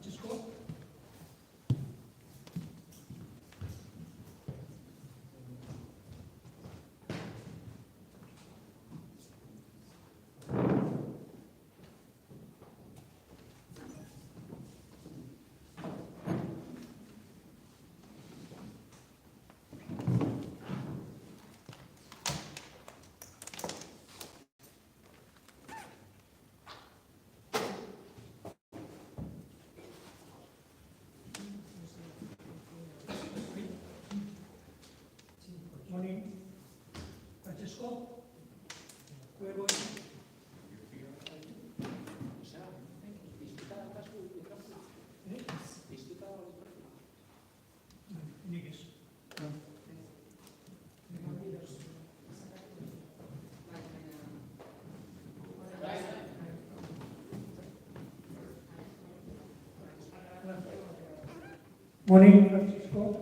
Francisco? Morning, Francisco. Where were you? Nigues. Morning, Francisco.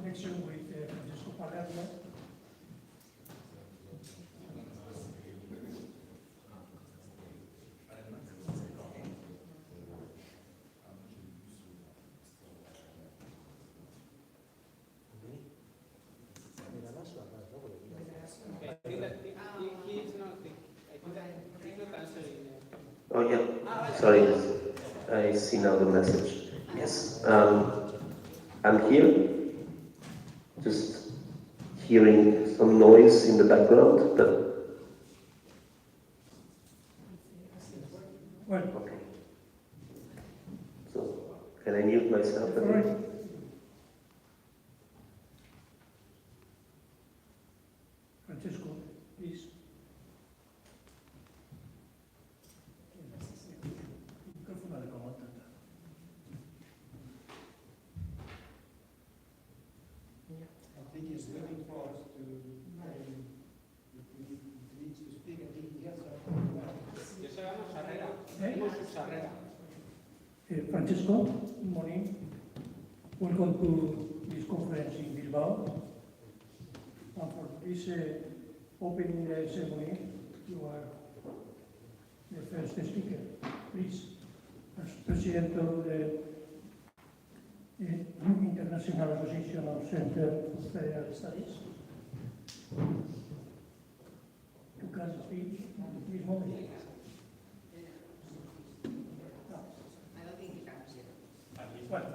Connection with Fiscal Federalism. Oh yeah, sorry, I see now the message. Yes, I'm here, just hearing some noise in the background, but... Well, okay. So, can I mute myself? Francisco, please. I think he's looking for us to needs to speak. I think he has Francisco, good morning. Welcome to this conference in Bilbao. And for this opening ceremony, you are the first speaker. Please, as President of the International Association of Center for Federal Studies, you can speak at this moment. Well,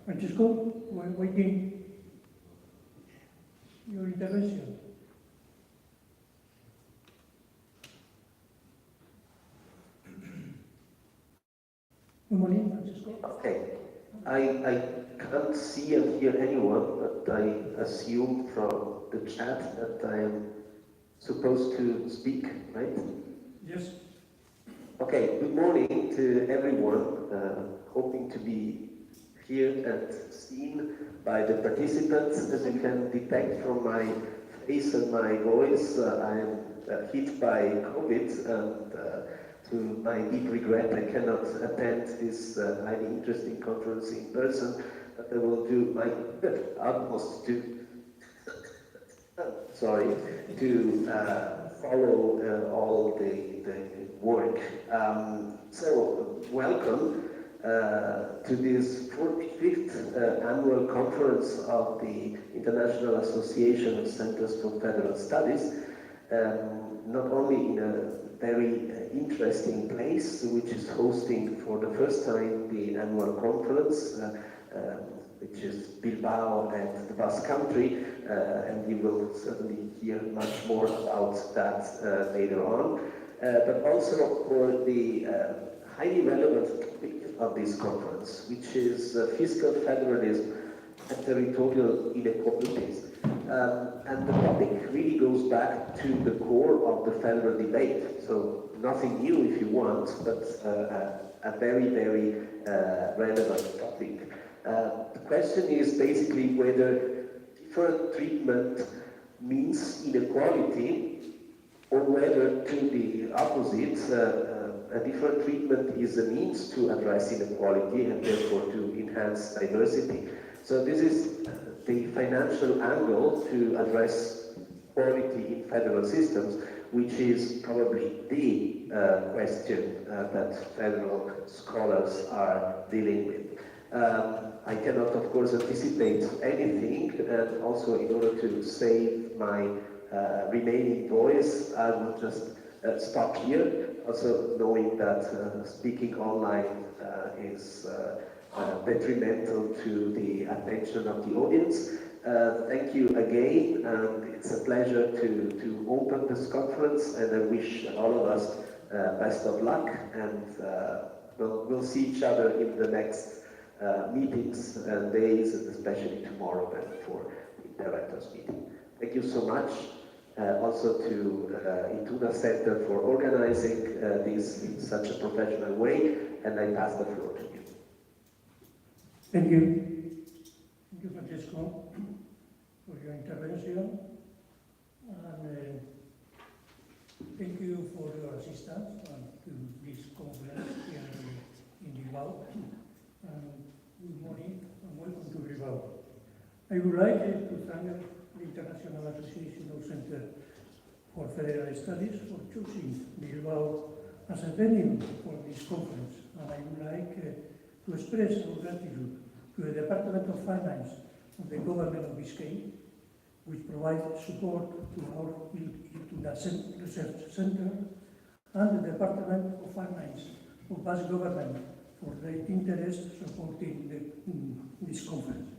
Francisco, we're waiting your intervention. Good morning, Francisco. Okay. I can't see and hear anyone, but I assume from the chat that I am supposed to speak, right? Yes. Okay, good morning to everyone. Hoping to be here and seen by the participants. As you can detect from my face and my voice, I am hit by COVID, and to my deep regret, I cannot attend this highly interesting conference in person, but I will do my utmost to follow all the work. So, welcome to this 45th Annual Conference of the International Association of Centers for Federal Studies, not only in a very interesting place, which is hosting for the first time the annual conference, which is Bilbao and the Basque Country, and you will certainly hear much more about that later on, but also for the highly relevant topic of this conference, which is fiscal federalism and territorial inequalities. And the topic really goes back to the core of the federal debate, so nothing new if you want, but a very, very relevant topic. The question is basically whether different treatment means inequality, or whether, to the opposite, a different treatment is a means to address inequality and therefore to enhance diversity. So this is the financial angle to address quality in federal systems, which is probably the question that federal scholars are dealing with. I cannot, of course, anticipate anything, and also in order to save my remaining voice, I will just stop here, also knowing that speaking online is detrimental to the attention of the audience. Thank you again, and it's a pleasure to open this conference, and I wish all of us best of luck, and we'll see each other in the next meetings and days, and especially tomorrow and for the directors meeting. Thank you so much. Also to Ituna Center for organizing this in such a professional way, and I pass the floor to you. Thank you. Thank you, Francisco, for your intervention. And thank you for your assistance to this conference here in Bilbao. Good morning and welcome to Bilbao. I would like to thank the International Association of Centers for Federal Studies for choosing Bilbao as a venue for this conference. And I would like to express our gratitude to the Department of Finance of the Government of Bizkaia, which provides support to our Ituna Research Center, and the Department of Finance of Basque Government for their interest supporting this conference.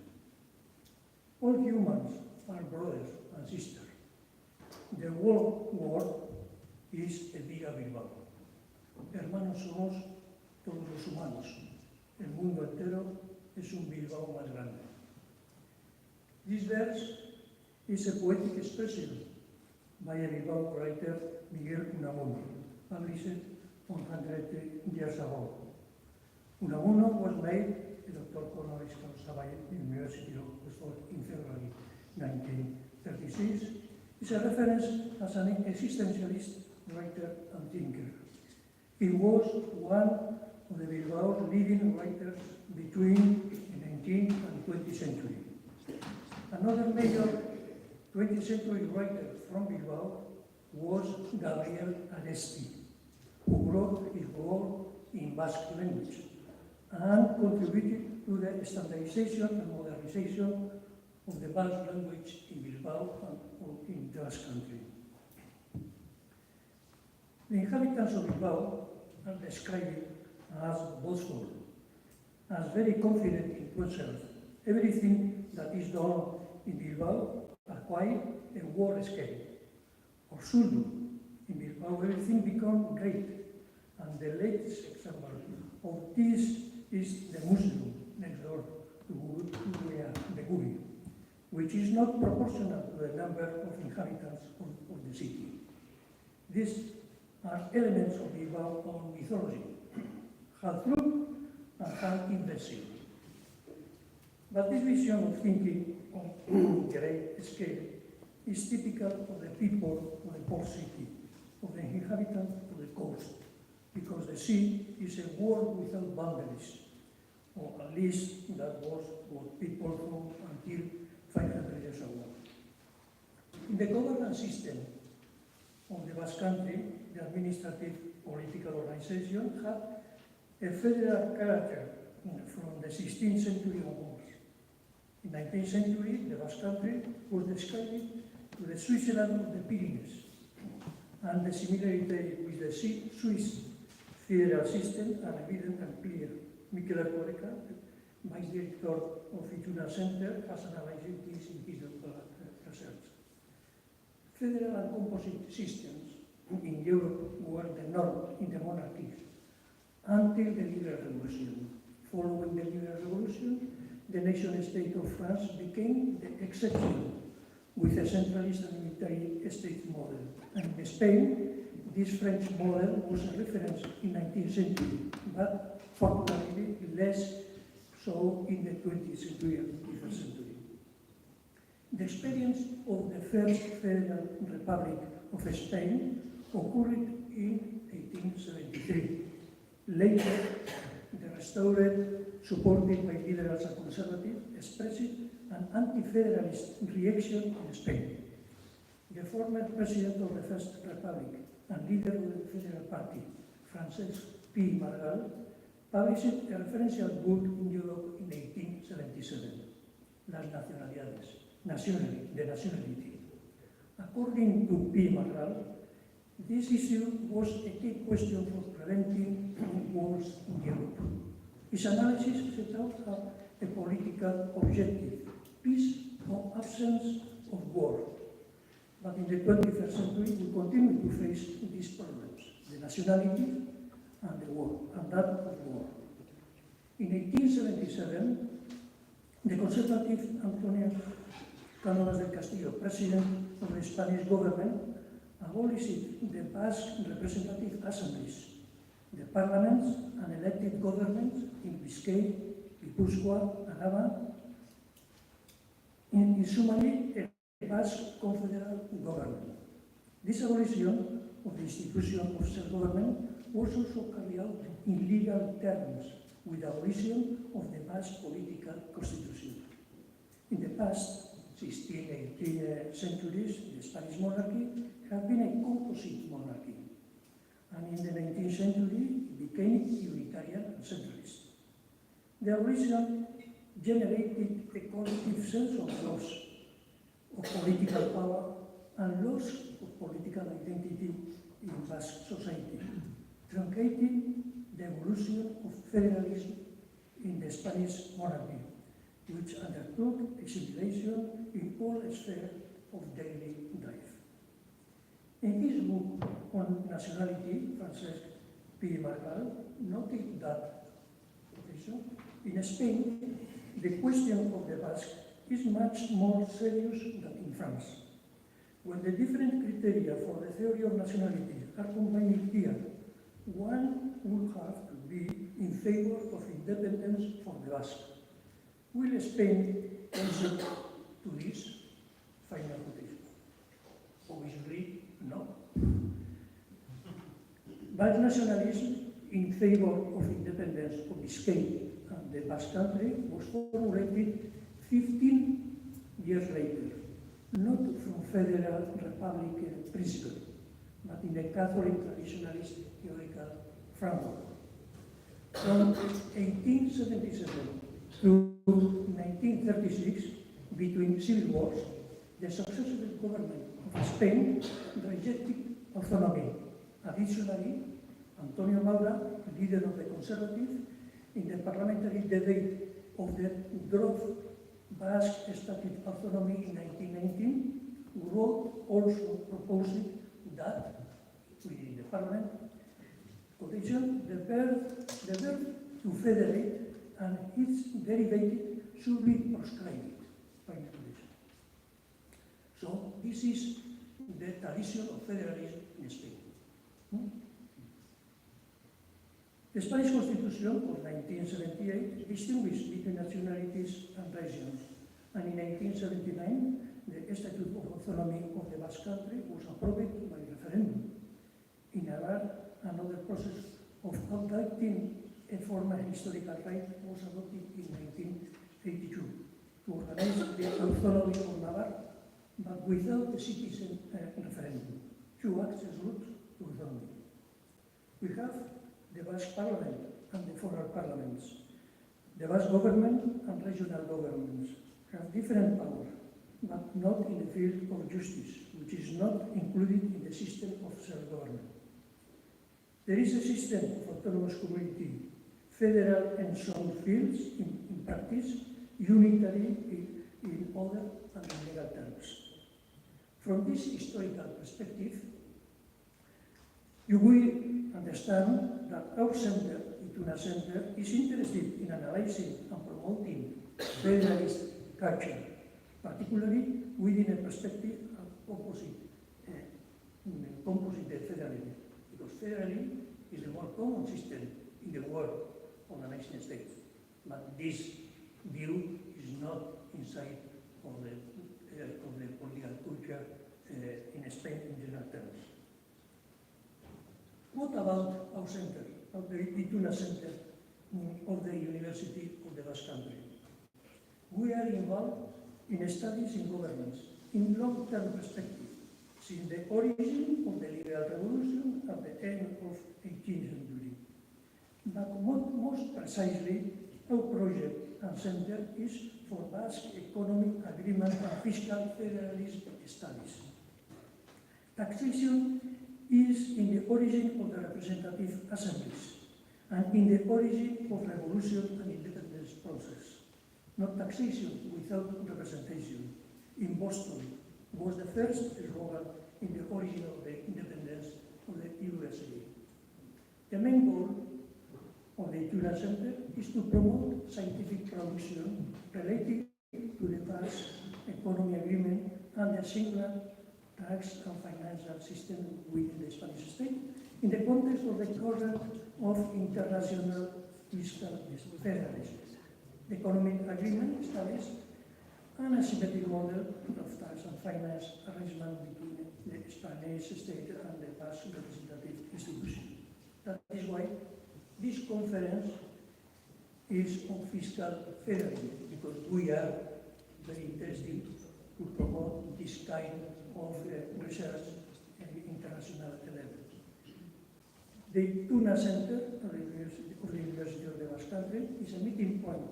All humans are brothers and sisters. The whole world is a big Bilbao. Hermanos somos todos los humanos. El mundo entero es un Bilbao más grande. This verse is a poetic expression by a Bilbao writer, Miguel Unamuno, published 100 years ago. Unamuno was made a doctor honoris causa by the University of Oxford in February 1936. Is a reference as an existentialist writer and thinker. He was one of the Bilbao's leading writers between the 19th and 20th century. Another major 20th century writer from Bilbao was Gabriel Aresti, who wrote his work in Basque language and contributed to the standardization and modernization of the Basque language in Bilbao and in the Basque Country. The inhabitants of Bilbao are described as boastful, as very confident in oneself. Everything that is done in Bilbao acquire a world scale, or should do. In Bilbao, everything becomes great, and the latest example of this is the Muslim next door to the Gubi, which is not proportional to the number of inhabitants of the city. These are elements of Bilbao own mythology, half true and half invention. But this vision of thinking on great scale is typical of the people of the port city, of the inhabitants of the coast, because the sea is a world without boundaries, or at least that was what people thought until 500 years ago. In the governance system of the Basque Country, the administrative political organization had a federal character from the 16th century onwards. In the 19th century, the Basque Country was described to the Switzerland of the Pyrenees, and the similarity with the Swiss federal system are evident and clear. Mikel Erkoreka, Vice Director of Ituna Center, has analyzed this in his research. Federal and composite systems in Europe were the norm in the monarchies until the Liberal Revolution. Following the Liberal Revolution, the nation-state of France became the exception with a centralist and military state model. And in Spain, this French model was a reference in the 19th century, but fortunately less so in the 20th century and 21st century. The experience of the First Federal Republic of Spain occurred in 1873. Later, the restored, supported by liberals and conservatives, expressed an anti-federalist reaction in Spain. The former president of the First Republic and leader of the Federal Party, Francesc Pi Margall, published a referential book in Europe in 1877, Las Nacionalidades, the nationality. According to Pi Margall, this issue was a key question for preventing wars in Europe. His analysis set out a political objective, peace or absence of war. But in the 21st century, we continue to face these problems, the nationality and the war, and that of war. In 1877, the conservative Antonio Cánovas del Castillo, president of the Spanish government, abolished the Basque representative assemblies, the parliaments and elected governments in Bizkaia, Gipuzkoa, Araba, in summary, a Basque confederal government. This abolition of the institution of self-government was also carried out in legal terms with the abolition of the Basque political constitution. In the past 16th and 18th centuries, the Spanish monarchy had been a composite monarchy, and in the 19th century it became unitarian and centralist. The abolition generated a collective sense of loss of political power and loss of political identity in Basque society, truncating the evolution of federalism in the Spanish monarchy, which undertook assimilation in all spheres of daily life. In his book on nationality, Francesc Pi Margall noted that in Spain, the question of the Basque is much more serious than in France. When the different criteria for the theory of nationality are combined here, one would have to be in favor of independence for the Basque. Will Spain consent to this? Final quotation. Obviously, no. Basque nationalism in favor of independence of Bizkaia and the Basque Country was formulated 15 years later, not from federal republic principle, but in a Catholic traditionalist theoretical framework. From 1877 to 1936, between civil wars, the successful government of Spain rejected autonomy. Additionally, Antonio Maura, leader of the Conservatives, in the parliamentary debate of the draft Basque Statute autonomy in 1919, wrote also proposing that, within the parliament, Quotation, the verb to federate and its derivative should be proscribed by regulation. So this is the tradition of federalism in Spain. The Spanish Constitution of 1978 distinguished between nationalities and regions, and in 1979 the Statute of Autonomy of the Basque Country was approved by referendum. In Navarre, another process of updating a former historical right was adopted in 1982 to organize the autonomy of Navarre, but without the citizen referendum, to access route to autonomy. We have the Basque Parliament and the foral parliaments. The Basque government and regional governments have different powers, but not in the field of justice, which is not included in the system of self-government. There is a system of autonomous community, federal in some fields, in practice, unitary in other and in legal terms. From this historical perspective, you will understand that our center, Ituna Center, is interested in analyzing and promoting federalist culture, particularly within a perspective of composite federalism, because federalism is the more common system in the world of the nation states. But this view is not inside of the political culture in Spain in general terms. What about our center, of the Ituna Center of the University of the Basque Country? We are involved in studies in governance, in long-term perspective, since the origin of the liberal revolution at the end of 18th century. But most precisely, our project and center is for Basque economic agreement and fiscal federalism studies. Taxation is in the origin of the representative assemblies and in the origin of revolution and independence process. Not taxation without representation. In Boston was the first slogan in the origin of the independence of the USA. The main goal of the Ituna Center is to promote scientific production related to the Basque Economy Agreement and the singular tax and financial system within the Spanish state in the context of the current of international fiscal federalism. The economic agreement establishes an asymmetric model of tax and finance arrangement between the Spanish state and the Basque representative institution. That is why this conference is on fiscal federalism, because we are very interested to promote this kind of research at the international level. The Ituna Center of the University of the Basque Country is a meeting point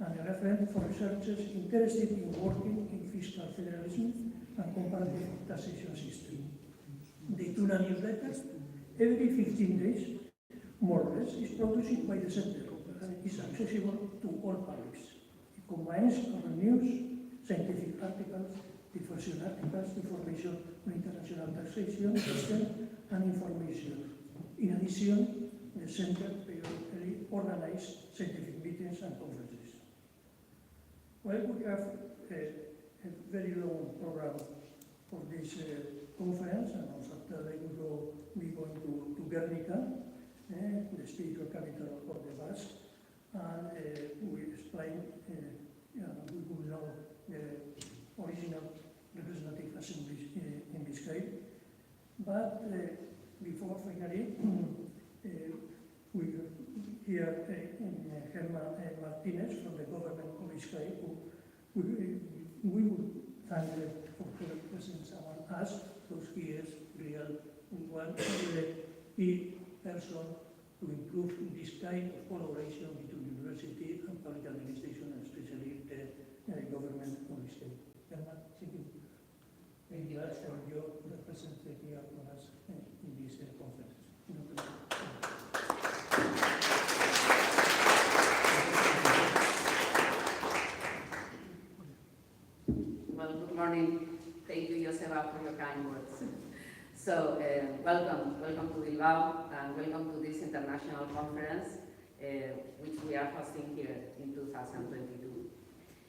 and a reference for researchers interested in working in fiscal federalism and comparative taxation system. The Ituna newsletter, every 15 days, more or less, is produced by the center and is accessible to all publics. It combines current news, scientific articles, diffusion articles, information on international taxation system, and information. In addition, the center periodically organizes scientific meetings and conferences. Well, we have a very long program for this conference, and also after we will be going to Guernica, the spiritual capital of the Basque, and we explain, we will know the original representative assemblies in Bizkaia. But before finally, we hear in Germán Martínez from the government of Bizkaia, who we would thank for her presence among us, because he is real one key person to improve this kind of collaboration between university and public administration, and especially the government of the state. Germán, thank you very much for your presence here with us in this conference. Well, good morning. Thank you, Joseba, for your kind words. So welcome to Bilbao, and welcome to this international conference, which we are hosting here in 2022.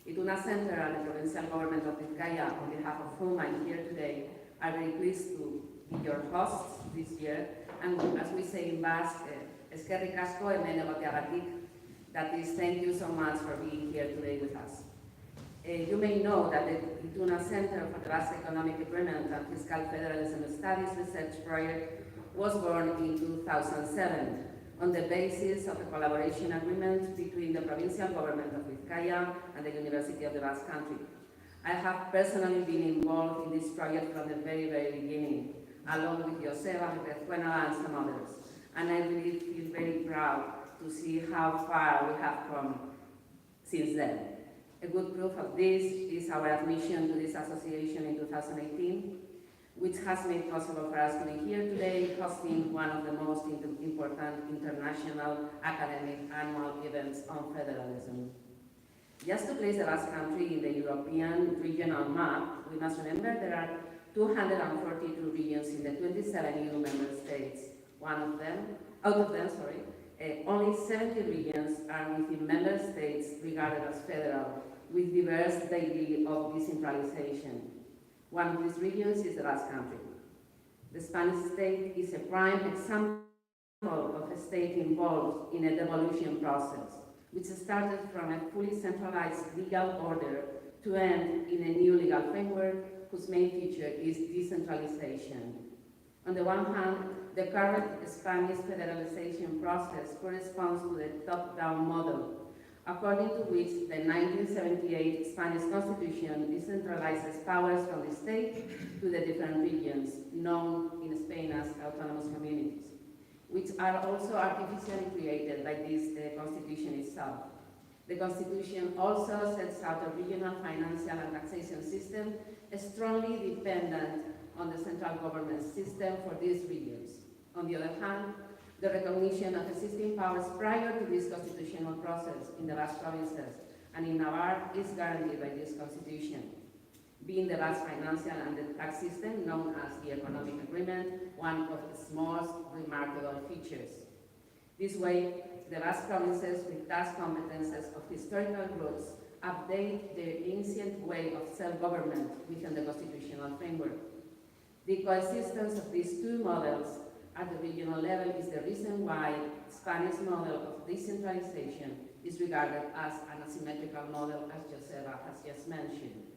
Ituna Center and the Provincial Government of Bizkaia, on behalf of whom I'm here today, are very pleased to be your hosts this year. And as we say in Basque, eskerrik asko hemen egoteagatik, that is, thank you so much for being here today with us. You may know that the Ituna Center for the Basque Economic Agreement and Fiscal Federalism Studies Research Project was born in 2007 on the basis of a collaboration agreement between the Provincial Government of Bizkaia and the University of the Basque Country. I have personally been involved in this project from the very, very beginning, along with Joseba, Aretoa, and some others. And I really feel very proud to see how far we have come since then. A good proof of this is our admission to this association in 2018, which has made possible for us to be here today, hosting one of the most important international academic annual events on federalism. Just to place the Basque Country in the European regional map, we must remember there are 242 regions in the 27 EU member states. Out of them, only 70 regions are within member states regarded as federal, with diverse degree of decentralization. One of these regions is the Basque Country. The Spanish state is a prime example of a state involved in a devolution process, which started from a fully centralized legal order to end in a new legal framework whose main feature is decentralization. On the one hand, the current Spanish federalization process corresponds to the top-down model, according to which the 1978 Spanish Constitution decentralizes powers from the state to the different regions, known in Spain as autonomous communities, which are also artificially created by this Constitution itself. The Constitution also sets out a regional financial and taxation system strongly dependent on the central government system for these regions. On the other hand, the recognition of existing powers prior to this constitutional process in the Basque provinces and in Navarre is guaranteed by this constitution, being the Basque financial and the tax system, known as the economic agreement, one of its most remarkable features. This way, the Basque provinces with tax competences of historical roots update their ancient way of self-government within the constitutional framework. The coexistence of these two models at the regional level is the reason why the Spanish model of decentralization is regarded as an asymmetrical model, as Joseba has just mentioned.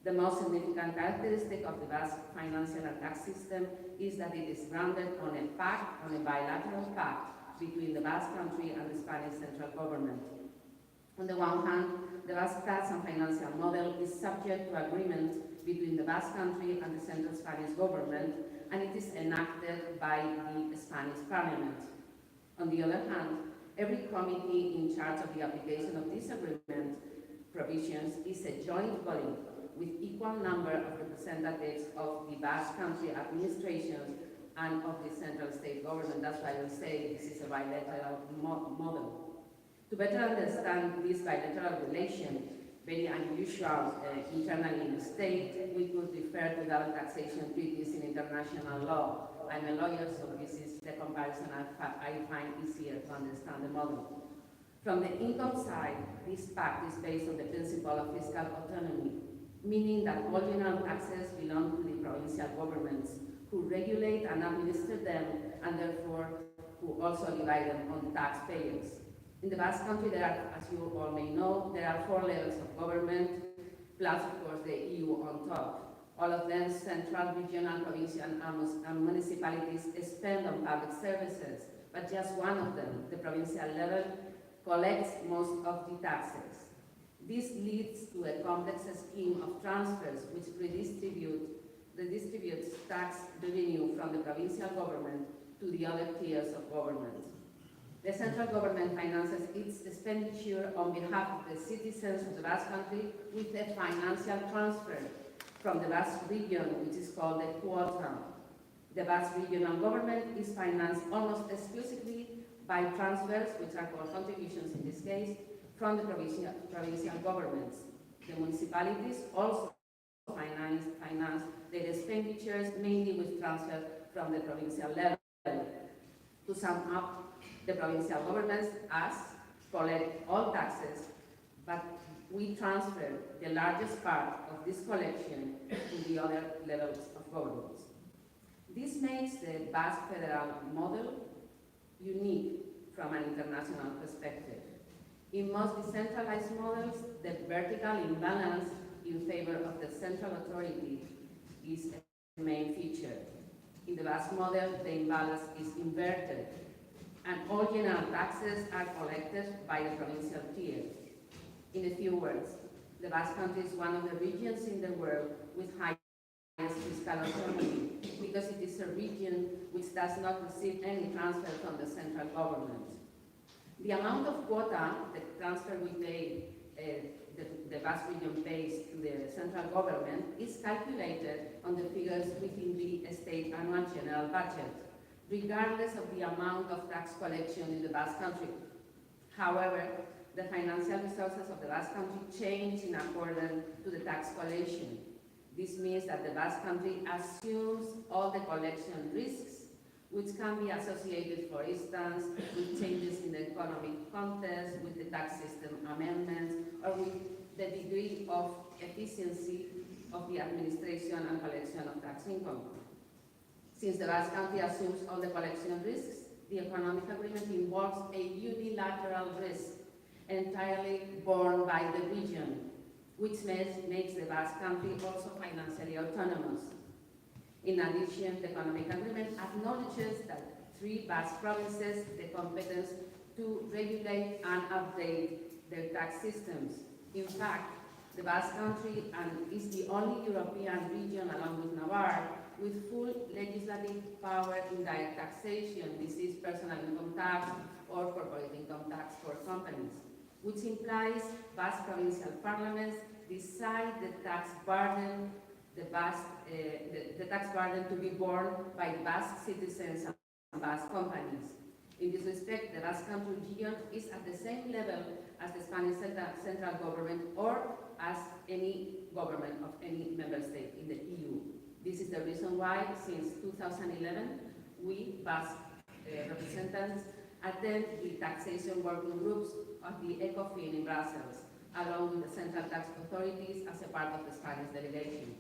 The most significant characteristic of the Basque financial and tax system is that it is grounded on a bilateral pact between the Basque Country and the Spanish central government. On the one hand, the Basque tax and financial model is subject to agreement between the Basque Country and the central Spanish government, and it is enacted by the Spanish Parliament. On the other hand, every committee in charge of the application of this agreement provisions is a joint body with equal number of representatives of the Basque Country administrations and of the central state government. That's why we say this is a bilateral model. To better understand this bilateral relation, very unusual internally in the state, we could refer to double taxation treaties in international law. I'm a lawyer, so this is the comparison I find easier to understand the model. From the income side, this pact is based on the principle of fiscal autonomy, meaning that all general taxes belong to the provincial governments, who regulate and administer them, and therefore who also divide them on taxpayers. In the Basque Country, there are, as you all may know, there are 4 levels of government, plus, of course, the EU on top. All of them, central, regional, provincial, and municipalities, spend on public services, but just one of them, the provincial level, collects most of the taxes. This leads to a complex scheme of transfers which redistributes tax revenue from the provincial government to the other tiers of government. The central government finances its expenditure on behalf of the citizens of the Basque Country with a financial transfer from the Basque region, which is called the quota. The Basque regional government is financed almost exclusively by transfers, which are called contributions in this case, from the provincial governments. The municipalities also finance their expenditures mainly with transfer from the provincial level. To sum up, the provincial governments collect all taxes, but we transfer the largest part of this collection to the other levels of government. This makes the Basque federal model unique from an international perspective. In most decentralized models, the vertical imbalance in favor of the central authority is a main feature. In the Basque model, the imbalance is inverted, and all general taxes are collected by the provincial tier. In a few words, the Basque Country is one of the regions in the world with highest fiscal autonomy, because it is a region which does not receive any transfer from the central government. The amount of quota the transfer we pay, the Basque region pays to the central government is calculated on the figures within the state annual general budget, regardless of the amount of tax collection in the Basque Country. However, the financial resources of the Basque Country change in accordance to the tax collection. This means that the Basque Country assumes all the collection risks, which can be associated, for instance, with changes in the economic context, with the tax system amendments, or with the degree of efficiency of the administration and collection of tax income. Since the Basque Country assumes all the collection risks, the economic agreement involves a unilateral risk entirely borne by the region, which makes the Basque Country also financially autonomous. In addition, the economic agreement acknowledges that 3 Basque provinces the competence to regulate and update their tax systems. In fact, the Basque Country is the only European region, along with Navarre, with full legislative power in direct taxation. This is personal income tax or corporate income tax for companies, which implies Basque provincial parliaments decide the tax burden to be borne by Basque citizens and Basque companies. In this respect, the Basque Country region is at the same level as the Spanish central government or as any government of any member state in the EU. This is the reason why, since 2011, we Basque representatives attend the taxation working groups of the ECOFIN in Brussels, along with the central tax authorities as a part of the Spanish delegation.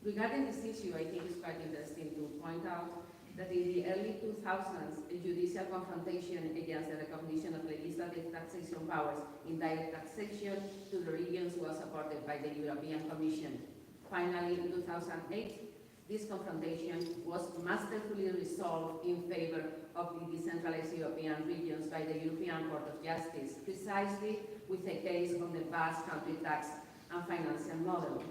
Regarding this issue, I think it's quite interesting to point out that in the early 2000s, a judicial confrontation against the recognition of legislative taxation powers in direct taxation to the regions was supported by the European Commission. Finally, in 2008, this confrontation was masterfully resolved in favor of the decentralized European regions by the European Court of Justice, precisely with a case on the Basque Country tax and financial model.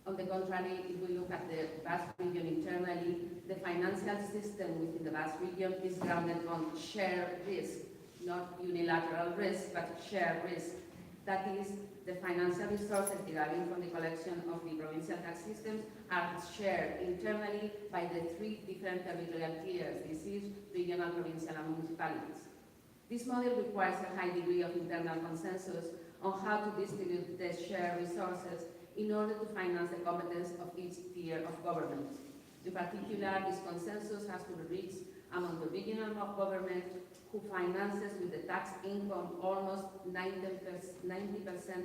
On the contrary, if we look at the Basque region internally, the financial system within the Basque region is grounded on shared risk, not unilateral risk, but shared risk. That is, the financial resources deriving from the collection of the provincial tax systems are shared internally by the 3 different territorial tiers. This is regional, provincial, and municipalities. This model requires a high degree of internal consensus on how to distribute the shared resources in order to finance the competence of each tier of government. In particular, this consensus has to be reached among the regional government, who finances with the tax income almost 90%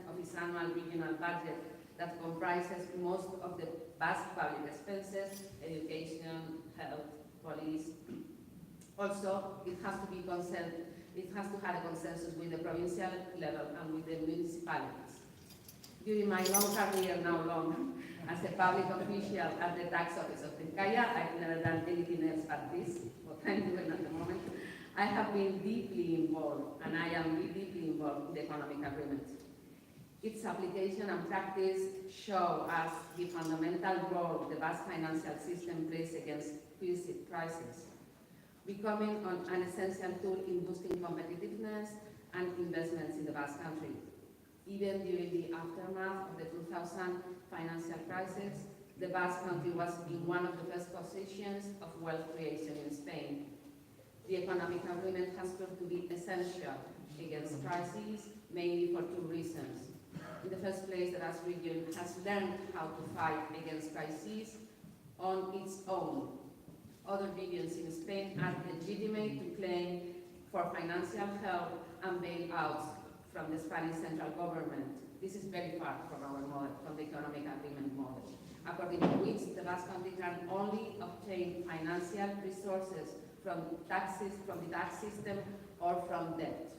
of its annual regional budget that comprises most of the Basque public expenses, education, health, police. Also, it has to have a consensus with the provincial level and with the municipalities. During my long career, as a public official at the tax office of Bizkaia, I've never done anything else but this, what I'm doing at the moment. I have been deeply involved, and I am deeply involved in the economic agreement. Its application and practice show us the fundamental role the Basque financial system plays against crises, becoming an essential tool in boosting competitiveness and investments in the Basque Country. Even during the aftermath of the 2000 financial crisis, the Basque Country was in one of the first positions of wealth creation in Spain. The economic agreement has proved to be essential against crises, mainly for 2 reasons. In the first place, the Basque region has learned how to fight against crises on its own. Other regions in Spain are legitimate to claim for financial help and bailouts from the Spanish central government. This is very far from our model, from the economic agreement model, according to which the Basque Country can only obtain financial resources from taxes, from the tax system, or from debt.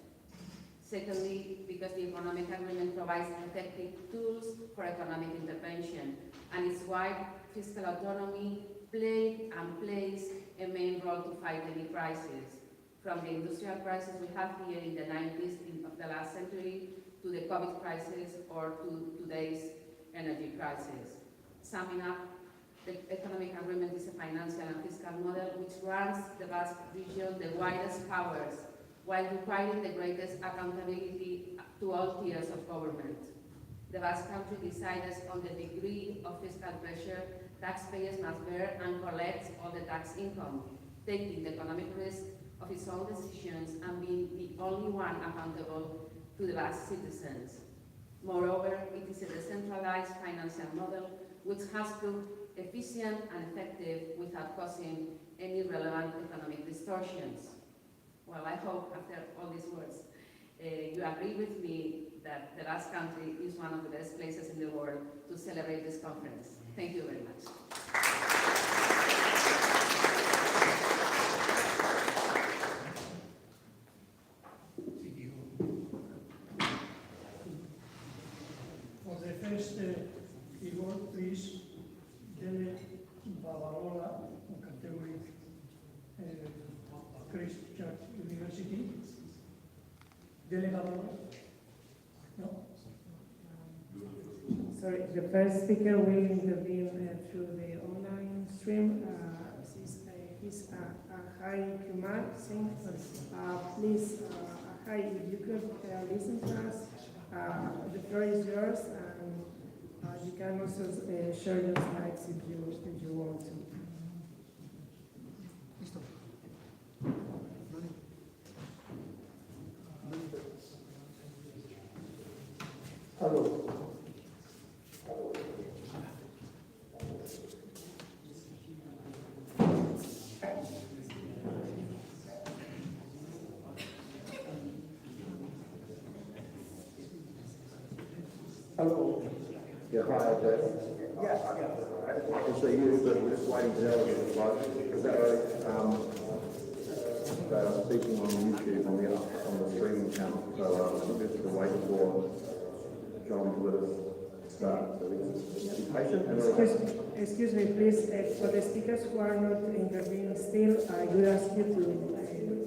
Secondly, because the economic agreement provides effective tools for economic intervention, and its wide fiscal autonomy played and plays a main role to fight any crisis. From the industrial crisis we have here in the 90s of the last century, to the COVID crisis, or to today's energy crisis. Summing up, the economic agreement is a financial and fiscal model which grants the Basque region the widest powers, while requiring the greatest accountability to all tiers of government. The Basque Country decides on the degree of fiscal pressure taxpayers must bear and collects all the tax income, taking the economic risk of its own decisions and being the only one accountable to the Basque citizens. Moreover, it is a decentralized financial model which has proved efficient and effective without causing any relevant economic distortions. Well, I hope after all these words, you agree with me that the Basque Country is one of the best places in the world to celebrate this conference. Thank you very much. Thank you. For the first keyboard, please, Dele Babalola, category Christchurch University. Dele Babalola? No? Sorry, the first speaker will intervene through the online stream. He's Ahai Kumar Singh. Please, Ahai, if you could listen to us, the floor is yours, and you can also share your slides if you want to. Hello. Hello. Yeah, hi, Dave. Yes, I can see you, but we're just waiting to know if it's live. Is that right? So speaking on YouTube on the streaming channel, so I think we have to wait for John to let us start. So be patient and Excuse me, please, for the speakers who are not intervening still, I would ask you to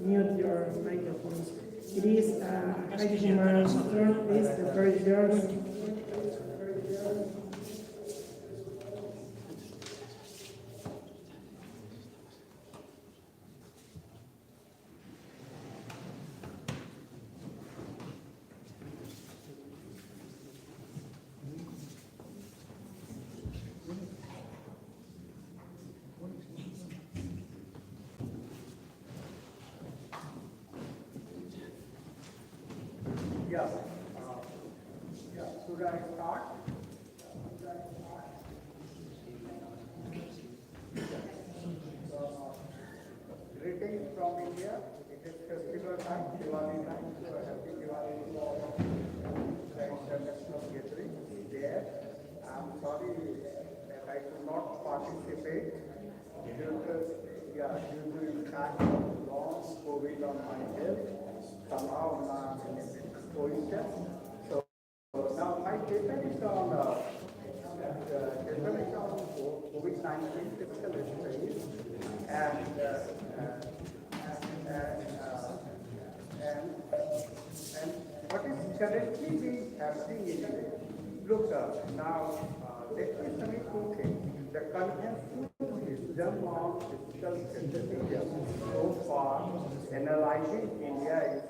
mute your microphones. It is Ahai Kumar's turn, please, the floor is yours. Yes. Should I start? Greetings from India. It is festival time, Diwali time. So happy Diwali to all of you. The international gathering there. I'm sorry that I could not participate due to impact of long COVID on my health. Somehow I'm in a bit position. So now my paper is on COVID-19 fiscal strategy and what is currently being happening is, look, now let me say okay, the conventional wisdom of fiscal federalism so far analyzing India is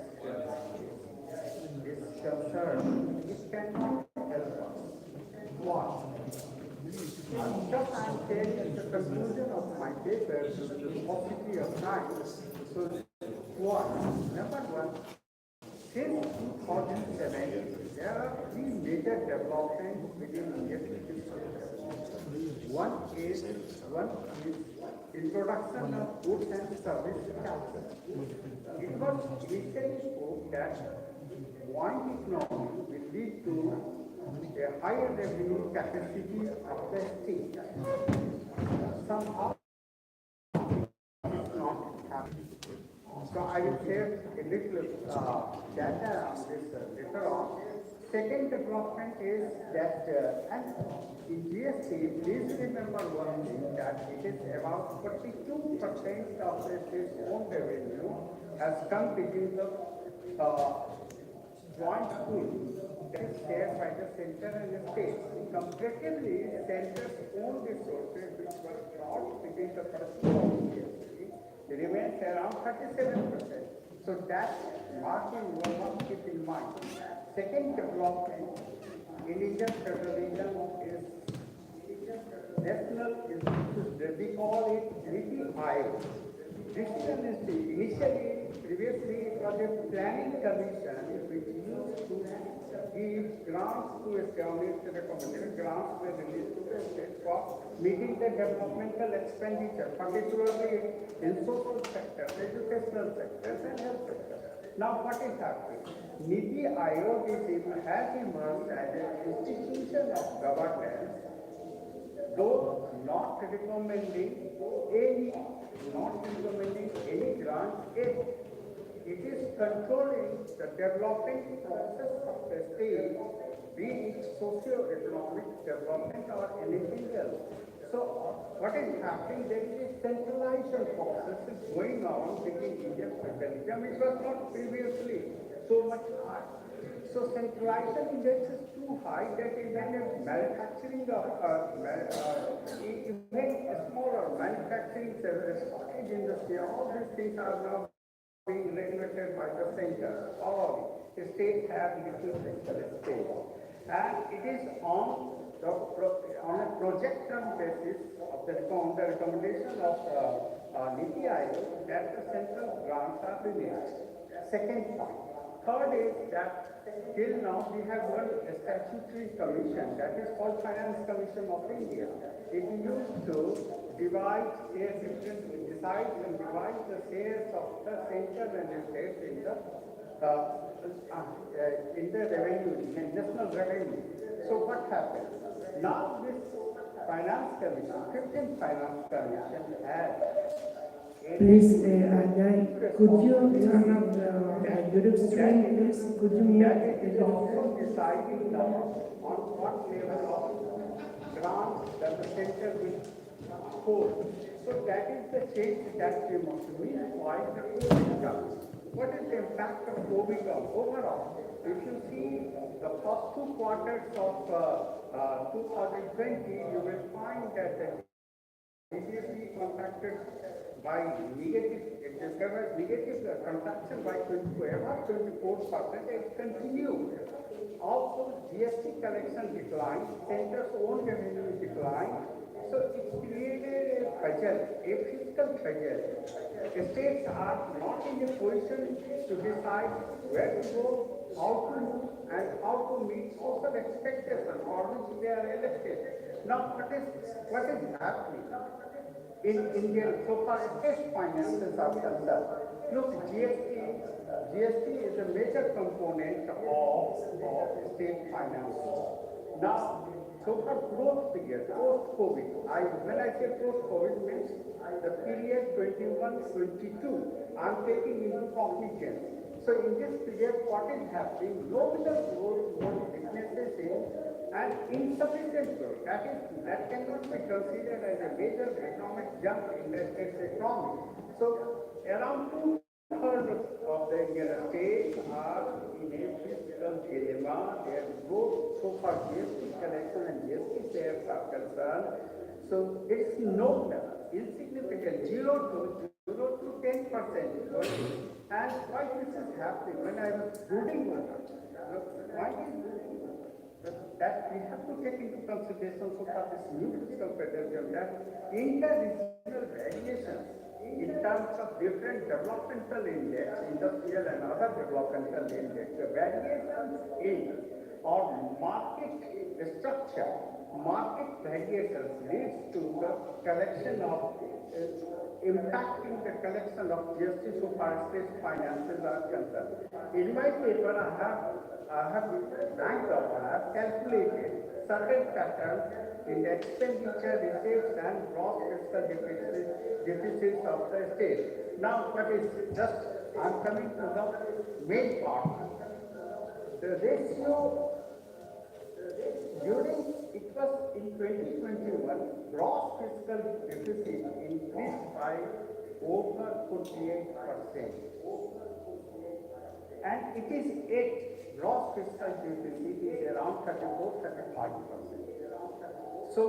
concerned, it cannot help us. What? Just I'm saying the conclusion of my paper to the paucity of time. So what? Number one, since 2007, there are three major developments within Indian history. One is introduction of goods and service tax. It was initially hoped that one economy will lead to a higher revenue capacity of the state. Somehow it's not happening. So I will share a little data on this later on. Second development is that, and in GST, please remember one thing, that it is about 42% of the state's own revenue has come between the joint pool that is shared by the center and the state. Comparatively, center's own resources, which were brought within the first year of GST, remains around 37%. So that marking one must keep in mind. Second development in Indian federalism is national institutions. We call it Niti Aayog. Decision is initially, previously it was a planning commission which used to give grants to a government, recommended grants were released to the state for meeting the developmental expenditure, particularly in social sectors, educational sectors and health sectors. Now what is happening? Niti Aayog has emerged as an institution of governance, though not recommending any grant, it is controlling the development process of the state, be it socio-economic development or anything else. So what is happening, there is a centralization process going on within Indian federalism. It was not previously so much high. So centralization index is too high that even a manufacturing even a smaller manufacturing cottage industry, all these things are now being regulated by the center. All the states have little central state. And it is on a project-term basis of the recommendation of Niti Aayog that the central grants are released. Second point. Third is that till now we have one statutory commission that is called Finance Commission of India. It used to decide and divide the shares of the center and the state in the revenue, in national revenue. So what happened? Now this Finance Commission, 15th Finance Commission has Please, Ajay, could you turn up the YouTube stream, please? Could you mute that it is the also deciding now on what level of grants that the center will hold. So that is the change that we must meanwhile the COVID comes. What is the impact of COVID overall? If you see the first 2 quarters of 2020, you will find that the GDP contracted by negative, there was negative contraction by 24%, it continued. Also, GST collection declined, center's own revenue declined, so it created a pressure, a fiscal pressure. States are not in a position to decide where to go, how to move, and how to meet social expectations for which they are elected. Now, what is happening? In India, so far state finances are concerned. Look, GST is a major component of state finances. Now, so far growth figures, post-COVID, when I say post-COVID means the period 21-22, I'm taking into cognizance. So in this period, what is happening? Nominal growth was witnesses in and insufficient growth. That cannot be considered as a major economic jump in the state's economy. So around 2/3 of the Indian states are in a fiscal dilemma. Their growth so far GST collection and GST shares are concerned. So it's nominal, insignificant, 0 to 10%. And why this is happening? When I was brooding over why is that we have to take into consideration so far this new fiscal federalism that inter-regional variations in terms of different developmental index, industrial and other developmental index, the variations in or market structure, market variations leads to the collection of impacting the collection of GST so far as state finances are concerned. In my paper, I have ranked up, I have calculated certain patterns in the expenditure, receipts, and gross fiscal deficits of the state. Now, what is just, I'm coming to the main part. The ratio during, it was in 2021, gross fiscal deficit increased by over 48%. And it is 8, gross fiscal deficit is around 34-35%. So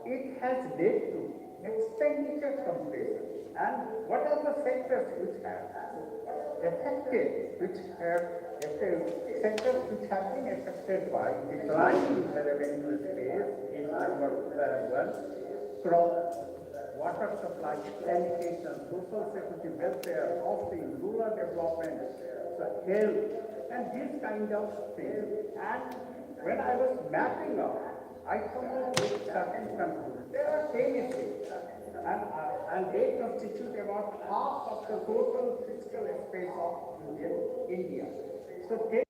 it has led to expenditure compression. And what are the sectors which have affected, sectors which have been affected by decline in the revenue space is number 1, crop, water supply, sanitation, social security, welfare, housing, rural development, so health, and these kind of things. And when I was mapping out, I come up with certain conclusions. There are 10 issues, and they constitute about half of the total fiscal space of India. So 10.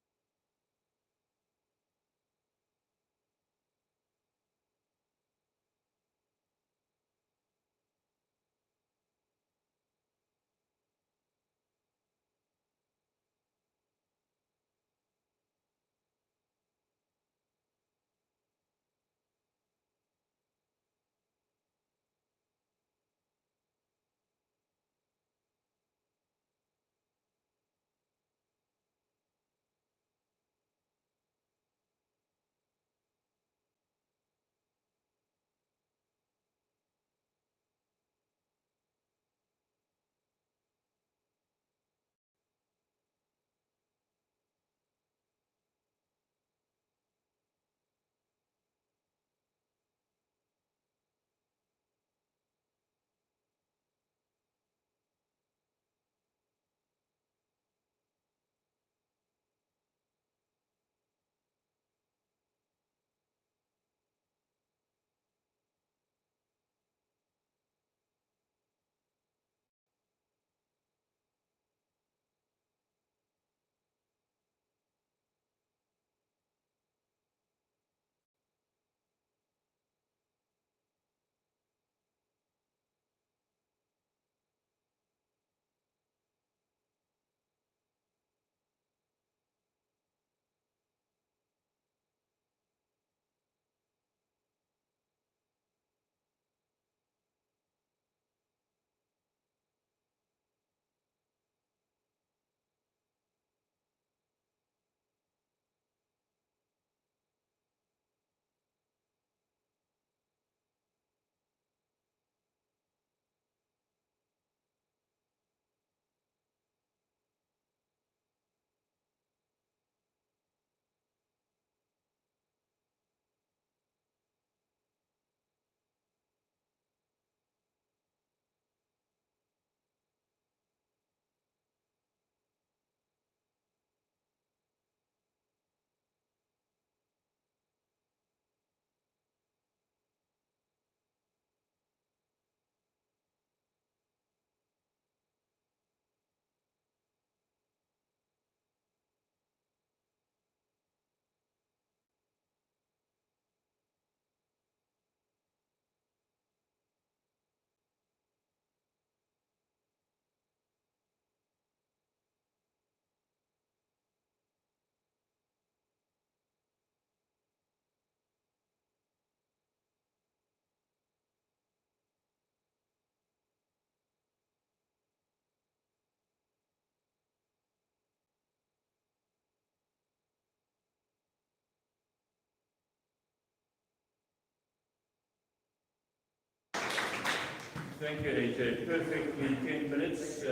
Thank you, AJ. Perfectly 10 minutes.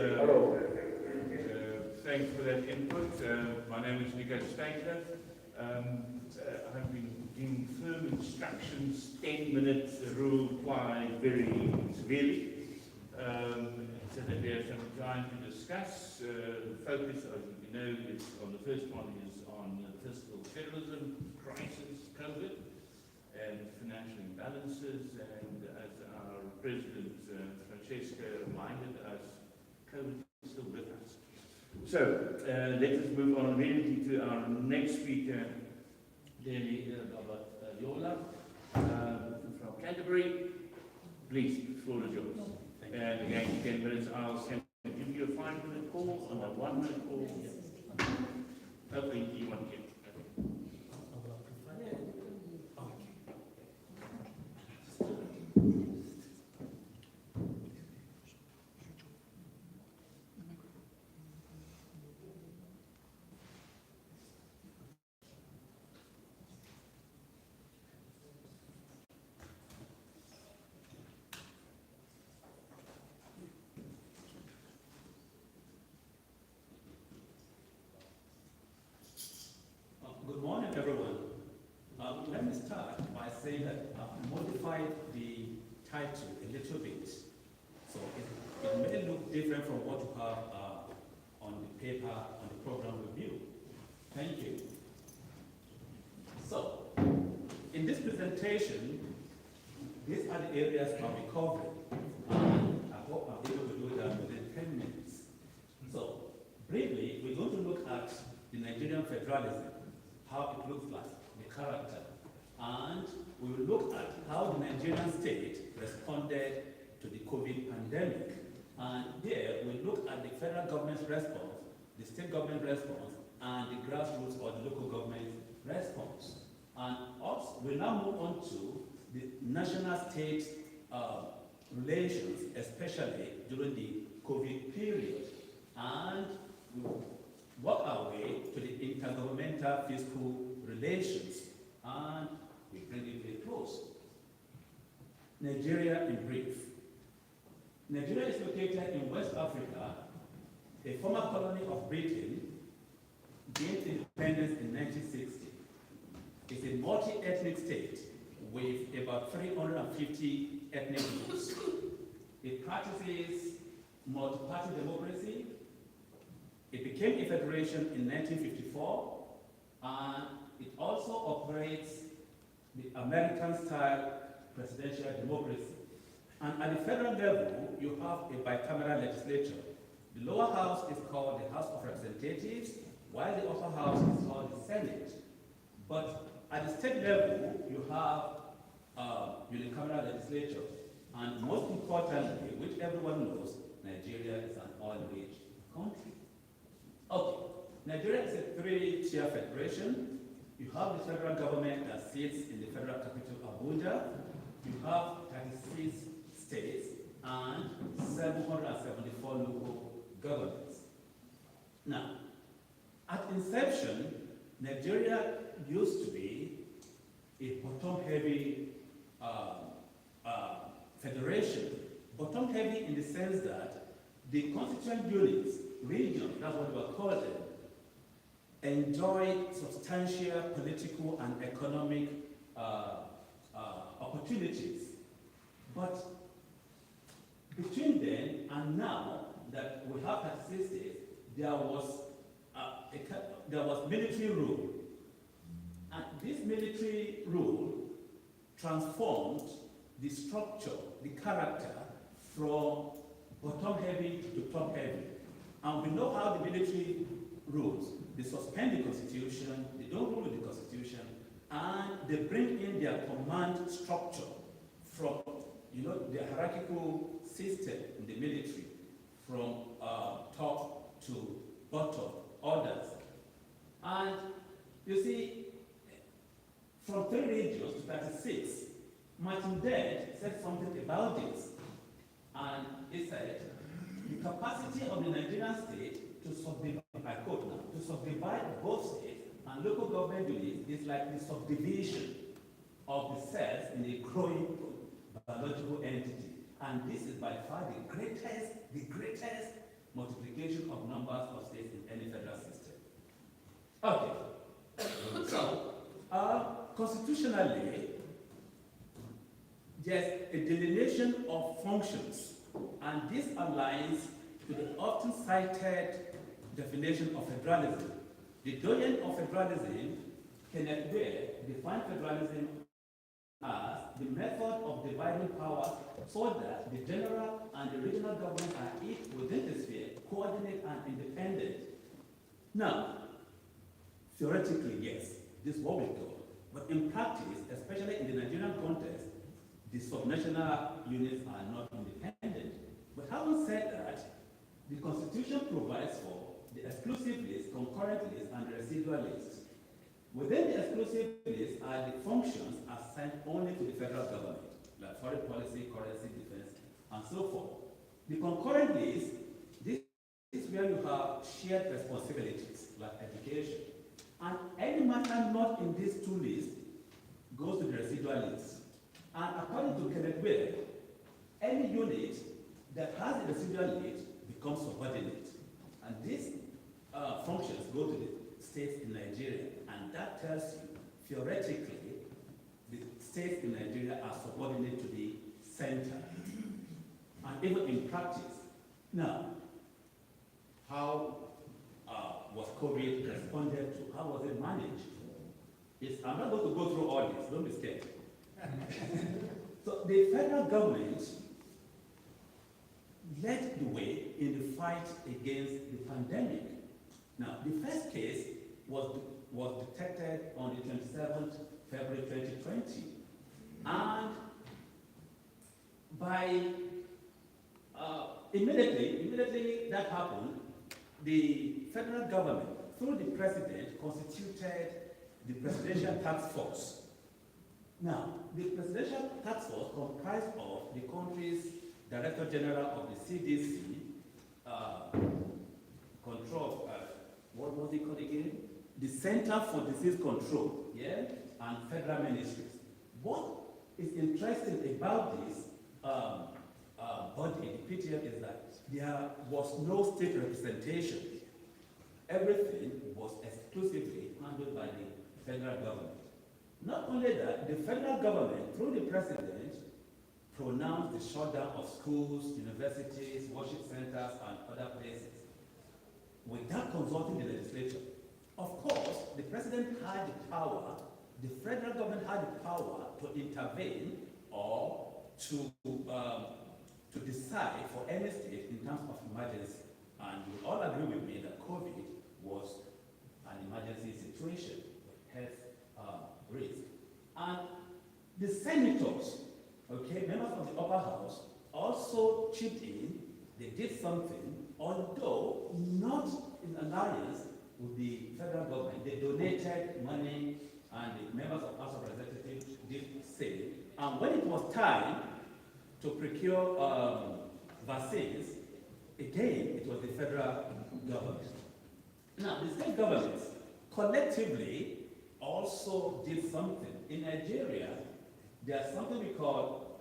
Thanks for that input. My name is Nico Steiner. I've been giving firm instructions, 10 minutes rule apply very severely. so that we have some time to discuss. The focus, as you know, is on the first one is on fiscal federalism, crisis, COVID, and financial imbalances. And as our President Francesca reminded us, COVID is still with us. So let us move on immediately to our next speaker, Lily Yola from Canterbury. Please, the floor is yours. And again, 10 minutes. I'll give you a 5-minute call and a 1-minute call. Hopefully you want to get. Good morning, everyone. Let me start by saying that I've modified the title a little bit. So it may look different from what you have on the paper, on the program review. Thank you. So, in this presentation, these are the areas I'll be covering. And I hope I'm able to do that within 10 minutes. So, briefly, we're going to look at the Nigerian federalism, how it looks like, the character, and we will look at how the Nigerian state responded to the COVID pandemic. And there we look at the federal government's response, the state government response, and the grassroots or the local government response. And also, we now move on to the national-state relations, especially during the COVID period. And we work our way to the intergovernmental fiscal relations, and we bring it very close. Nigeria in brief. Nigeria is located in West Africa, a former colony of Britain, gained independence in 1960. It's a multi-ethnic state with about 350 ethnic groups. It practices multi-party democracy. It became a federation in 1954, and it also operates the American-style presidential democracy. And at the federal level, you have a bicameral legislature. The lower house is called the House of Representatives, while the upper house is called the Senate. But at the state level, you have unicameral legislature. And most importantly, which everyone knows, Nigeria is an oil-rich country. Okay, Nigeria is a 3-tier federation. You have the federal government that sits in the federal capital, Abuja. You have 36 states and 774 local governments. Now, at inception, Nigeria used to be a bottom-heavy federation. Bottom-heavy in the sense that the constituent units, regions, that's what we were called them, enjoyed substantial political and economic opportunities. But between then and now that we have 36 states, there was military rule. And this military rule transformed the structure, the character, from bottom-heavy to top-heavy. And we know how the military rules. They suspend the Constitution, they don't rule with the Constitution, and they bring in their command structure from, the hierarchical system in the military, from top to bottom orders. And you see, from 3 regions to 36, Martin Dead said something about this. And he said, the capacity of the Nigerian state to subdivide, I quote now, to subdivide both states and local government units is like the subdivision of the cells in a growing biological entity. And this is by far the greatest multiplication of numbers of states in any federal system. Okay. So, constitutionally, there's a delineation of functions And this aligns to the often cited definition of federalism. The doyen of federalism, Kenneth Ware, defined federalism as the method of dividing powers so that the general and the regional governments are each within the sphere, coordinate and independent. Now, theoretically, yes, this is what we do. But in practice, especially in the Nigerian context, the subnational units are not independent. But having said that, the Constitution provides for the exclusive list, concurrent list, and the residual list. Within the exclusive list are the functions assigned only to the federal government, like foreign policy, currency, defense, and so forth. The concurrent list, this is where you have shared responsibilities, like education. And any matter not in these two lists goes to the residual list. And according to Kenneth Ware, any unit that has a residual list becomes subordinate. And these functions go to the states in Nigeria. And that tells you, theoretically, the states in Nigeria are subordinate to the center. And even in practice. Now, how was COVID responded to? How was it managed? I'm not going to go through all this, don't be scared. So the federal government led the way in the fight against the pandemic. Now, the first case was detected on the 27th February 2020. And by immediately that happened, the federal government, through the president, constituted the Presidential Task Force. Now, the Presidential Task Force comprised of the country's Director General of the CDC, control, what was it called again? The Center for Disease Control, yeah, and federal ministries. What is interesting about this body, the PTF, is that there was no state representation. Everything was exclusively handled by the federal government. Not only that, the federal government, through the president, pronounced the shutdown of schools, universities, worship centers, and other places without consulting the legislature. Of course, the president had the power, the federal government had the power to intervene or to decide for any state in terms of emergency. And you all agree with me that COVID was an emergency situation, health risk. And the senators, okay, members of the upper house, also chipped in. They did something, although not in alliance with the federal government. They donated money, and the members of House of Representatives did same. And when it was time to procure vaccines, again, it was the federal government. Now, the state governments collectively also did something. In Nigeria, there's something we call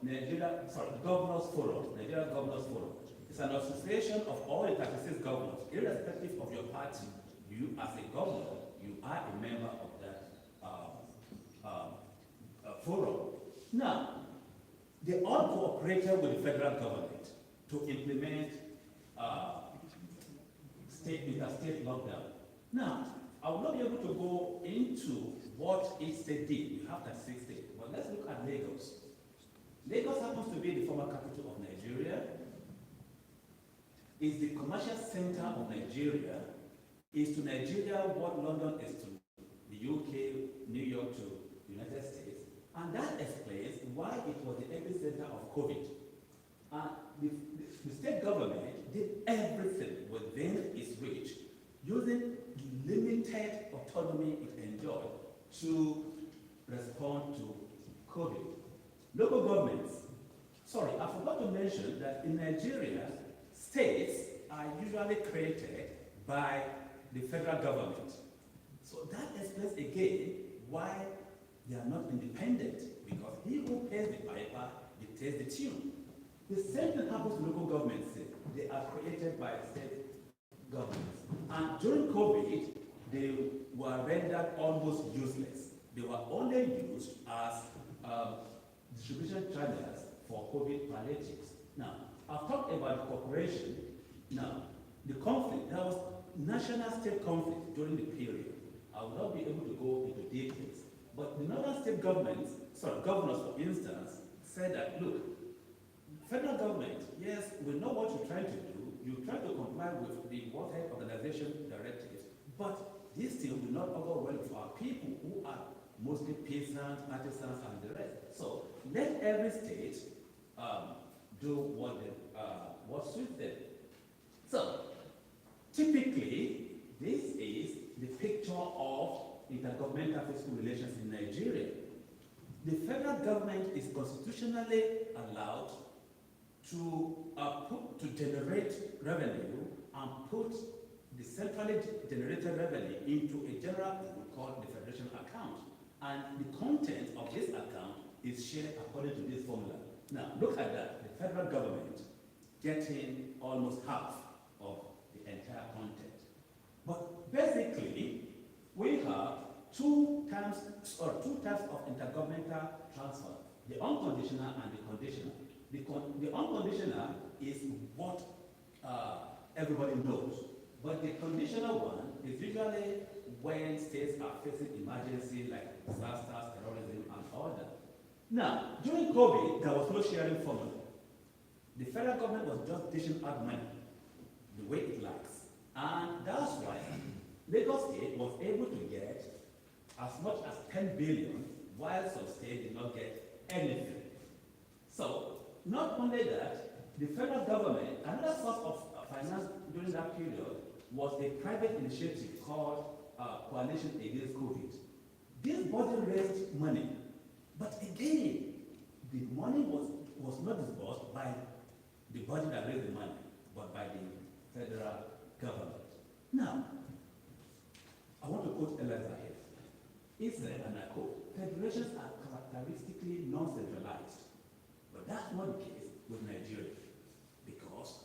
Governors Forum, Nigeria Governors Forum. It's an association of all the 36 governors, irrespective of your party. You, as a governor, you are a member of that forum. Now, they all cooperated with the federal government to implement interstate lockdown. Now, I will not be able to go into what each state did. You have 36 states. But let's look at Lagos. Lagos happens to be the former capital of Nigeria. Is the commercial center of Nigeria. Is to Nigeria what London is to the UK, New York to the United States. And that explains why it was the epicenter of COVID. The state government did everything within its reach, using the limited autonomy it enjoyed to respond to COVID. Local governments, sorry, I forgot to mention that in Nigeria, states are usually created by the federal government. So that explains again why they are not independent, because he who pays the piper dictates the tune. The same thing happens to local governments. They are created by state governments. And during COVID, they were rendered almost useless. They were only used as distribution channels for COVID palliatives. Now, I've talked about cooperation. Now, the conflict, there was national-state conflict during the period. I will not be able to go into details. But the northern state governors, for instance, said that, look, federal government, yes, we know what you're trying to do. You try to comply with the World Health Organization directives, but this still will not augur well for our people who are mostly peasants, artisans, and the rest. So let every state do what suits them. So typically, this is the picture of intergovernmental fiscal relations in Nigeria. The federal government is constitutionally allowed to generate revenue and put the centrally generated revenue into a general pool called the federation account. And the content of this account is shared according to this formula. Now, look at that. The federal government getting almost half of the entire content. But basically, we have two types of intergovernmental transfer, the unconditional and the conditional. The unconditional is what everybody knows, but the conditional one is usually when states are facing emergency like disasters, terrorism, and all that. Now, during COVID, there was no sharing formula. The federal government was just dishing out money the way it likes. And that's why Lagos State was able to get as much as 10 billion, while some states did not get anything. So, not only that, the federal government, another source of finance during that period was a private initiative called Coalition Against COVID. This body raised money, but again, the money was not disbursed by the body that raised the money, but by the federal government. Now, I want to quote Eliza here. He said, and I quote, federations are characteristically non-centralized. But that's not the case with Nigeria, because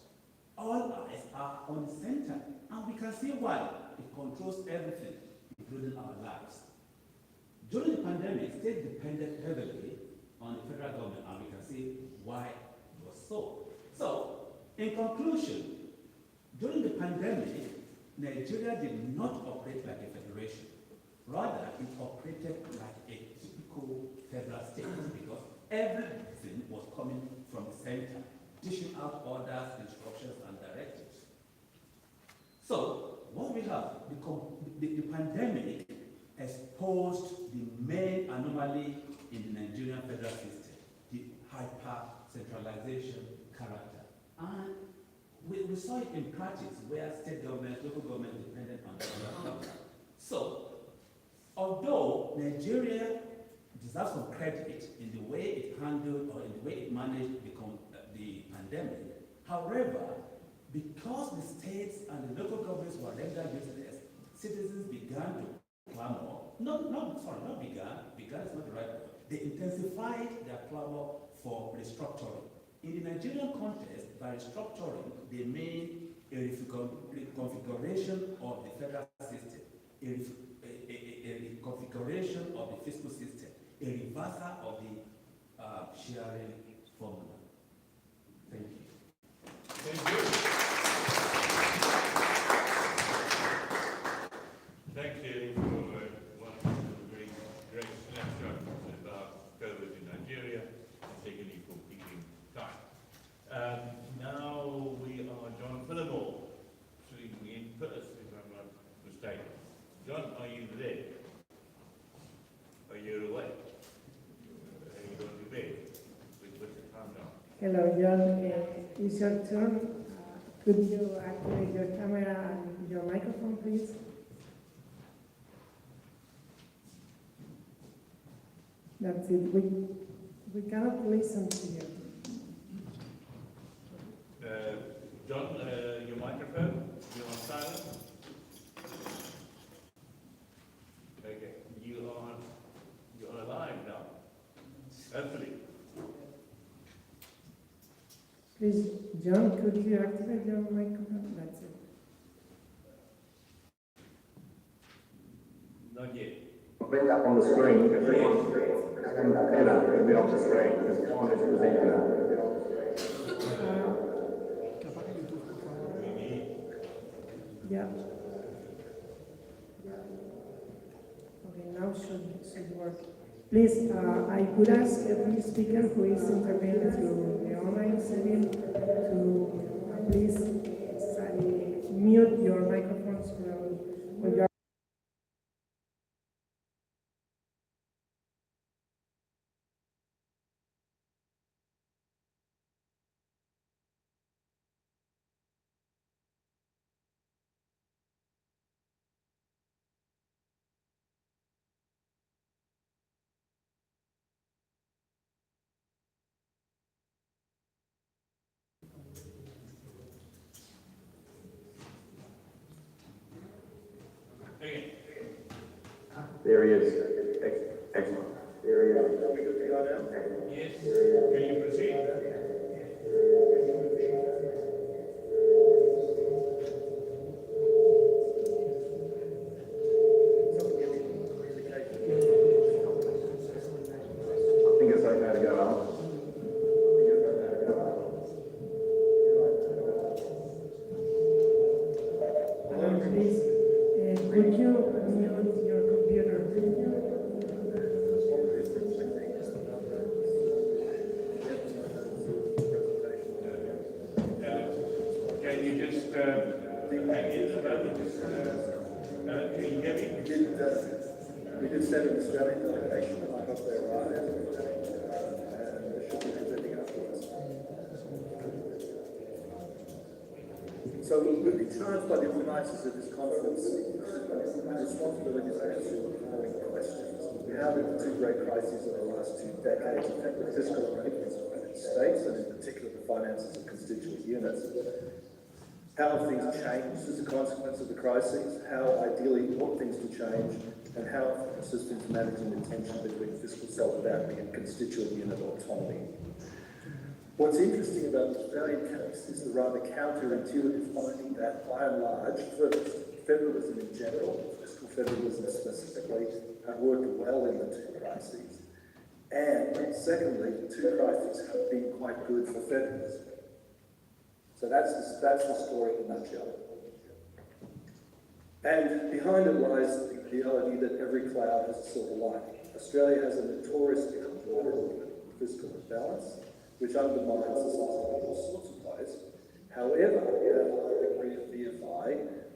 all eyes are on the center, and we can see why. It controls everything, including our lives. During the pandemic, states depended heavily on the federal government, and we can see why it was so. So, in conclusion, during the pandemic, Nigeria did not operate like a federation. Rather, it operated like a typical federal state, because everything was coming from the center, dishing out orders, instructions, and directives. So, what we have, the pandemic exposed the main anomaly in the Nigerian federal system, the hyper-centralization character. And we saw it in practice where state governments, local governments depended on the federal government. So, although Nigeria deserves some credit in the way it handled or in the way it managed the pandemic, however, because the states and the local governments were rendered useless, citizens began to clamor, not began is not the right word, they intensified their clamor for restructuring. In the Nigerian context, by restructuring, they made a reconfiguration of the federal system, a configuration of the fiscal system, a reversal of the sharing formula. Thank you. Thank you. Thanks, Eddie, for one very great snapshot about COVID in Nigeria, and secondly for keeping time. Now we are John Phillimore, sitting in Perth, if I'm not mistaken. John, are you there? Are you awake? Are you going to bed? We put the time down. Hello, John. It's your turn. Could you activate your camera and your microphone, please? That's it. We cannot listen to you. John, your microphone, you're on silent. Okay, you're alive now. Hopefully. Please, John, could you activate your microphone? That's it. Not yet. Bring up on the screen, and Ella can be on the screen, because John is presenting. Yeah. Okay, now should work. Please, I could ask every speaker who is intervening through the online setting to please mute your microphones when you are. Okay. There he is. Excellent. There he is. Yes. Can you proceed? I think it's okay to go on. Please, could you mute your computer? Can you just hang in the moment? Can you hear me? We did send an Australian delegation, and I hope they arrived. And they should be presenting afterwards. So we've been charged by the organisers of this conference. My responsibility is to answer the following questions. How did the two great crises of the last 2 decades affect the fiscal arrangements of the United States, and in particular the finances of constituent units? How have things changed as a consequence of the crises? How ideally ought things to change? And how have systems managing the tension between fiscal solidarity and constituent unit autonomy? What's interesting about the Australian case is the rather counterintuitive finding that, by and large, federalism in general, fiscal federalism specifically, have worked well in the two crises. And secondly, the two crises have been quite good for federalism. So that's the story in a nutshell. And behind it lies the reality that every cloud has a silver lining. Australia has a notoriously unavoidable fiscal imbalance, which undermines the system in all sorts of ways. However, a high degree of VFI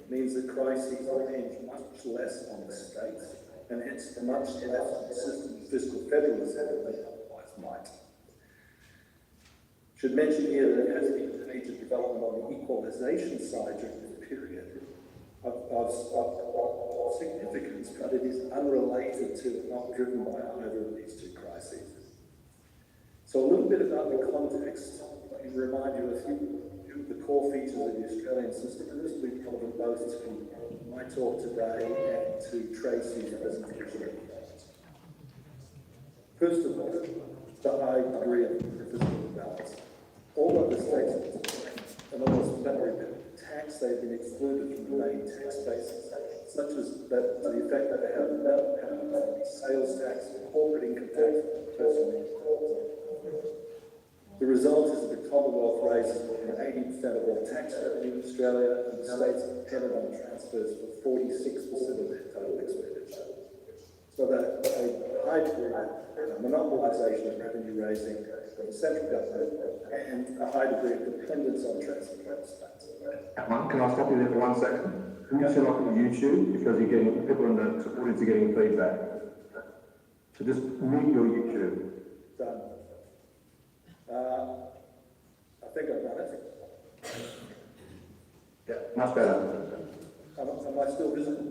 means that crises hinge much less on the states, and hence much less on the system of fiscal federalism than they otherwise might. Should mention here that there has been a major development on the equalisation side during this period of significance, but it is unrelated to and not driven by either of these two crises. So a little bit about the context. Let me remind you of a few of the core features of the Australian system, and this will be relevant both to my talk today and to Tracy's presentation. First of all, the high degree of fiscal balance. All of the states and almost every bit of tax, they've been excluded from the main tax bases, such as that to the effect that they have no sales tax, corporate income tax, personal income. The result is that the Commonwealth raises more than 80% of all tax revenue in Australia, and the states are dependent on transfers for 46% of their total expenditure. So that a high degree of monopolisation of revenue raising from the central government and a high degree of dependence on transfer from the states. Can I stop you there for 1 second? Can you turn off your YouTube because you're getting people in the audience are getting feedback? So just mute your YouTube. Done. I think I've done it. Yeah, much better. Am I still visible?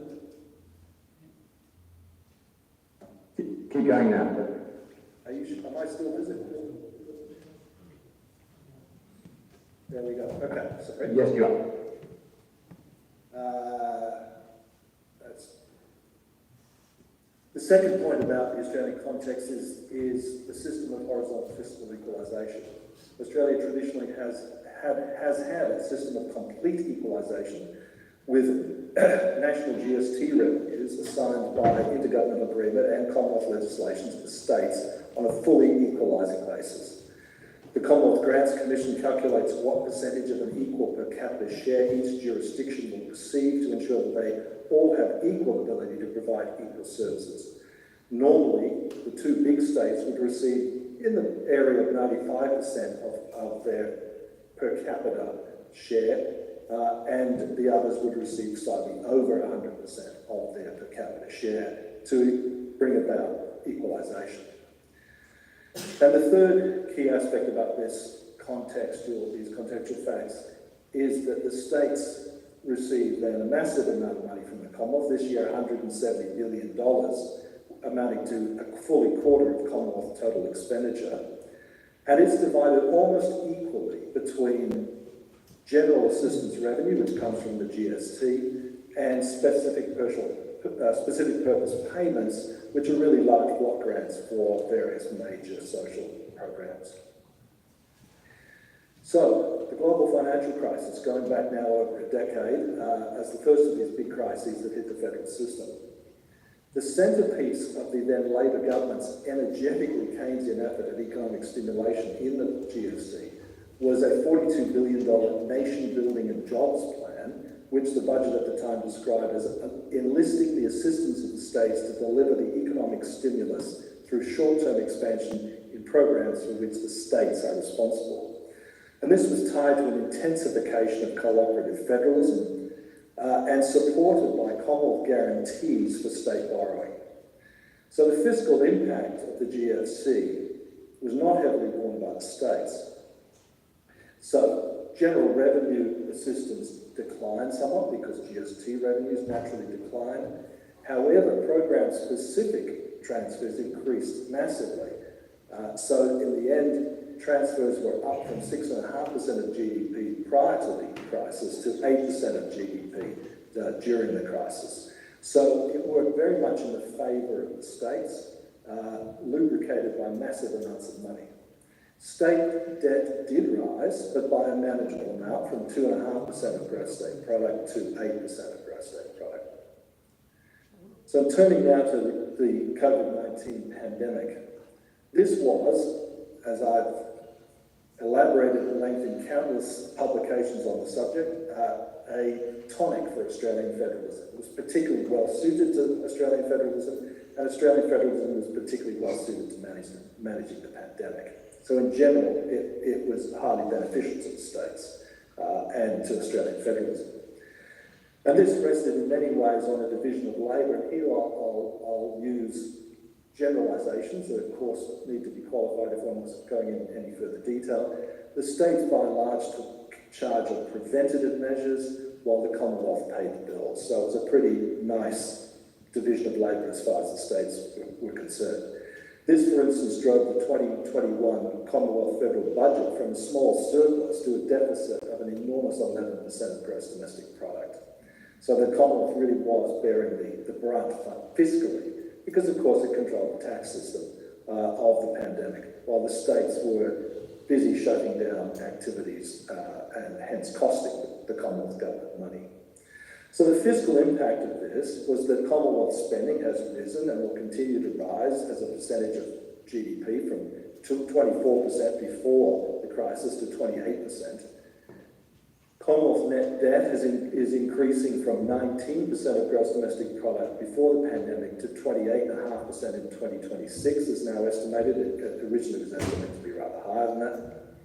Keep going now. Am I still visible? There we go. Okay, sorry. Yes, you are. That's the second point about the Australian context is the system of horizontal fiscal equalisation. Australia traditionally has had a system of complete equalisation with national GST revenues assigned by intergovernmental agreement and Commonwealth legislation to the states on a fully equalising basis. The Commonwealth Grants Commission calculates what percentage of an equal per capita share each jurisdiction will receive receive to ensure that they all have equal ability to provide equal services. Normally, the two big states would receive in the area of 95% of their per capita share, and the others would receive slightly over 100% of their per capita share to bring about equalisation. And the third key aspect about this these contextual facts is that the states receive then a massive amount of money from the Commonwealth. This year, $170 billion, amounting to a fully quarter of Commonwealth total expenditure. And it's divided almost equally between general assistance revenue, which comes from the GST, and specific purpose payments, which are really large block grants for various major social programs. So, the global financial crisis, going back now over a decade, as the first of these big crises that hit the federal system. The centrepiece of the then Labor government's energetically Keynesian effort at economic stimulation in the GFC was a $42 billion nation-building and jobs plan, which the budget at the time described as enlisting the assistance of the states to deliver the economic stimulus through short-term expansion in programs for which the states are responsible. And this was tied to an intensification of cooperative federalism and supported by Commonwealth guarantees for state borrowing. So the fiscal impact of the GFC was not heavily borne by the states. So general revenue assistance declined somewhat because GST revenues naturally declined. However, program-specific transfers increased massively. So in the end, transfers were up from 6.5% of GDP prior to the crisis to 8% of GDP during the crisis. So it worked very much in the favour of the states, lubricated by massive amounts of money. State debt did rise, but by a manageable amount, from 2.5% of gross state product to 8% of gross state product. So turning now to the COVID-19 pandemic. This was, as I've elaborated at length in countless publications on the subject, a tonic for Australian federalism. It was particularly well suited to Australian federalism, and Australian federalism was particularly well suited to managing the pandemic. So in general, it was highly beneficial to the states and to Australian federalism. And this rested in many ways on a division of labour, and here I'll use generalisations that of course need to be qualified if one was going into any further detail. The states by and large took charge of preventative measures while the Commonwealth paid the bills. So it was a pretty nice division of labour as far as the states were concerned. This, for instance, drove the 2021 Commonwealth federal budget from a small surplus to a deficit of an enormous 11% of gross domestic product. So the Commonwealth really was bearing the brunt fiscally, because of course it controlled the tax system of the pandemic, while the states were busy shutting down activities and hence costing the Commonwealth government money. So the fiscal impact of this was that Commonwealth spending has risen and will continue to rise as a percentage of GDP from 24% before the crisis to 28%. Commonwealth net debt is increasing from 19% of gross domestic product before the pandemic to 28.5% in 2026 is now estimated. It originally was estimated to be rather higher than that.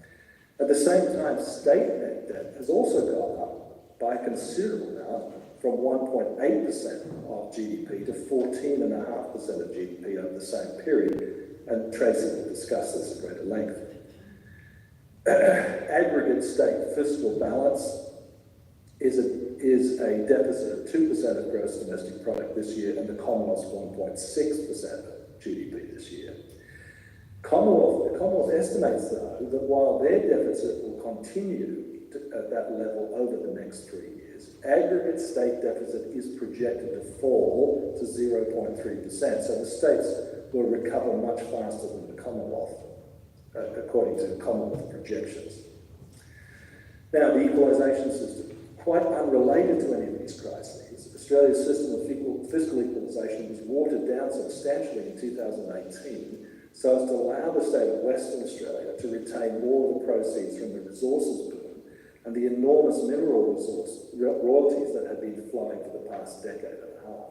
At the same time, state net debt has also gone up by a considerable amount, from 1.8% of GDP to 14.5% of GDP over the same period, and Tracy will discuss this at greater length. Aggregate state fiscal balance is a deficit of 2% of gross domestic product this year, and the Commonwealth's 1.6% of GDP this year. The Commonwealth estimates, though, that while their deficit will continue at that level over the next 3 years, aggregate state deficit is projected to fall to 0.3%. So the states will recover much faster than the Commonwealth, according to Commonwealth projections. Now, the equalisation system, quite unrelated to any of these crises, Australia's system of fiscal equalisation was watered down substantially in 2018 so as to allow the state of Western Australia to retain more of the proceeds from the resources boom and the enormous mineral resource royalties that had been flowing for the past decade and a half.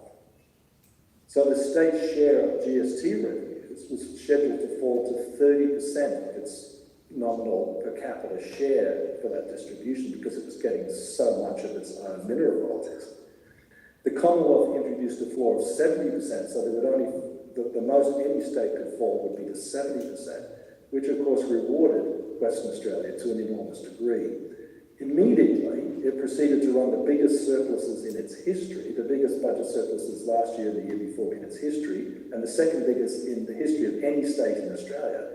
So the state's share of GST revenues was scheduled to fall to 30% of its nominal per capita share for that distribution because it was getting so much of its own mineral royalties. The Commonwealth introduced a floor of 70%, so there would only, the most any state could fall would be to 70%, which of course rewarded Western Australia to an enormous degree. Immediately, it proceeded to run the biggest surpluses in its history, the biggest budget surpluses last year and the year before in its history, and the second biggest in the history of any state in Australia,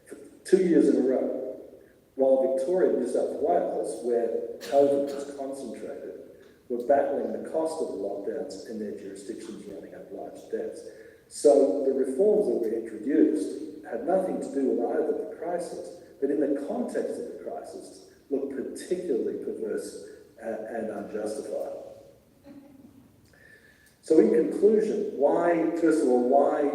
for 2 years in a row. While Victoria and New South Wales, where COVID was concentrated, were battling the cost of the lockdowns in their jurisdictions running up large debts. So the reforms that were introduced had nothing to do with either the crisis, but in the context of the crisis, look particularly perverse and unjustified. So in conclusion, first of all, why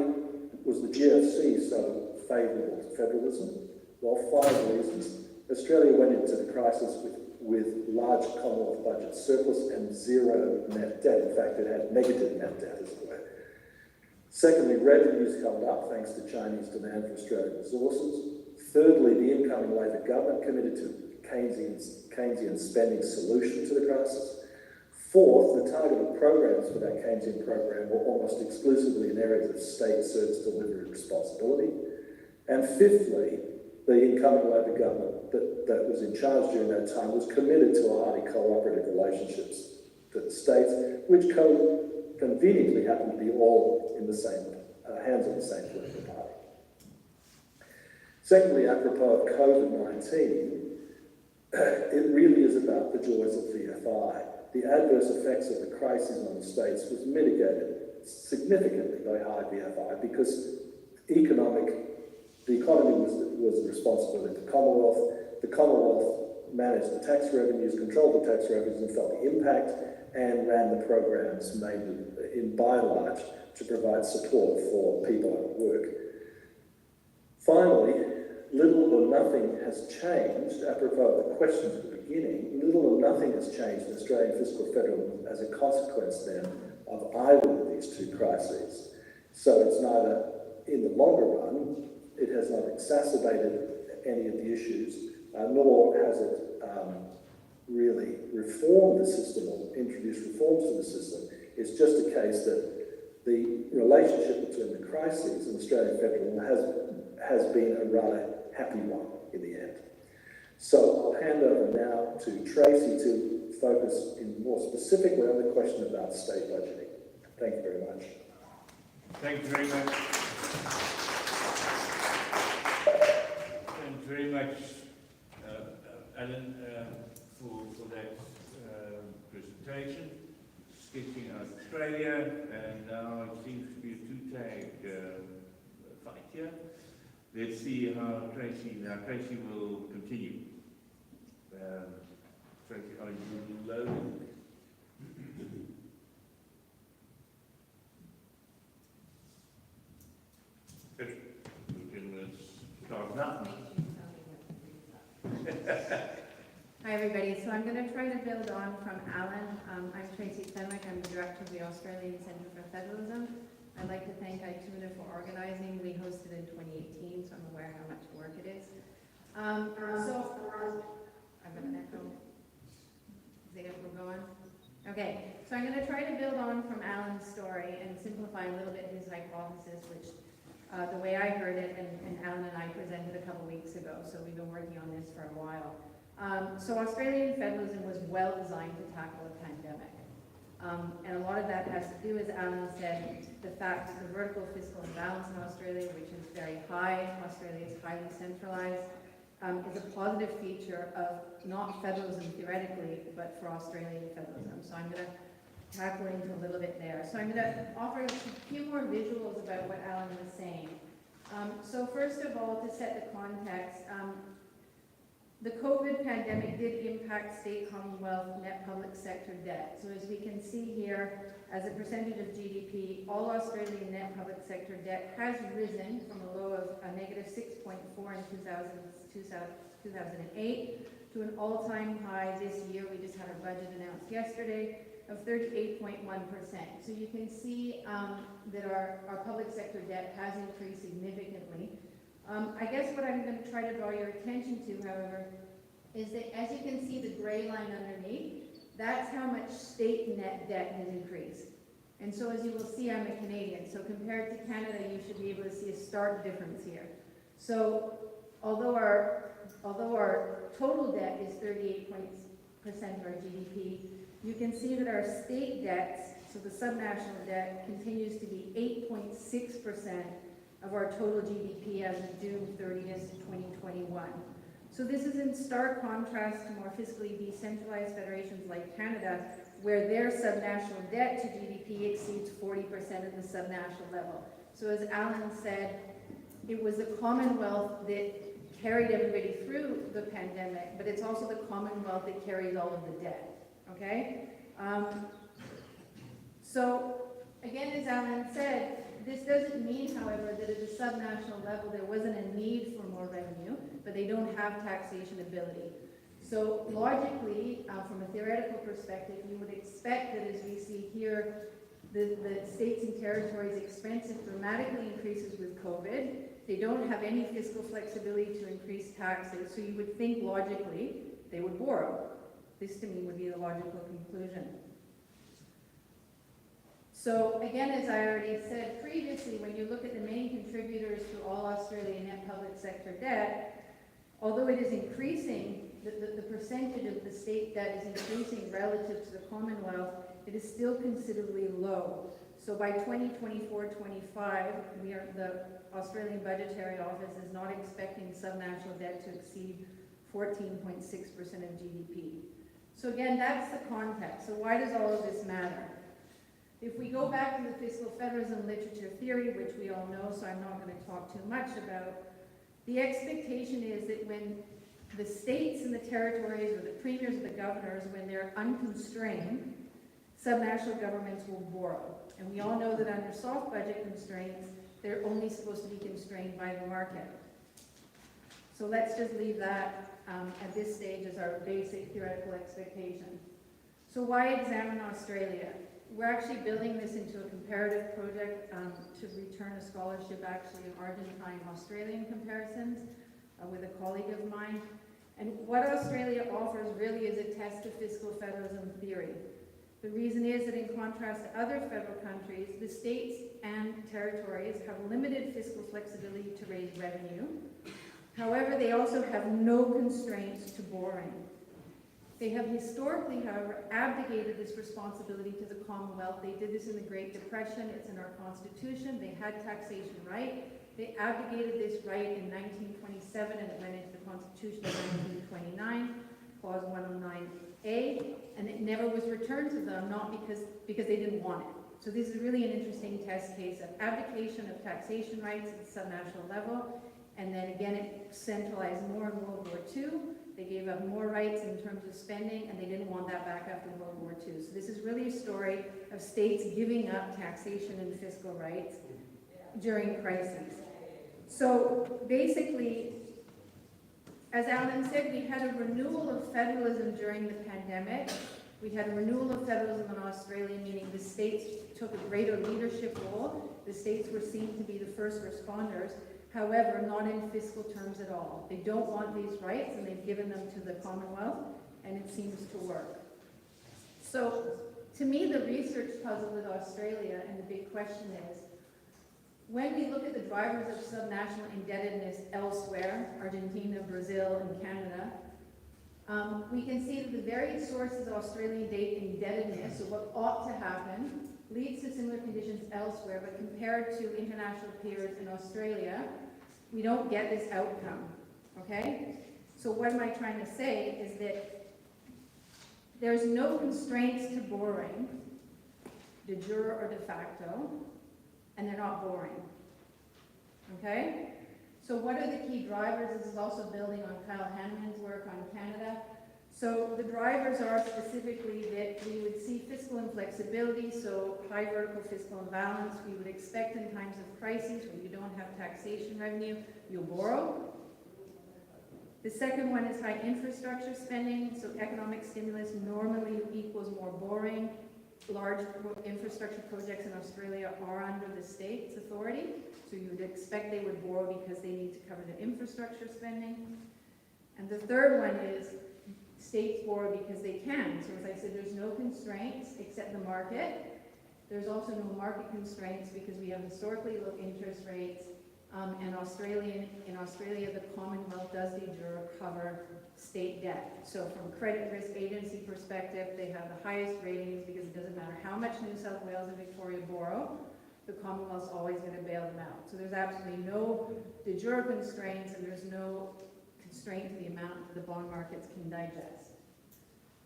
was the GFC so favourable to federalism? Well, 5 reasons. Australia went into the crisis with large Commonwealth budget surplus and zero net debt. In fact, it had negative net debt, as it were. Secondly, revenues held up thanks to Chinese demand for Australian resources. Thirdly, the incoming Labor government committed to Keynesian spending solution to the crisis. Fourth, the targeted programs for that Keynesian program were almost exclusively in areas of state service delivery responsibility. And fifthly, the incoming Labor government that was in charge during that time was committed to a highly cooperative relationships to the states, which conveniently happened to be all in the same hands of the same political party. Secondly, apropos of COVID-19, it really is about the joys of VFI. The adverse effects of the crisis on the states was mitigated significantly by high VFI because the economy was the responsibility of the Commonwealth. The Commonwealth managed the tax revenues, controlled the tax revenues and felt the impact and ran the programs made by and large to provide support for people at work. Finally, little or nothing has changed, apropos of the questions at the beginning, little or nothing has changed in Australian fiscal federalism as a consequence then of either of these two crises. So it's neither, in the longer run, it has not exacerbated any of the issues, nor has it really reformed the system or introduced reforms to the system. It's just a case that the relationship between the crises and Australian federalism has been a rather happy one in the end. So I'll hand over now to Tracy to focus more specifically on the question about state budgeting. Thank you very much. Thank you very much. Thank you very much, Alan, for that presentation, sketching out Australia, and now it seems to be a two-tag fight here. Let's see how Tracy will continue. Tracy, are you loading? Good. We can start now. Hi everybody, so I'm going to try to build on from Alan. I'm Tracy Fenwick, I'm the Director of the Australian Centre for Federalism. I'd like to thank Ituna for organising. We hosted in 2018, so I'm aware how much work it is. I've got an echo. Is the echo going? Okay, so I'm going to try to build on from Alan's story and simplify a little bit his hypothesis, which the way I heard it, and Alan and I presented a couple weeks ago, so we've been working on this for a while. So Australian federalism was well designed to tackle a pandemic. And a lot of that has to do, as Alan said, the fact that the vertical fiscal imbalance in Australia, which is very high, Australia is highly centralized, is a positive feature of not federalism theoretically, but for Australian federalism. So I'm going to tackle into a little bit there. So I'm going to offer a few more visuals about what Alan was saying. So first of all, to set the context, the COVID pandemic did impact state Commonwealth net public sector debt. So as we can see here, as a percentage of GDP, all Australian net public sector debt has risen from a low of a negative 6.4 in 2008 to an all-time high this year. We just had our budget announced yesterday of 38.1%. So you can see that our public sector debt has increased significantly. I guess what I'm going to try to draw your attention to, however, is that as you can see the gray line underneath, that's how much state net debt has increased. And so as you will see, I'm a Canadian, so compared to Canada, you should be able to see a stark difference here. So although our total debt is 38% of our GDP, you can see that our state debts, so the subnational debt, continues to be 8.6% of our total GDP as of June 30th, 2021. So this is in stark contrast to more fiscally decentralized federations like Canada, where their subnational debt to GDP exceeds 40% at the subnational level. So as Alan said, it was the Commonwealth that carried everybody through the pandemic, but it's also the Commonwealth that carries all of the debt, okay? So again, as Alan said, this doesn't mean, however, that at the subnational level there wasn't a need for more revenue, but they don't have taxation ability. So logically, from a theoretical perspective, you would expect that as we see here, the states and territories' expenses dramatically increases with COVID. They don't have any fiscal flexibility to increase taxes, so you would think logically they would borrow. This to me would be the logical conclusion. So again, as I already said previously, when you look at the main contributors to all Australian net public sector debt, although it is increasing, the percentage of the state debt is increasing relative to the Commonwealth, it is still considerably low. So by 2024-25, the Australian Budgetary Office is not expecting subnational debt to exceed 14.6% of GDP. So again, that's the context. So why does all of this matter? If we go back to the fiscal federalism literature theory, which we all know, so I'm not going to talk too much about, the expectation is that when the states and the territories, or the premiers or the governors, when they're unconstrained, subnational governments will borrow. And we all know that under soft budget constraints, they're only supposed to be constrained by the market. So let's just leave that at this stage as our basic theoretical expectation. So why examine Australia? We're actually building this into a comparative project to return a scholarship actually in Argentine-Australian comparisons with a colleague of mine. And what Australia offers really is a test of fiscal federalism theory. The reason is that in contrast to other federal countries, the states and territories have limited fiscal flexibility to raise revenue. However, they also have no constraints to borrowing. They have historically, however, abdicated this responsibility to the Commonwealth. They did this in the Great Depression. It's in our Constitution. They had taxation right. They abdicated this right in 1927, and it went into the Constitution in 1929, Clause 109A, and it never was returned to them, not because they didn't want it. So this is really an interesting test case of abdication of taxation rights at the subnational level, and then again it centralized more in World War II. They gave up more rights in terms of spending, and they didn't want that back after World War II. So this is really a story of states giving up taxation and fiscal rights during crises. So basically, as Alan said, we had a renewal of federalism during the pandemic. We had a renewal of federalism in Australia, meaning the states took a greater leadership role. The states were seen to be the first responders. However, not in fiscal terms at all. They don't want these rights, and they've given them to the Commonwealth, and it seems to work. So, to me, the research puzzle with Australia, and the big question is, when we look at the drivers of subnational indebtedness elsewhere, Argentina, Brazil, and Canada, we can see that the varied sources of Australian indebtedness, so what ought to happen, leads to similar conditions elsewhere, but compared to international peers in Australia, we don't get this outcome, okay? So what am I trying to say is that there's no constraints to borrowing, de jure or de facto, and they're not borrowing, okay? So what are the key drivers? This is also building on Kyle Hanneman's work on Canada. So the drivers are specifically that we would see fiscal inflexibility, so high vertical fiscal imbalance. We would expect in times of crises when you don't have taxation revenue, you'll borrow. The second one is high infrastructure spending, so economic stimulus normally equals more borrowing. large infrastructure projects in Australia are under the state's authority. So you would expect they would borrow because they need to cover the infrastructure spending. And the third one is states borrow because they can. So as I said, there's no constraints except the market. There's also no market constraints because we have historically low interest rates. And in Australia, the Commonwealth does de jure cover state debt. So from a credit risk agency perspective, they have the highest ratings because it doesn't matter how much New South Wales and Victoria borrow, the Commonwealth's always going to bail them out. So there's absolutely no de jure constraints, and there's no constraint to the amount that the bond markets can digest.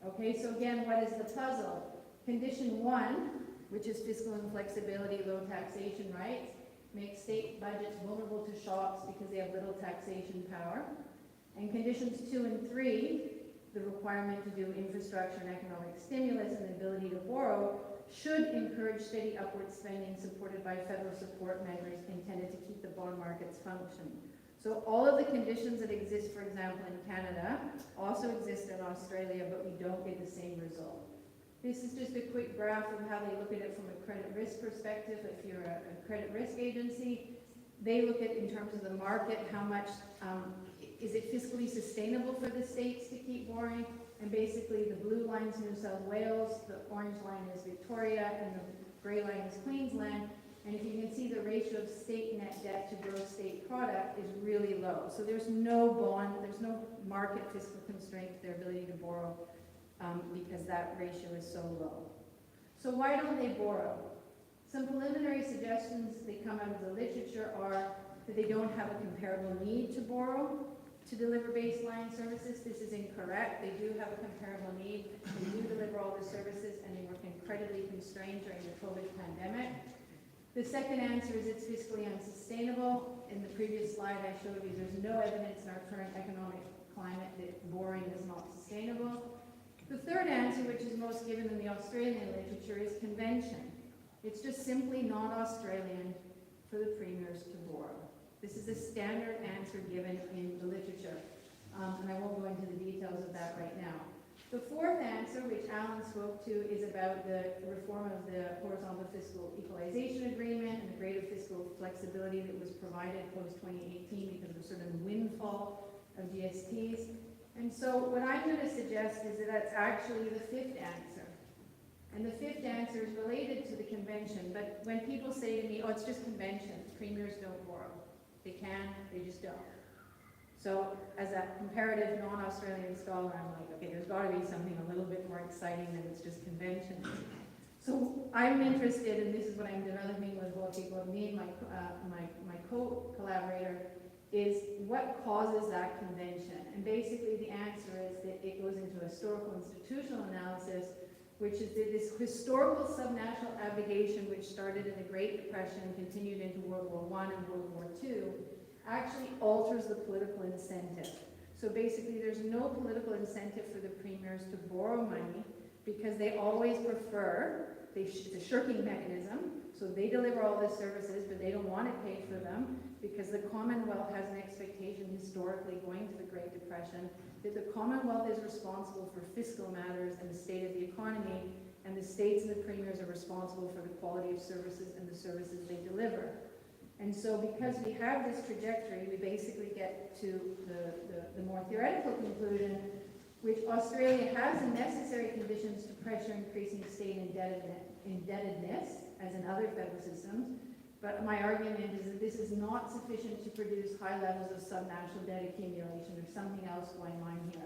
Okay, so again, what is the puzzle? Condition 1, which is fiscal inflexibility, low taxation rights, makes state budgets vulnerable to shocks because they have little taxation power. And conditions 2 and 3, the requirement to do infrastructure and economic stimulus and the ability to borrow, should encourage steady upward spending supported by federal support measures intended to keep the bond markets functioning. So all of the conditions that exist, for example, in Canada, also exist in Australia, but we don't get the same result. This is just a quick graph of how they look at it from a credit risk perspective. If you're a credit risk agency, they look at, in terms of the market, how much is it fiscally sustainable for the states to keep borrowing? And basically the blue line is New South Wales, the orange line is Victoria, and the gray line is Queensland. And if you can see, the ratio of state net debt to gross state product is really low. So there's no market fiscal constraint to their ability to borrow because that ratio is so low. So why don't they borrow? Some preliminary suggestions that come out of the literature are that they don't have a comparable need to borrow to deliver baseline services. This is incorrect. They do have a comparable need. They do deliver all the services, and they were incredibly constrained during the COVID pandemic. The second answer is it's fiscally unsustainable. In the previous slide I showed you there's no evidence in our current economic climate that borrowing is not sustainable. The third answer, which is most given in the Australian literature, is convention. It's just simply not Australian for the premiers to borrow. This is a standard answer given in the literature, and I won't go into the details of that right now. The fourth answer, which Alan spoke to, is about the reform of the horizontal fiscal equalization agreement and the greater fiscal flexibility that was provided post-2018 because of sort of windfall of GSTs. And so what I'm going to suggest is that that's actually the fifth answer. And the fifth answer is related to the convention, but when people say to me, oh, it's just convention, premiers don't borrow. They can, they just don't. So as a comparative non-Australian scholar, I'm like, okay, there's got to be something a little bit more exciting than it's just convention. So I'm interested, and this is what I'm developing with both people, me and my co-collaborator, is what causes that convention. And basically the answer is that it goes into historical institutional analysis, which is that this historical subnational abnegation, which started in the Great Depression and continued into World War I and World War II, actually alters the political incentive. So basically there's no political incentive for the premiers to borrow money because they always prefer, it's a shirking mechanism, so they deliver all the services, but they don't want to pay for them because the Commonwealth has an expectation historically going to the Great Depression that the Commonwealth is responsible for fiscal matters and the state of the economy, and the states and the premiers are responsible for the quality of services and the services they deliver. And so because we have this trajectory, we basically get to the more theoretical conclusion, which Australia has the necessary conditions to pressure increasing state indebtedness, as in other federal systems, but my argument is that this is not sufficient to produce high levels of subnational debt accumulation. There's something else going on here.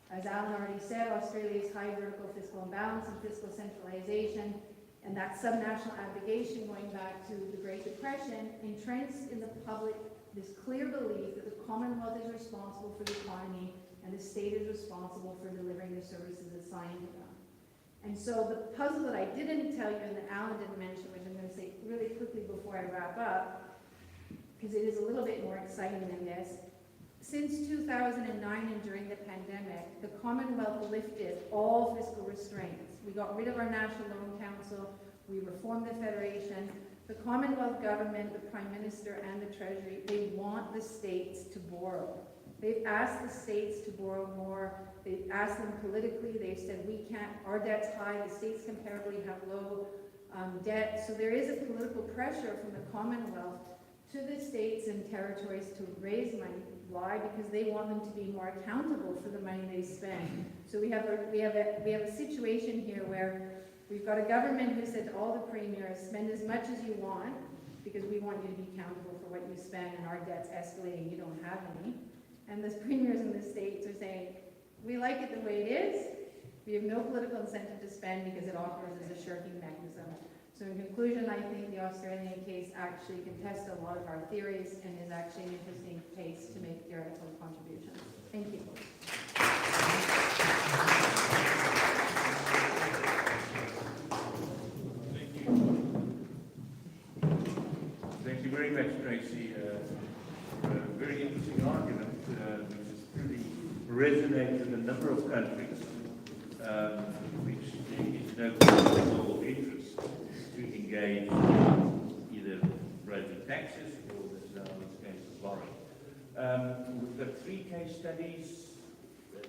As Alan already said, Australia's high vertical fiscal imbalance and fiscal centralization and that subnational abnegation going back to the Great Depression entrenched in the public this clear belief that the Commonwealth is responsible for the economy and the state is responsible for delivering the services assigned to them. And so the puzzle that I didn't tell you and that Alan didn't mention, which I'm going to say really quickly before I wrap up, because it is a little bit more exciting than this. Since 2009 and during the pandemic, the Commonwealth lifted all fiscal restraints. We got rid of our National Loan Council, we reformed the Federation. The Commonwealth government, the Prime Minister and the Treasury, they want the states to borrow. They've asked the states to borrow more. They've asked them politically. They've said, we can't, our debt's high, the states comparably have low debt. So there is a political pressure from the Commonwealth to the states and territories to raise money. Why? Because they want them to be more accountable for the money they spend. So we have a situation here where we've got a government who said to all the premiers, spend as much as you want, because we want you to be accountable for what you spend, and our debt's escalating, you don't have any. And the premiers in the states are saying, we like it the way it is. We have no political incentive to spend because it offers as a shirking mechanism. So in conclusion, I think the Australian case actually contests a lot of our theories and is actually an interesting case to make theoretical contributions. Thank you. Thank you very much, Tracy, for a very interesting argument, which has really resonated in a number of countries, which there is no political interest to engage in either raising taxes or, as now in this case, borrowing. We've got 3 case studies,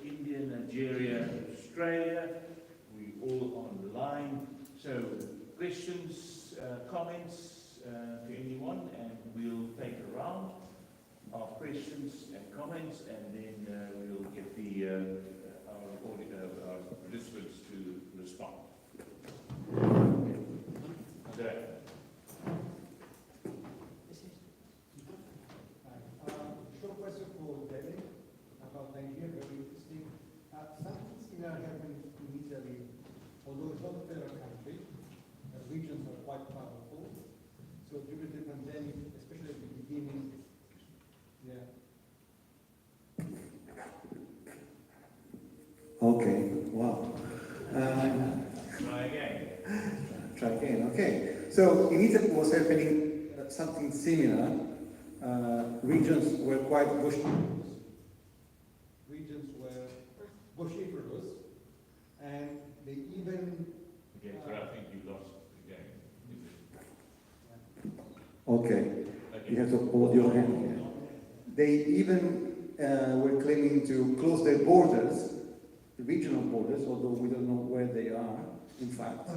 India, Nigeria, Australia. We're all on the line. So questions, comments to anyone, and we'll take a round of questions and comments, and then we'll get our participants to respond. Andrea. Short question for David about Nigeria, very interesting. Something similar happened in Italy, although it's not a federal country. Regions are quite powerful. So during the pandemic, especially at the beginning, Okay, wow. Try again. Try again, okay. So in Italy was happening something similar. Regions were quite vociferous. Regions were vociferous, and they even... Again, so I think you lost again. Okay, you have to hold your hand here. They even were claiming to close their borders, the regional borders, although we don't know where they are, in fact.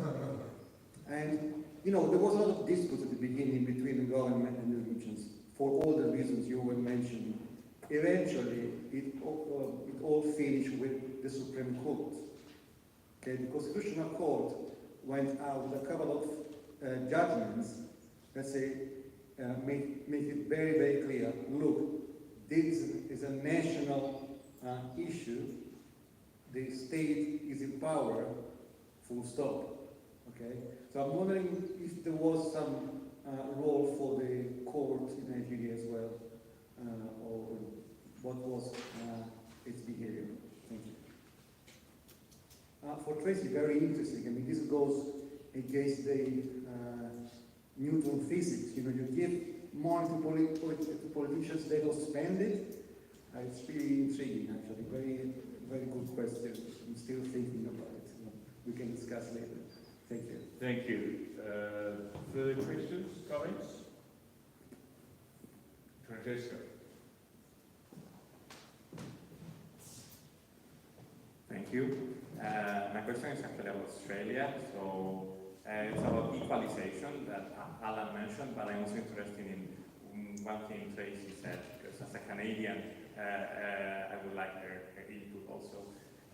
And, you know, there was a lot of dispute at the beginning between the government and the regions for all the reasons you were mentioning. Eventually, it all finished with the Supreme Court. Okay, the Constitutional Court went out with a couple of judgments that say, make it very, very clear, look, this is a national issue. The state is in power, full stop. Okay? So I'm wondering if there was some role for the court in Nigeria as well, or what was its behavior. Thank you. For Tracy, very interesting. I mean, this goes against the Newton physics. You know, you give money to politicians, they don't spend it. It's really intriguing, actually. Very, very good question. I'm still thinking about it. We can discuss later. Thank you. Thank you. Further questions, comments? Francesco. Thank you. My question is actually about Australia. So it's about equalization that Alan mentioned, but I'm also interested in one thing Tracy said, because as a Canadian, I would like her input also.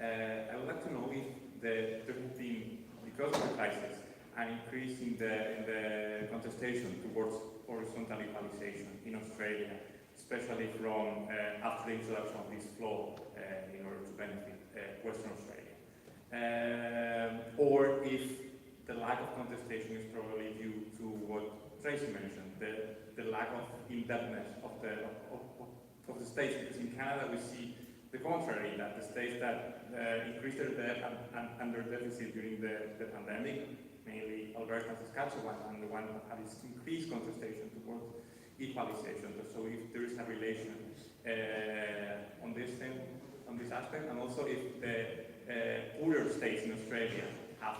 I would like to know if there has been, because of the crisis, an increase in the contestation towards horizontal equalization in Australia, especially from after the introduction of this floor in order to benefit Western Australia. Or if the lack of contestation is probably due to what Tracy mentioned, the lack of indebtedness of the states, because in Canada we see the contrary, that the states that increased their debt and under deficit during the pandemic, mainly Alberta and Saskatchewan, and the one that had its increased contestation towards equalization. So if there is a relation on this aspect, and also if the poorer states in Australia have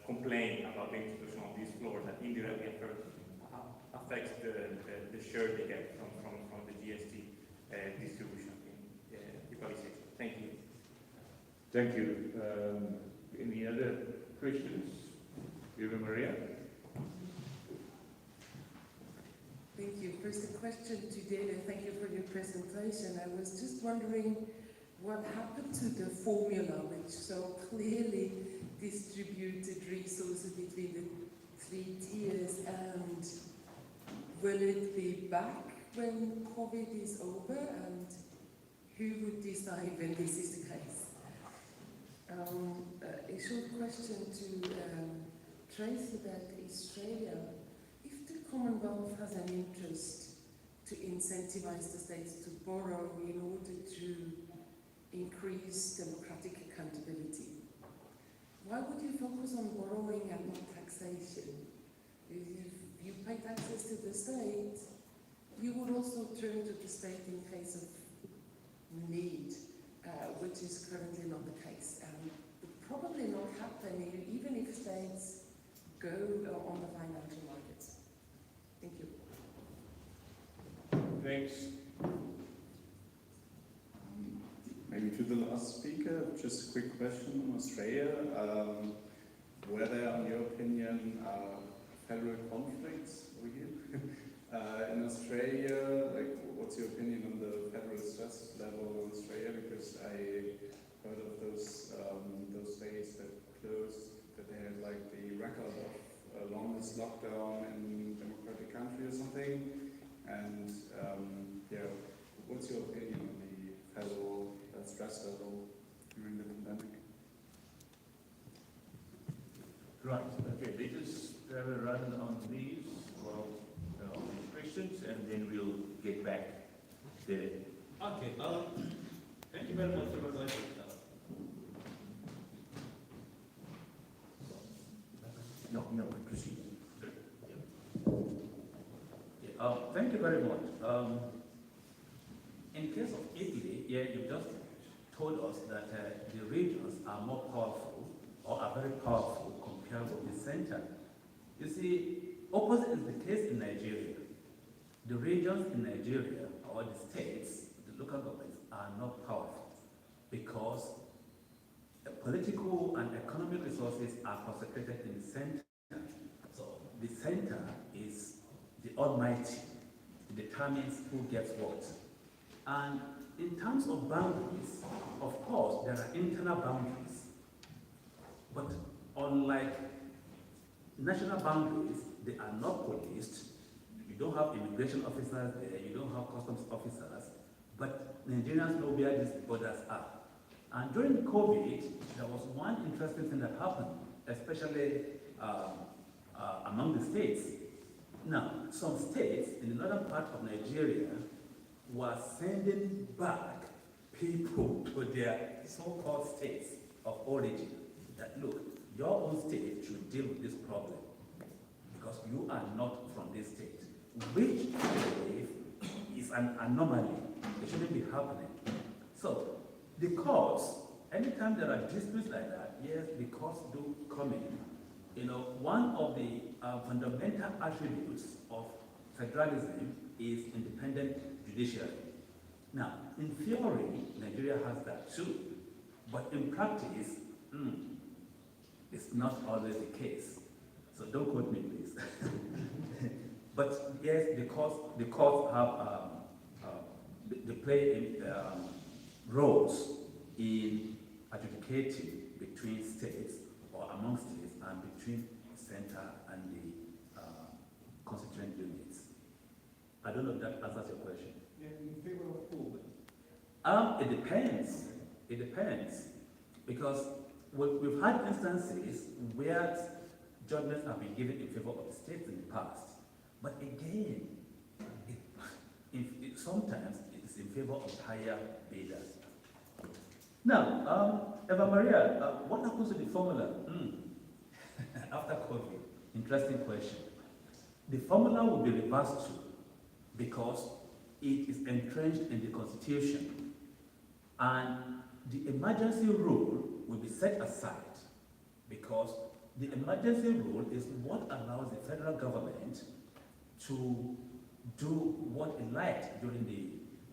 complained about the introduction of these floors that indirectly affects the share they get from the GST. distribution in equalization. Thank you. Thank you. Any other questions? Eva Maria? Thank you. First, a question to David. Thank you for your presentation. I was just wondering what happened to the formula which so clearly distributed resources between the 3 tiers, and will it be back when COVID is over, and who would decide when this is the case? A short question to Tracy about Australia. If the Commonwealth has an interest to incentivize the states to borrow in order to increase democratic accountability, why would you focus on borrowing and not taxation? If you pay taxes to the state, you would also turn to the state in case of need, which is currently not the case. And would probably not happen even if states go on the financial markets. Thank you. Thanks. Maybe to the last speaker, just a quick question on Australia. Were there, in your opinion, federal conflicts over here? In Australia, like, what's your opinion on the federal stress level in Australia? Because I heard of those states that closed, that they had like the record of longest lockdown in democratic country or something. And yeah, what's your opinion on the federal stress level during the pandemic? Right, okay, let us have a run on these, on these questions, and then we'll get back there. Okay, thank you very much for your question. No, proceed. Thank you very much. In case of Italy, yeah, you just told us that the regions are more powerful, or are very powerful compared with the center. You see, opposite is the case in Nigeria. The regions in Nigeria, or the states, the local governments, are not powerful because the political and economic resources are concentrated in the center. So the center is the almighty, it determines who gets what. And in terms of boundaries, of course, there are internal boundaries. But unlike national boundaries, they are not policed. You don't have immigration officers there, you don't have customs officers, but Nigerians know where these borders are. And during COVID, there was one interesting thing that happened, especially among the states. Now, some states in the northern part of Nigeria were sending back people to their so-called states of origin. That look, your own state should deal with this problem because you are not from this state, which I believe is an anomaly. It shouldn't be happening. So the courts, anytime there are disputes like that, yes, the courts do come in. You know, one of the fundamental attributes of federalism is independent judiciary. Now, in theory, Nigeria has that too, but in practice, it's not always the case. So don't quote me, please. But yes, the courts have they play roles in adjudicating between states or among states and between the center and the constituent units. I don't know if that answers your question. In favor of who? It depends. It depends. Because we've had instances where judgments have been given in favor of the states in the past. But again, sometimes it is in favor of higher bidders. Now, Eva Maria, what happens to the formula after COVID? Interesting question. The formula will be reversed to because it is entrenched in the Constitution, and the emergency rule will be set aside because the emergency rule is what allows the federal government to do what it liked during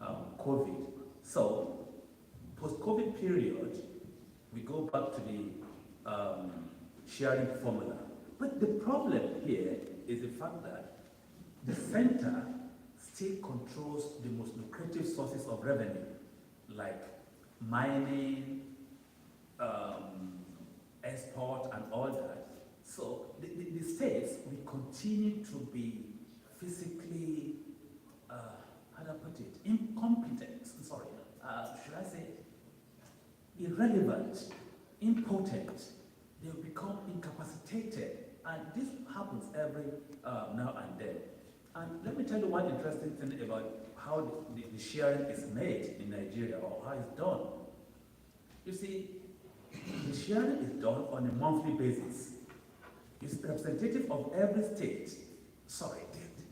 COVID. So, post-COVID period, we go back to the sharing formula. But the problem here is the fact that the center still controls the most lucrative sources of revenue, like mining, export, and all that. So the states will continue to be physically, how do I put it, incompetent, sorry, should I say, irrelevant, impotent. They will become incapacitated. And this happens every now and then. And let me tell you one interesting thing about how the sharing is made in Nigeria, or how it's done. You see, the sharing is done on a monthly basis. It's representative of every state. Sorry,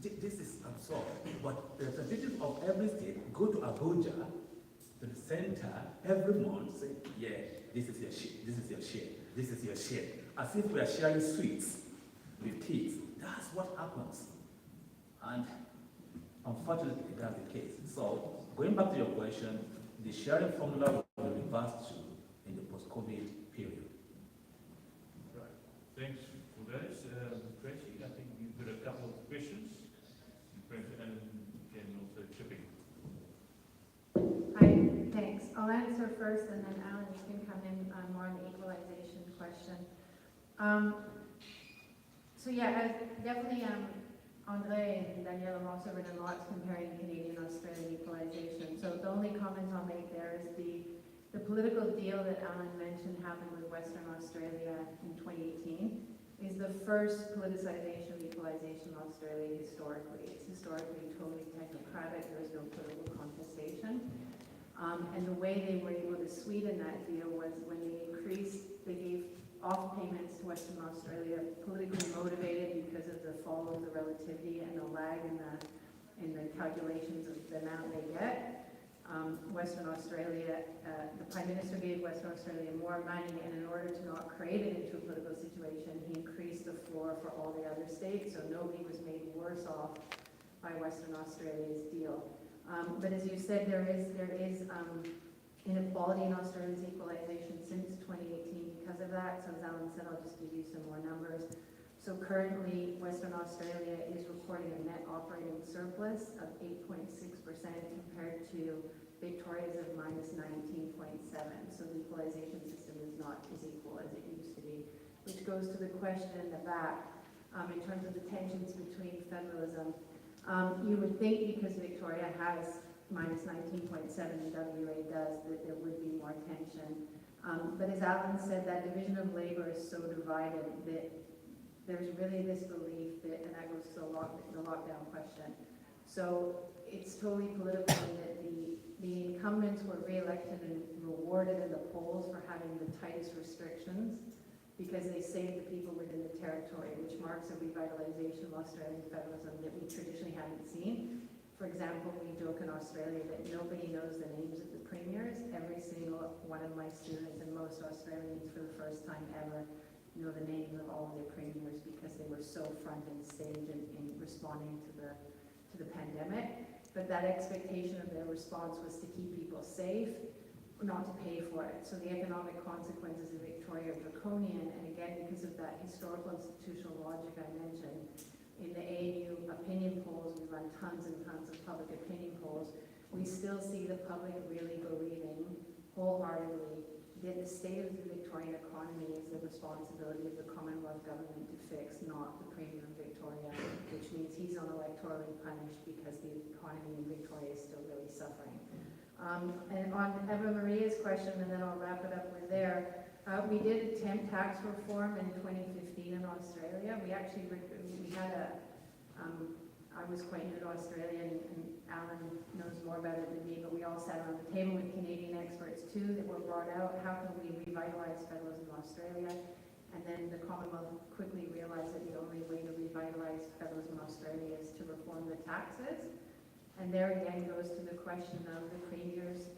this is absurd, but the representative of every state go to Abuja, to the center, every month, say, yeah, this is your share, this is your share, this is your share. As if we are sharing sweets with kids. That's what happens. And unfortunately, that's the case. So, going back to your question, the sharing formula will be reversed to in the post-COVID period. Right. Thanks for those. Tracy, I think you've got a couple of questions. And can also chip in. Hi, thanks. I'll answer first, and then Alan, you can come in more on the equalization question. So yeah, definitely Andre and Danielle have also written lots comparing Canadian and Australian equalization. So the only comment I'll make there is the political deal that Alan mentioned happened with Western Australia in 2018 is the first politicization of equalization in Australia historically. It's historically totally technocratic. There is no political contestation. And the way they were able to sweeten that deal was when they gave off payments to Western Australia, politically motivated because of the fall of the relativity and the lag in the calculations of the amount they get. Western Australia, the Prime Minister gave Western Australia more money, and in order to not create it into a political situation, he increased the floor for all the other states, so nobody was made worse off by Western Australia's deal. But as you said, there is inequality in Australia's equalization since 2018 because of that. So as Alan said, I'll just give you some more numbers. So currently, Western Australia is reporting a net operating surplus of 8.6% compared to Victoria's of minus 19.7. So the equalization system is not as equal as it used to be, which goes to the question in the back in terms of the tensions between federalism. You would think because Victoria has minus 19.7 and WA does, that there would be more tension. But as Alan said, that division of labor is so divided that there's really this belief that, and that goes to the lockdown question. So it's totally political in that the incumbents were re-elected and rewarded in the polls for having the tightest restrictions because they saved the people within the territory, which marks a revitalization of Australian federalism that we traditionally haven't seen. For example, we joke in Australia that nobody knows the names of the premiers. Every single one of my students and most Australians for the first time ever know the names of all of their premiers because they were so front and stage in responding to the pandemic. But that expectation of their response was to keep people safe, not to pay for it. So the economic consequences of Victoria are draconian, and again, because of that historical institutional logic I mentioned, in the ANU opinion polls, we run tons and tons of public opinion polls, we still see the public really believing wholeheartedly that the state of the Victorian economy is the responsibility of the Commonwealth government to fix, not the Premier of Victoria, which means he's not electorally punished because the economy in Victoria is still really suffering. And on Eva Maria's question, and then I'll wrap it up with there, we did attempt tax reform in 2015 in Australia. We actually, I was quite new to Australia, and Alan knows more about it than me, but we all sat around the table with Canadian experts too that were brought out. How can we revitalize federalism in Australia? And then the Commonwealth quickly realized that the only way to revitalize federalism in Australia is to reform the taxes. And there again goes to the question of the premiers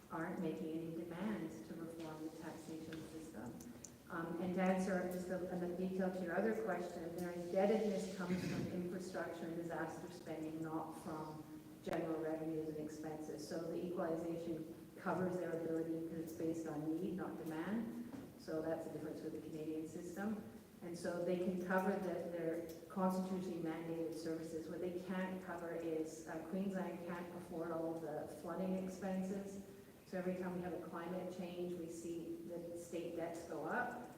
aren't making any demands to reform the taxation system. And to answer just a detail to your other question, their indebtedness comes from infrastructure and disaster spending, not from general revenues and expenses. So the equalization covers their ability because it's based on need, not demand. So that's the difference with the Canadian system. And so they can cover their constitutionally mandated services. What they can't cover is Queensland can't afford all of the flooding expenses. So every time we have a climate change, we see the state debts go up.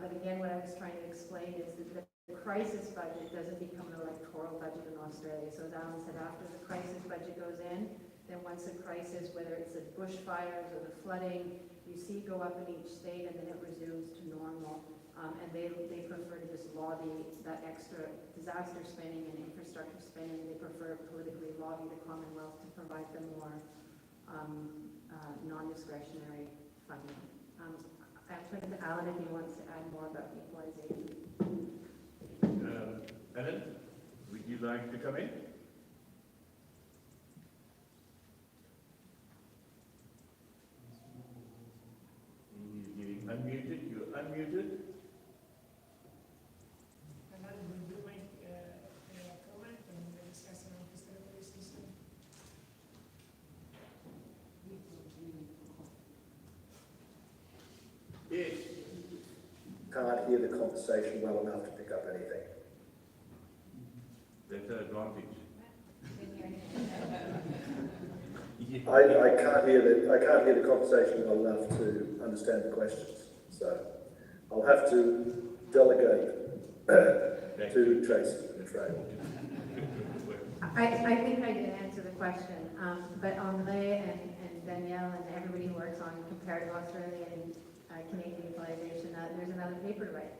But again, what I was trying to explain is that the crisis budget doesn't become an electoral budget in Australia. So as Alan said, after the crisis budget goes in, then once the crisis, whether it's the bushfires or the flooding, you see go up in each state and then it resumes to normal. And they prefer to just lobby that extra disaster spending and infrastructure spending. They prefer to politically lobby the Commonwealth to provide them more non-discretionary funding. I'll turn to Alan if he wants to add more about equalization. Alan, would you like to come in? You're getting unmuted. You're unmuted. Yes. Can't hear the conversation well enough to pick up anything. That's an advantage. I can't hear the conversation well enough to understand the questions. So I'll have to delegate to Tracy and Trey. I think I did answer the question, but André and Danielle and everybody who works on comparative Australian and Canadian equalization, there's another paper to write.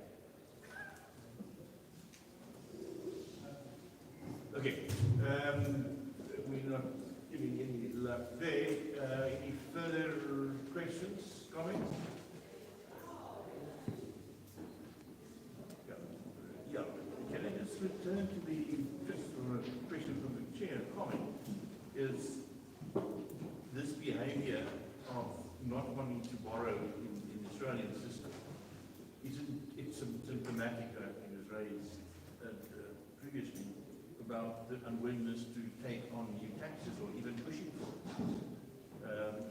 Okay, we're not giving any luck there. Any further questions, comments? Yeah. Can I just return to just from a question from the chair, comment, is this behavior of not wanting to borrow in the Australian system, it's symptomatic, I think, was raised previously, about the unwillingness to take on new taxes or even pushing for it.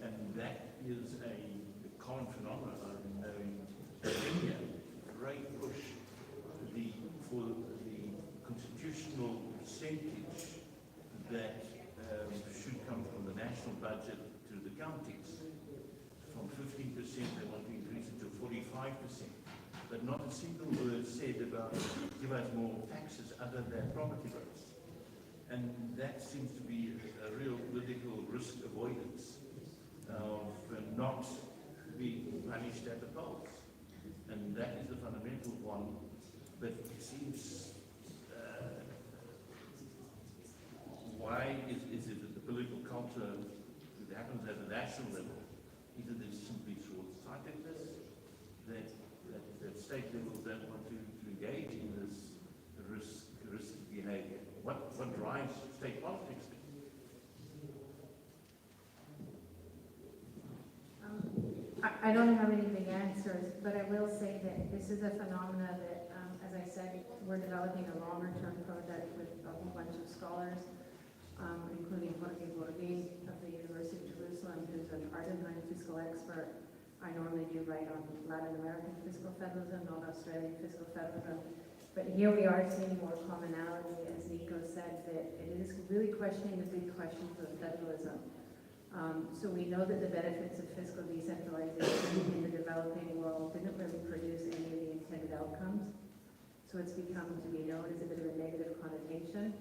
And that is a common phenomenon. I know in Kenya, great push for the constitutional percentage that should come from the national budget to the counties. From 15%, they want to increase it to 45%. But not a single word said about give us more taxes other than property rates. And that seems to be a real political risk avoidance of not being punished at the polls. And that is the fundamental one. But it seems, why is it that the political culture that happens at the national level, either there's simply short-sightedness, that state levels don't want to engage in this risky behavior? What drives state politics? I don't have any big answers, but I will say that this is a phenomena that, as I said, we're developing a longer-term project with a whole bunch of scholars, including Jorge Borgin of the University of Jerusalem, who's an Argentine fiscal expert. I normally do write on Latin American fiscal federalism, not Australian fiscal federalism. But here we are seeing more commonality, as Nico said, that it is really questioning the big questions of federalism. So we know that the benefits of fiscal decentralization in the developing world didn't really produce any of the intended outcomes. So it's become to be known as a bit of a negative connotation.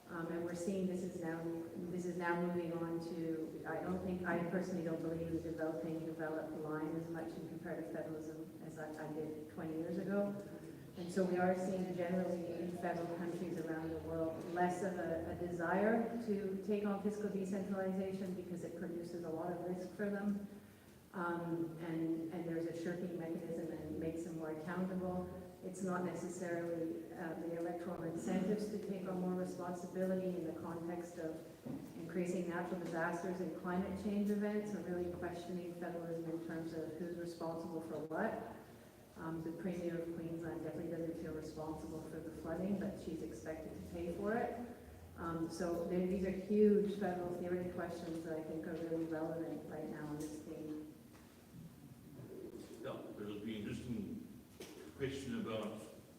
And we're seeing this is now moving on to, I personally don't believe the developed line as much in comparative federalism as I did 20 years ago. And so we are seeing generally in federal countries around the world less of a desire to take on fiscal decentralization because it produces a lot of risk for them. And there's a shirking mechanism and makes them more accountable. It's not necessarily the electoral incentives to take on more responsibility in the context of increasing natural disasters and climate change events, and really questioning federalism in terms of who's responsible for what. The Premier of Queensland definitely doesn't feel responsible for the flooding, but she's expected to pay for it. So these are huge federal theory questions that I think are really relevant right now in this theme. Yeah, it'll be interesting question about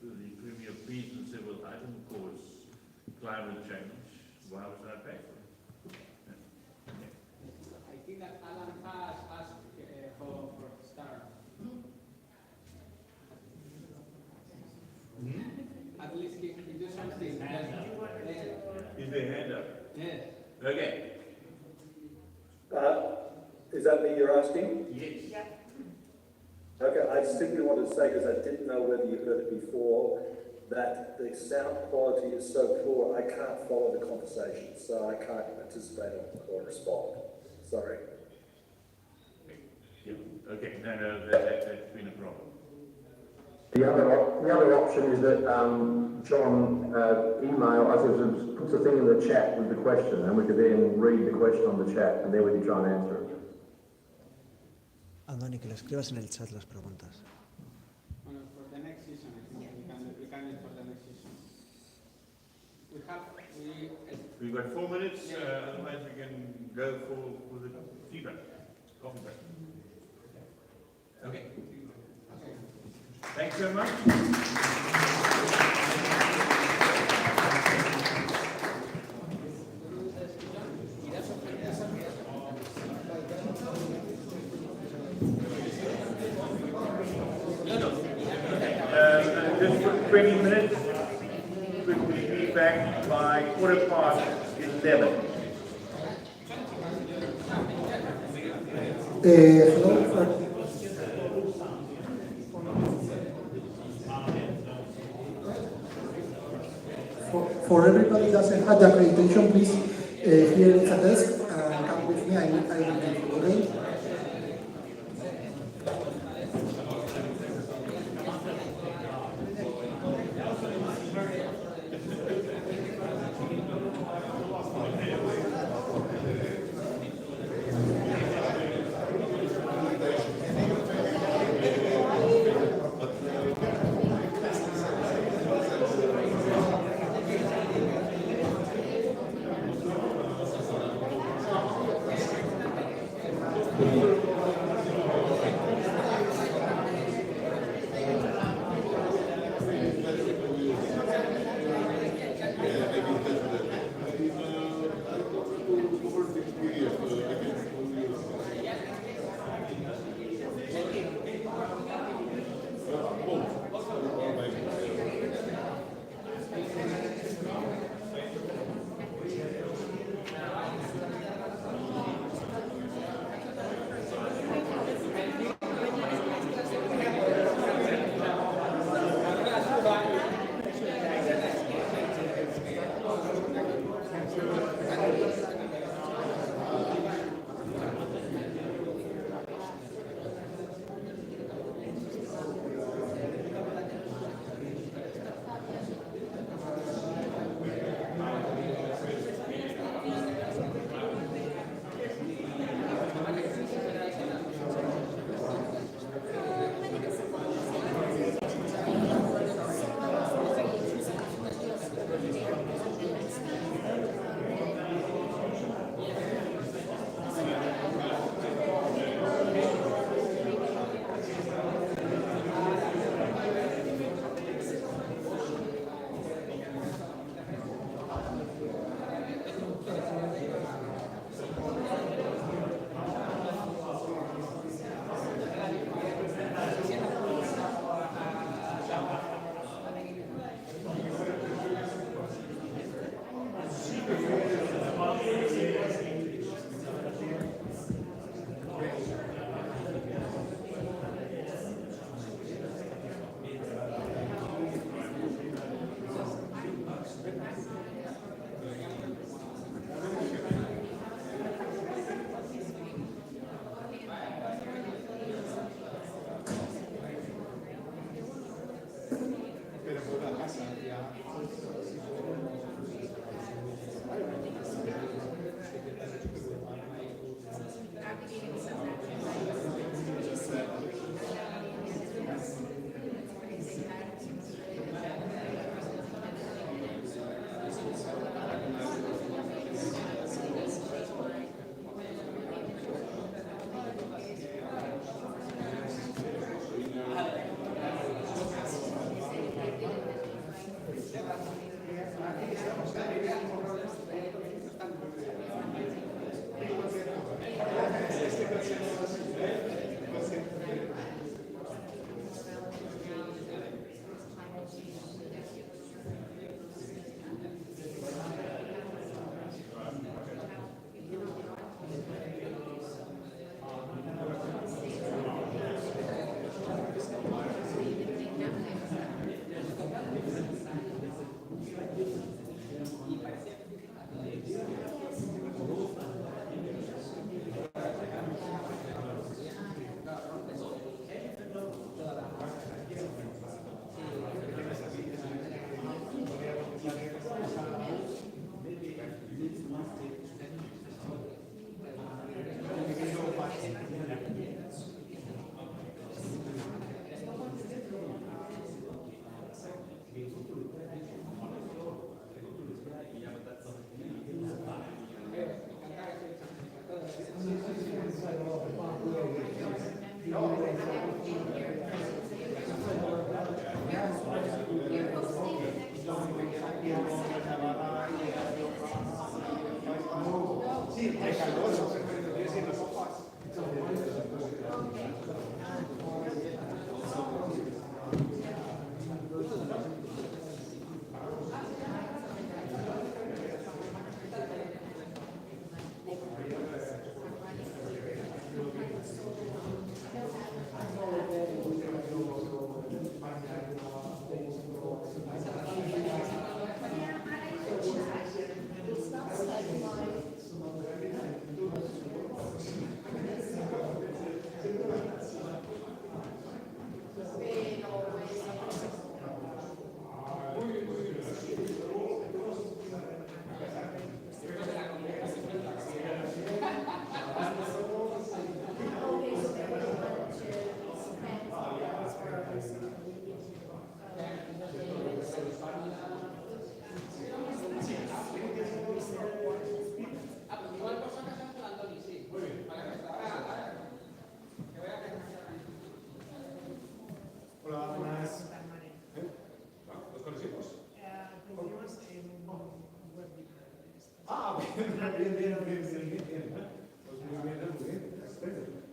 the Premier pleased on several items, of course, climate change. Why was that paid for? I think that Alan has asked for start. At least he do something. Is there a hand up? Yes. Okay. Is that me you're asking? Yes. Yeah. Okay, I simply wanted to say, because I didn't know whether you heard it before, that the sound quality is so poor, I can't follow the conversation, so I can't participate or respond. Sorry. Yeah. Okay. No, that's been a problem. The other option is that John puts a thing in the chat with the question, and we could then read the question on the chat, and then we can try and answer it. Andoni, que lo escribas en el chat las preguntas. Well, for the next season, I think we can do it for the next season. We've got 4 minutes, otherwise we can go for the tea break, coffee break. Okay. Thanks very much. Just for 20 minutes, we will be back by 11:15. Hello. For everybody who doesn't have the accreditation, please, here is a desk, come with me, I will give you, okay?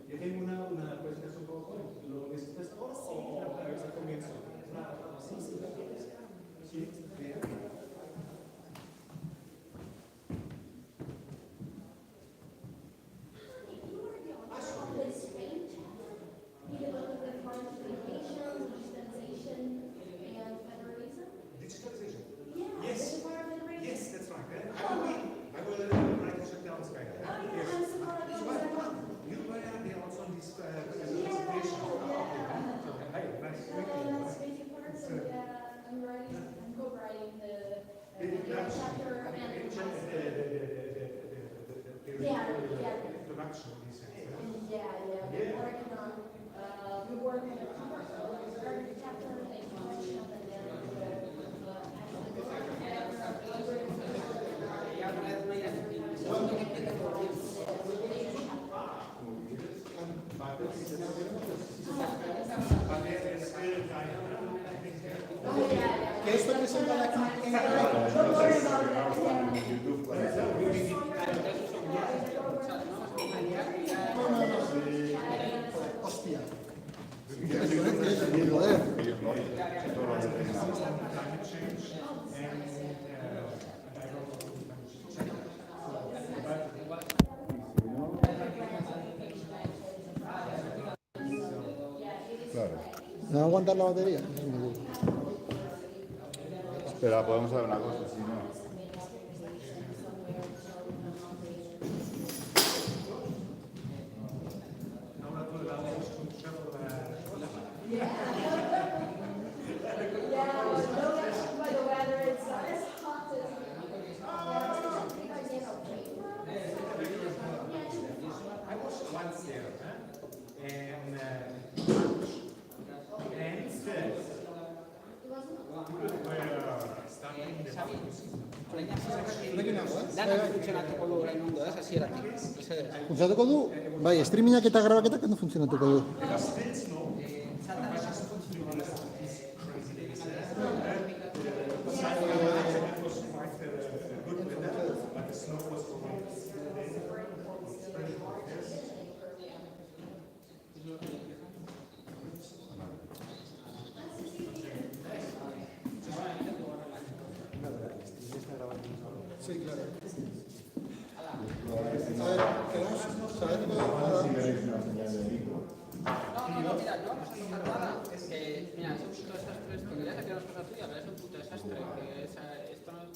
Yo tengo una presentación PowerPoint. ¿Lo necesitas ahora o al comienzo? Sí, bien. ¿Qué es lo que se llama aquí? Hostia. ¿No va a aguantar la batería? Espera, podemos hacer una cosa, si no. Funtzionatuko du? Bai, streamindak eta grabaketak ondo funtzionatuko du. Sí, claro. A ver, queremos saber si veréis una señal de micro. No, mira, no vamos a tocar nada. Es que, mira, es un puto desastre esto. Quería sacar las cosas tuyas, pero es un puto desastre. Esto no es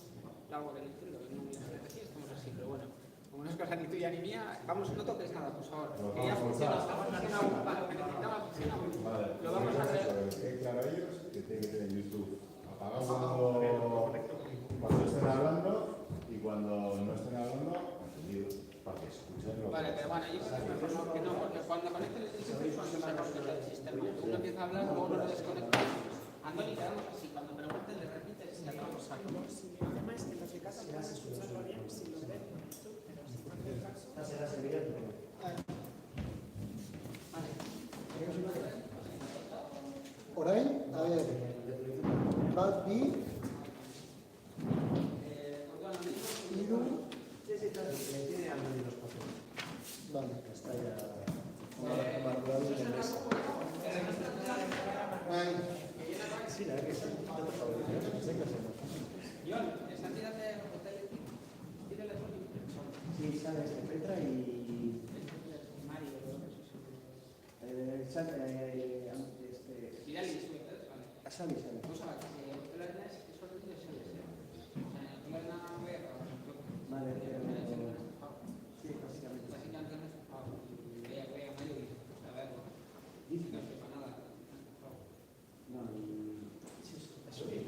algo que no entiendo, que no me aquí estamos así, pero bueno. Como no es cosa ni tuya ni mía, vamos, no toques nada, por favor. Que ya funciona, está funcionando para lo que necesitaba, funcionaba. Lo vamos a hacer. Claro, ellos que tienen que tener YouTube apagado cuando estén hablando y cuando no estén hablando, para que escuchen lo que... Vale, pero bueno, yo creo que es mejor no, que no, porque cuando conecten el sistema es cuando se conecta el sistema. Uno empieza a hablar, luego uno lo desconecta. Andoni, quedamos así, cuando pregunten le repites y ya acabamos aquí. El tema es que los de casa puedan escucharlo bien si lo ven. Orain, a ver, bat bi, hiru, vale, está ya marcado en el mes. Sí, la verdad que sí. John, esa tira de hotel, tira electrónico. Sí, sabes, te Petra y Mario, Vidal y Sale. Vale, sí, básicamente. No, eso bien.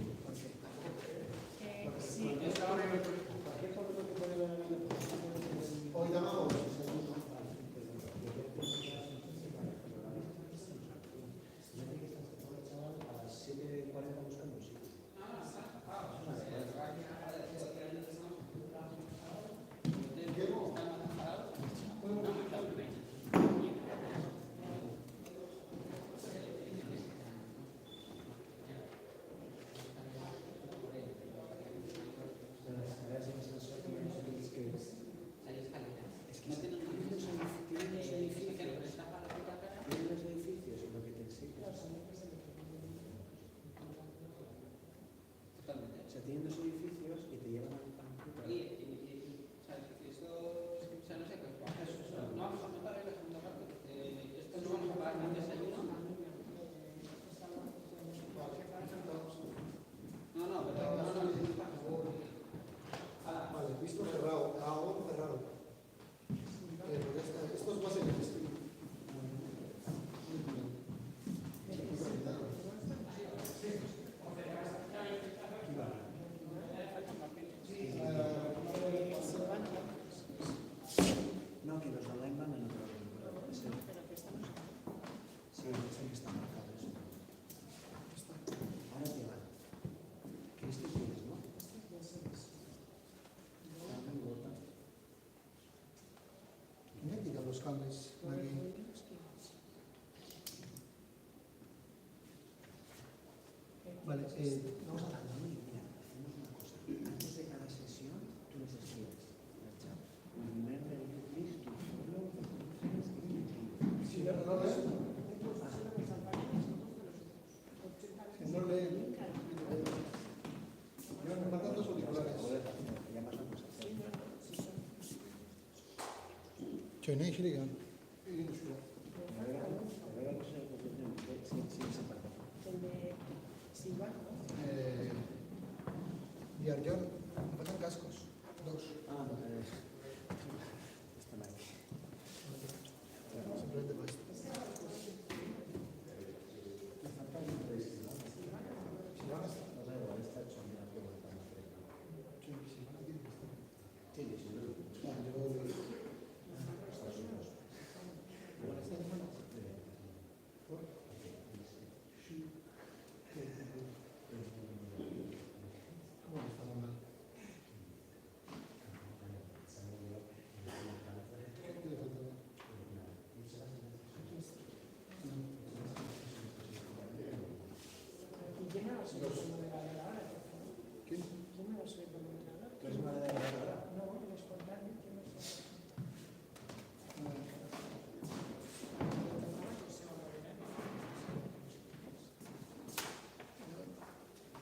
Hoy damos. Tienen dos edificios y te llevan al campo. No vamos a montar en la segunda parte. Esto no vamos a pagar un desayuno. No, pero no. Vale, visto cerrado, aún cerrado. Esto es más difícil. No, que los online van en otro orden. Sí, que está marcado eso. Ahora te van. ¿Qué es que tienes, no? ¿Quién me tira los cables? Vale, Vamos a hablar, mira, hacemos una cosa. Antes de cada sesión, tú les escribes en el chat. Remember you please to follow the conference in YouTube. Si no leen, yo me mandan los auriculares. Johnny, Shirigan. Y Arjón, me faltan cascos. Dos. Simplemente por esto.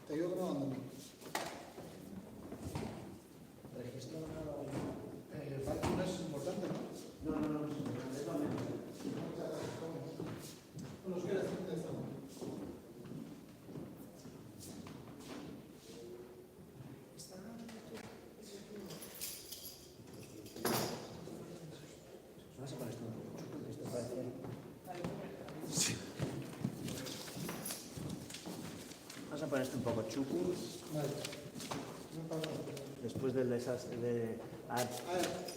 Te ayudo grabando. poner esto un poco chucu. Después del desastre de...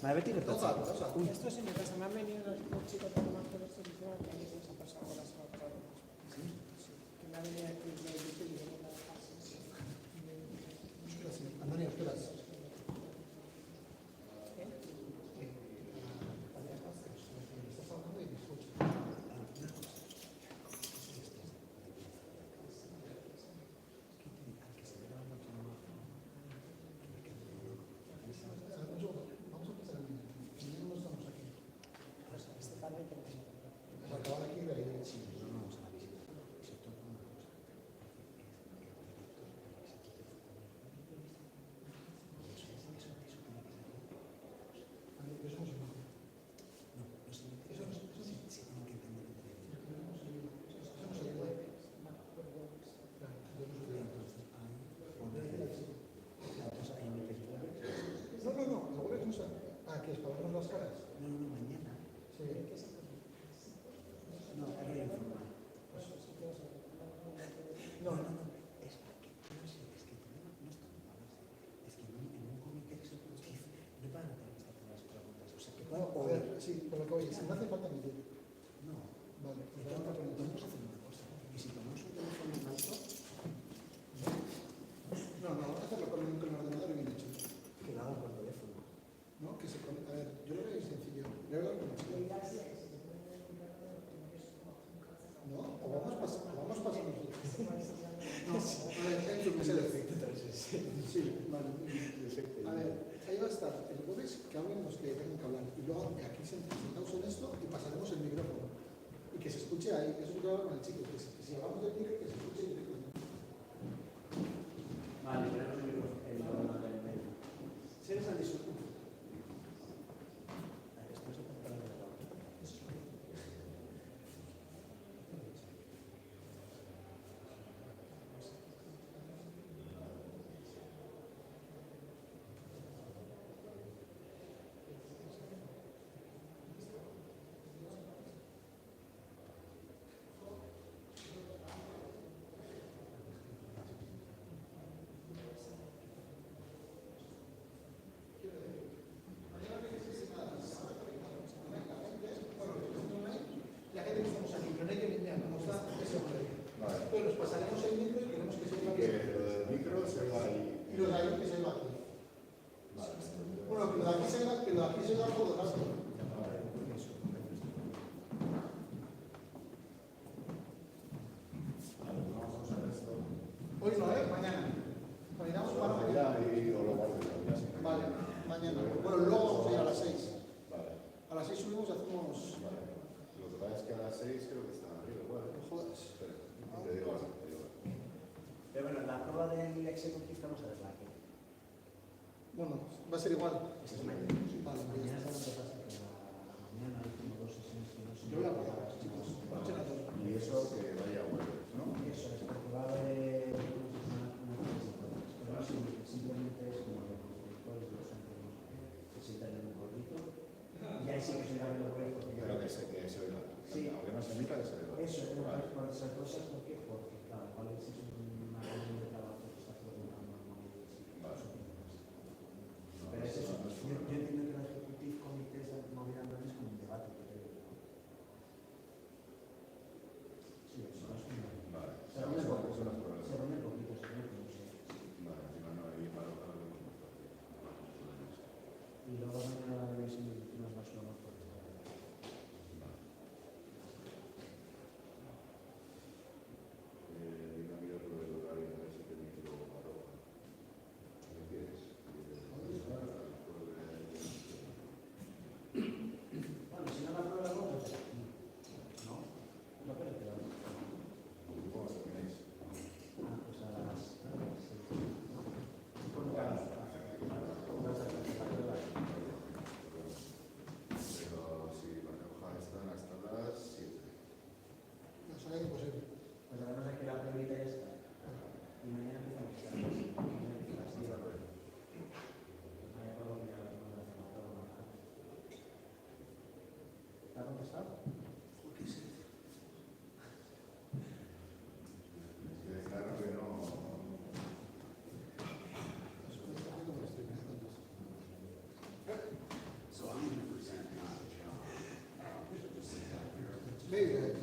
¿Me tiene pensado? Uy. Esto sí me pasa, me han venido los chicos de más por esto y que a mí se ha pasado con las cosas. Que me ha venido a decir que yo estoy viendo las fases. Antonio, espera. Sí, por lo que oye, si no hace falta medir. No. Vale, pues vamos a hacer una cosa. Y si ponemos un teléfono en alto. No, vamos a hacerlo con el ordenador y bien hecho. Que lo hagan con teléfono. No, que se pone. A ver, yo lo veo sencillo. Le voy a dar con el chico. No, o vamos pasando. No, a ver, hay que ser efecto. Sí, vale. A ver, ahí va a estar el jueves que hablen los que tengan que hablar. Y luego aquí sentamos en esto y pasaremos el micrófono. Y que se escuche ahí. Eso es lo que hablo con el chico. Que si hablamos del micro, que se escuche el micrófono. Vale, tenemos el micrófono en medio. ¿Se les han disfrutado? Hoy no, mañana. Mañana para mañana. Vale, mañana. Bueno, luego vamos a ir a las 6. Vale. A las 6 subimos y hacemos. Vale. Lo que pasa es que a las 6 creo que están arriba. Bueno, no jodas. Espera, te digo algo. Pero bueno, la prueba del executive vamos a verla aquí. Bueno, va a ser igual. Es mañana. Vale, Mañana es lo que pasa que mañana hay como 2 sesiones que no se... Yo voy a probar, chicos. Y eso que vaya a jueves, ¿no? Eso es, porque va a haber una simplemente es como los productores de los centros que se sientan en un gordito y ahí sí que se llaman los proyectos. Pero que se oiga. Sí. Aunque no se emita, que se oiga. Eso, por esas cosas, porque claro, cuál es una reunión de trabajo que está preguntando pero es eso, yo entiendo que el Executive Committee está moviendo es como un debate. Sí, eso es una... Vale. Pero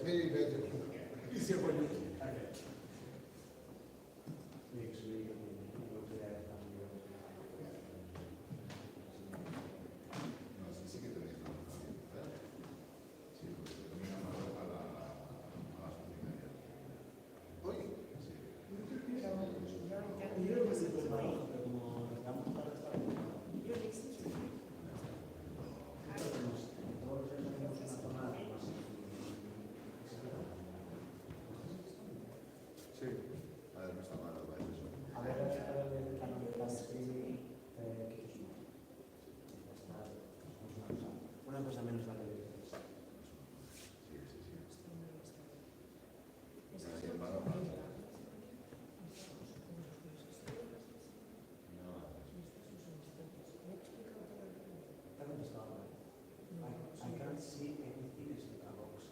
maybe better. Easier for you. Una cosa menos la que I can't see anything as a box.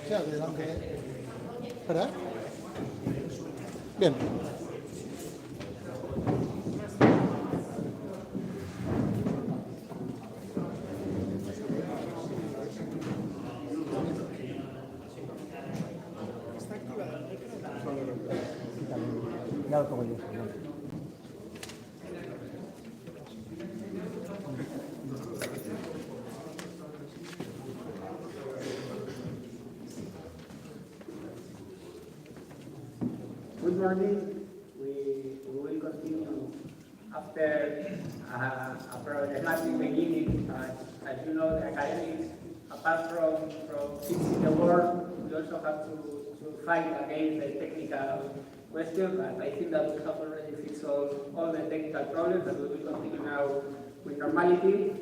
Sí, adelante. ¿Verdad? Bien. Ya lo pongo yo. Good morning. We will continue after a problematic beginning. As you know, the academics, apart from fixing the world, we also have to fight against the technical question. But I think that we have already fixed all the technical problems, and we will continue now with normality.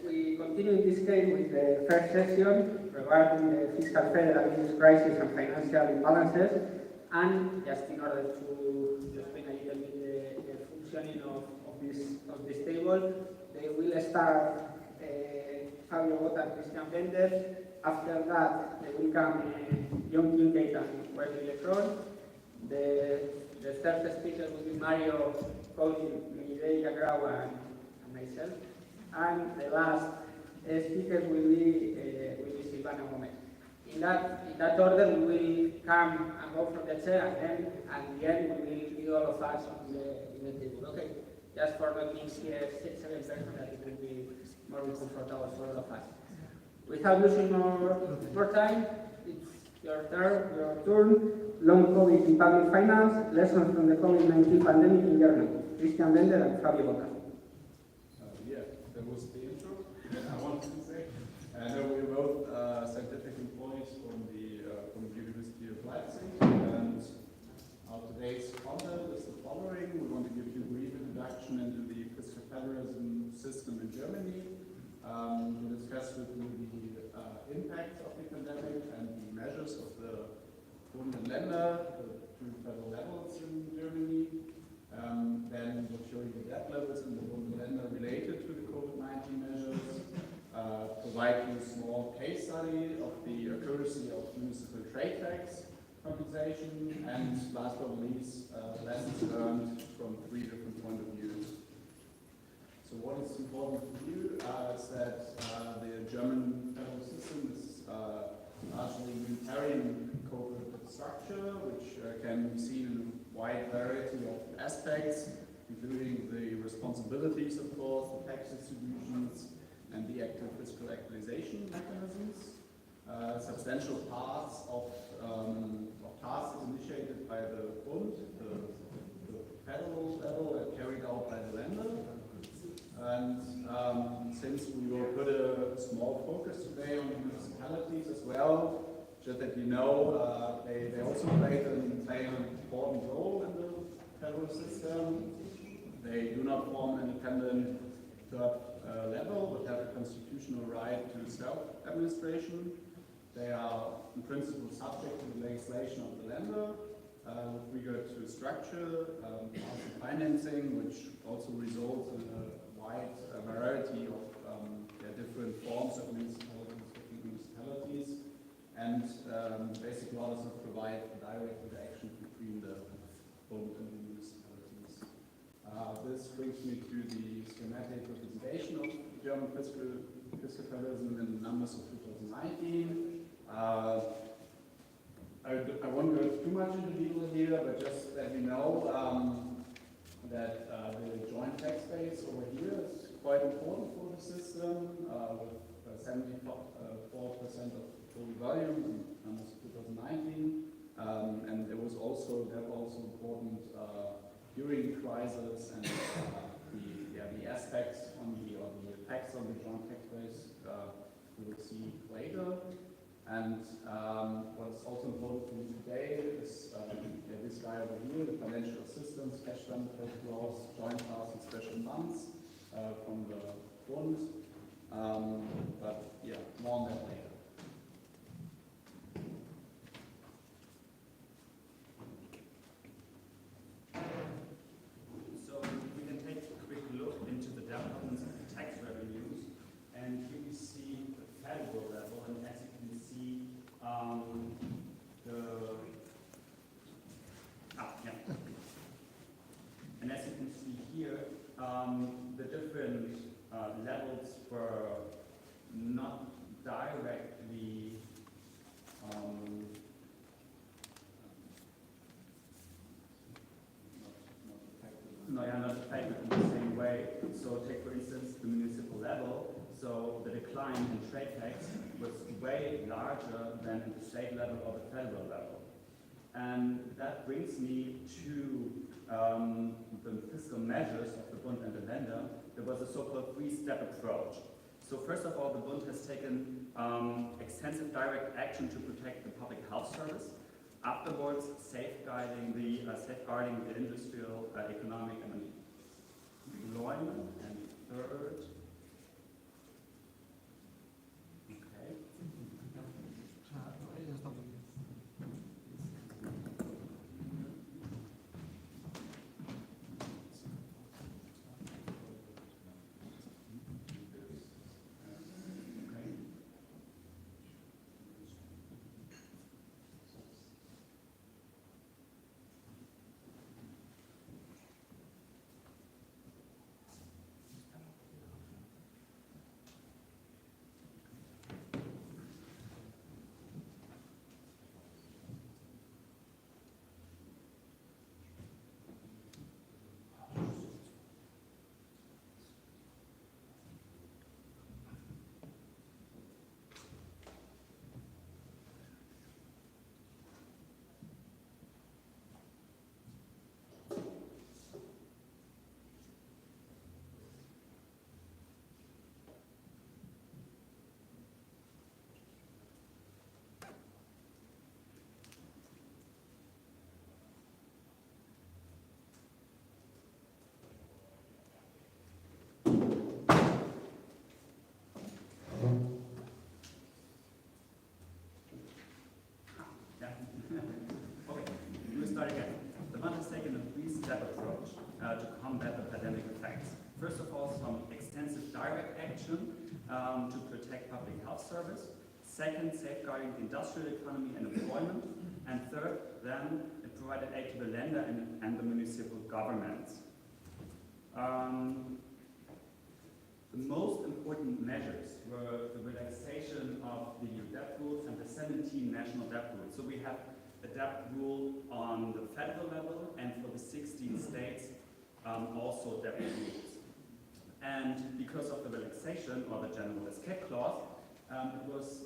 We continue in this case with the first session regarding the fiscal federalism, crisis and financial imbalances. And just in order to explain a little bit the functioning of this table, they will start Fabio Botta and Christian Bender. After that, they will come John Kincaid and Wesley Electron. The third speaker will be Mario Cousin, Mireia Graua, and myself. And the last speaker will be Silvana Gomez. In that order, we will come and go from the chair, and then at the end, we will be all of us in the table. Okay, just for the mix here, 7 persons, that it will be more comfortable for all of us. Without losing more time, it's your turn. Long COVID in public finance, lessons from the COVID-19 pandemic in Germany. Christian Bender and Fabio Botta. Yeah, that was the intro. I wanted to say. I know we're both scientific employees from the University of Leipzig, and our today's content is the following. We want to give you a brief introduction into the Fiscal Federalism system in Germany. We'll discuss with you the impact of the pandemic and the measures of the Bund and Länder, the two federal levels in Germany. Then we'll show you the debt levels in the Bund and Länder related to the COVID-19 measures. Provide you a small case study of the accuracy of municipal trade tax compensation, and last but not least, lessons learned from 3 different point of views. So what is important wide variety of aspects, including the responsibilities, of course, the tax distributions, and the active fiscal equalization mechanisms. Substantial parts of tasks initiated by the Bund, the federal level, are carried out by the Länder. And since we will put a small focus today on municipalities as well, just that you know, they also play an important role in the federal system. They do not form an independent third level, but have a constitutional right to self-administration. They are in principle subject to the legislation of the Länder with regard to structure, financing, which also results in a wide variety of different forms of municipalities, and basically also provide direct interaction between the Bund and the municipalities. This brings me to the schematic representation of German fiscal federalism in the numbers of 2019. I won't go too much into detail here, but just let you know that the joint tax base over here is quite important for the system, with 74% of total volume in numbers of 2019, and it was also important during crisis, and the aspects on the effects on the joint tax base we will see later. And what's also important for me today is this guy over here, the financial assistance, cash benefit laws, joint tasks and special funds from the Bund. But yeah, more on that later. So we can take a quick look into the developments of the tax revenues, and here we see the federal level, and as you can see, and as you can see here, the different levels were not directly not affected in the same way. So take for instance the municipal level. So the decline in trade tax was way larger than the state level or the federal level. And that brings me to the fiscal measures of the Bund and the Länder. There was a so-called three-step approach. So first of all, the Bund has taken extensive direct action to protect the public health service. Afterwards, safeguarding the industrial, economic, and employment. And third, to combat the pandemic effects. First of all, some extensive direct action to protect public health service. Second, safeguarding the industrial economy and employment. And third, then it provided aid to the Länder and the municipal governments. The most important measures were the relaxation of the debt rules and the 17 national debt rules. So we have debt rule on the federal level, and for the 16 states, also debt rules. And because of the relaxation or the general escape clause, it was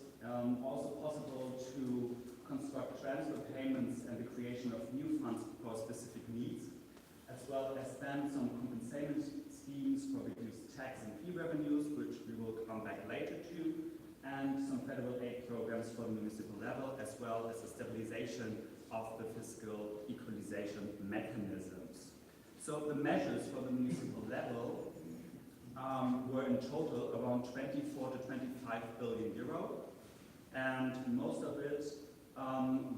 also possible to construct transfer payments and the creation of new funds for specific needs, as well as then some compensation schemes for reduced tax and fee revenues, which we will come back later to, and some federal aid programs for the municipal level, as well as the stabilization of the fiscal equalization mechanisms. So the measures for the municipal level were in total around 24 to 25 billion euro, and most of it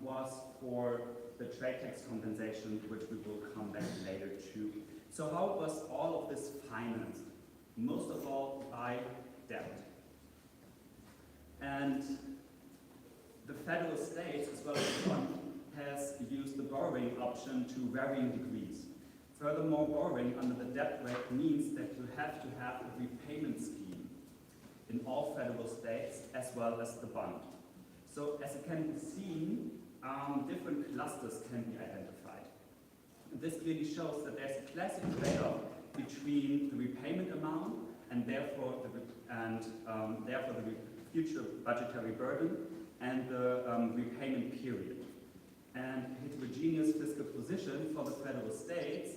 was for the trade tax compensation, which we will come back later to. So how was all of this financed? Most of all by debt. And the federal states, as well as the fund, has used the borrowing option to varying degrees. Furthermore, borrowing under the debt rate means that you have to have a repayment scheme in all federal states, as well as the bond. So as it can be seen, different clusters can be identified. This clearly shows that there's a classic trade-off between the repayment amount and therefore the future budgetary burden and the repayment period. And heterogeneous fiscal position for the federal states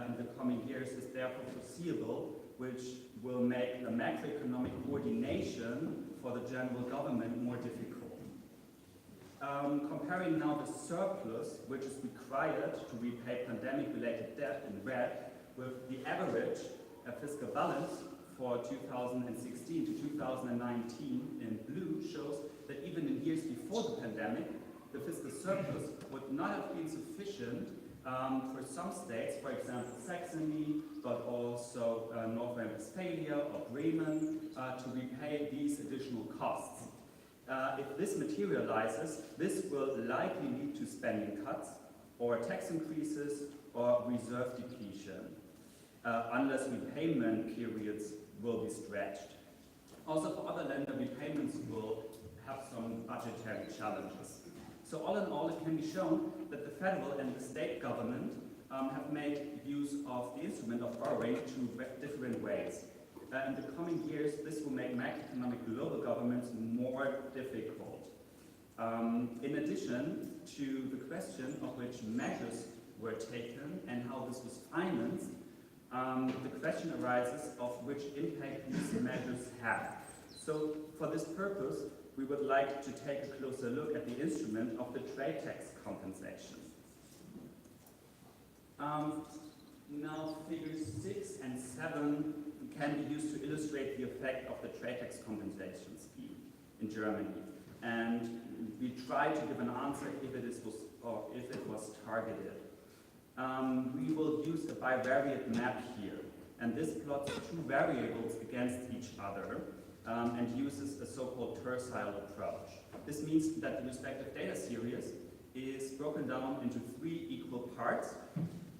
in the coming years is therefore foreseeable, which will make the macroeconomic coordination for the general government more difficult. Comparing now the surplus, which is required to repay pandemic-related debt in red, with the average fiscal balance for 2016 to 2019 in blue, shows that even in years before the pandemic, the fiscal surplus would not have been sufficient for some states, for example Saxony, but also North Rhine-Westphalia or Bremen, to repay these additional costs. If this materializes, this will likely lead to spending cuts or tax increases or reserve depletion, unless repayment periods will be stretched. Also for other lender, repayments will have some budgetary challenges. So all in all, it can be shown that the federal and the state government have made use of the instrument of borrowing two different ways. In the coming years, this will make macroeconomic global governments more difficult. In addition to the question of which measures were taken and how this was financed, the question arises of which impact these measures have. So for this purpose, we would like to take a closer look at the instrument of the trade tax compensation. Now figures 6 and 7 can be used to illustrate the effect of the trade tax compensation scheme in Germany. And we try to give an answer if it was targeted. We will use a bivariate map here, and this plots two variables against each other and uses a so-called tercile approach. This means that the respective data series is broken down into 3 equal parts,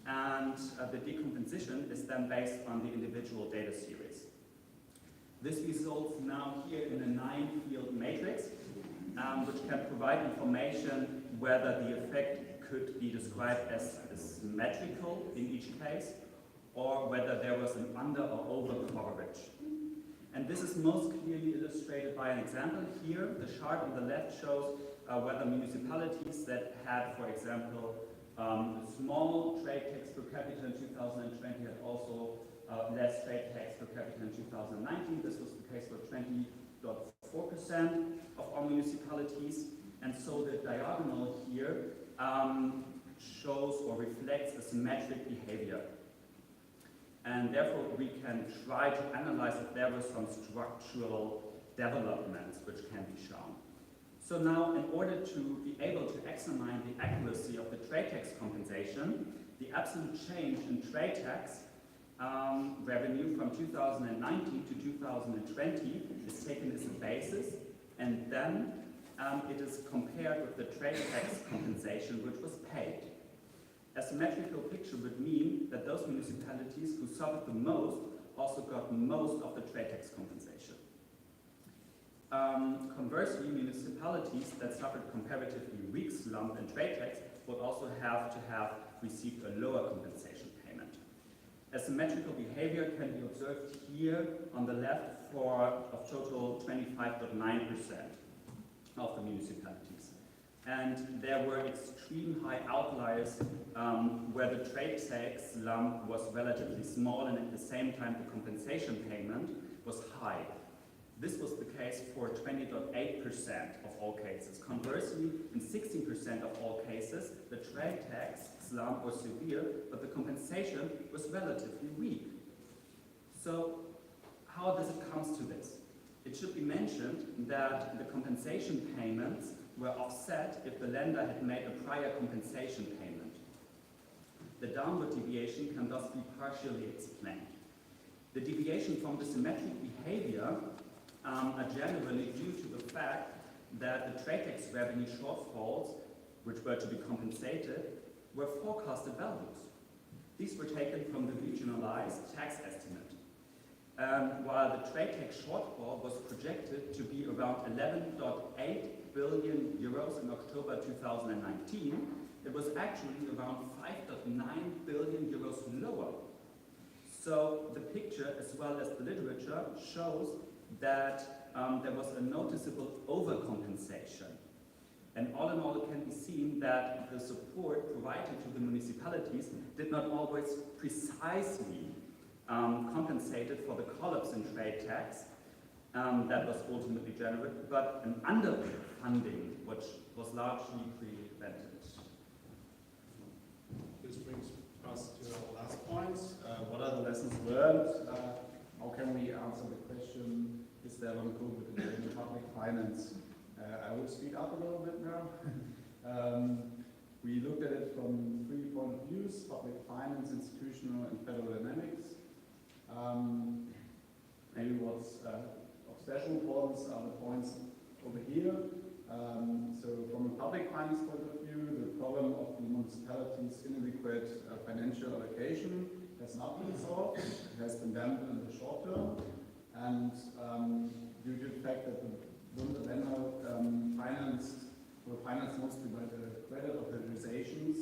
and the decomposition is then based on the individual data series. This results now here in a 9-field matrix, which can provide information whether the effect could be described as symmetrical in each case, or whether there was an under or over coverage. And this is most clearly illustrated by an example here. The chart on the left shows whether municipalities that had, for example, a small trade tax per capita in 2020 had also less trade tax per capita in 2019. This was the case for 20.4% of all municipalities. And so the diagonal here shows or reflects a symmetric behavior. And therefore we can try to analyze if there were some structural developments which can be shown. So now, in order to be able to examine the accuracy of the trade tax compensation, the absolute change in trade tax revenue from 2019 to 2020 is taken as a basis, and then it is compared with the trade tax compensation which was paid. A symmetrical picture would mean that those municipalities who suffered the most also got most of the trade tax compensation. Conversely, municipalities that suffered comparatively weak slump in trade tax would also have to have received a lower compensation payment. Asymmetrical behavior can be observed here on the left of total 25.9% of the municipalities. And there were extreme high outliers where the trade tax slump was relatively small and at the same time the compensation payment was high. This was the case for 20.8% of all cases. Conversely, in 16% of all cases, the trade tax slump was severe, but the compensation was relatively weak. So, how does it come to this? It should be mentioned that the compensation payments were offset if the lender had made a prior compensation payment. The downward deviation can thus be partially explained. The deviation from the symmetric behavior are generally due to the fact that the trade tax revenue shortfalls, which were to be compensated, were forecasted values. These were taken from the regionalized tax estimate. While the trade tax shortfall was projected to be around 11.8 billion euros in October 2019, it was actually around 5.9 billion euros lower. So the picture, as well as the literature, shows that there was a noticeable overcompensation. And all in all, it can be seen that the support provided to the municipalities did not always precisely compensated for the collapse in trade tax that was ultimately generated, but an underfunding which was largely prevented. This brings us to our last point. What are the lessons learned? How can we answer the question, is there long COVID in public finance? I will speed up a little bit now. We looked at it from 3 points of view: public finance, institutional, and federal dynamics. Maybe what's of special importance are the points over here. So from a public finance point of view, the problem of the municipalities' inadequate financial allocation has not been solved. It has been dampened in the short term. And due to the fact that the Bund were financed mostly by the credit authorizations,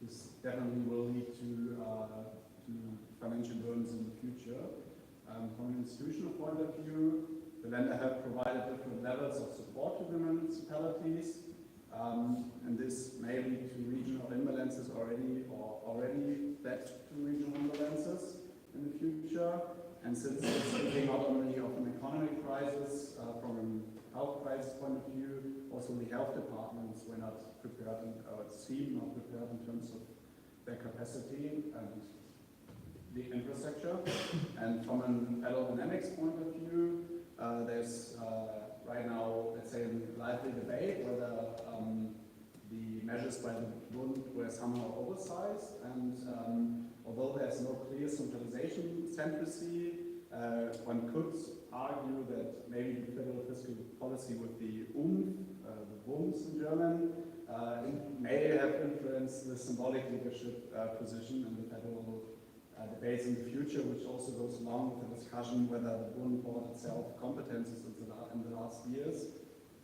this definitely will lead to financial burdens in the future. From an institutional point of view, the lender have provided different levels of support to the municipalities, and this may lead to regional imbalances already led to regional imbalances in the future. And since it's speaking not only of an economic crisis, from a health crisis point of view, also the health departments were not prepared, or seem not prepared in terms of their capacity and the infrastructure. And from an aerodynamics point of view, there's right now, let's say, a lively debate whether the measures by the Bund were somehow oversized. And although there's no clear centralization centricity, one could argue that maybe the federal fiscal policy with the the Bunds in German, may have influenced the symbolic leadership position in the federal debates in the future, which also goes along with the discussion whether the Bund bought itself competences in the last years.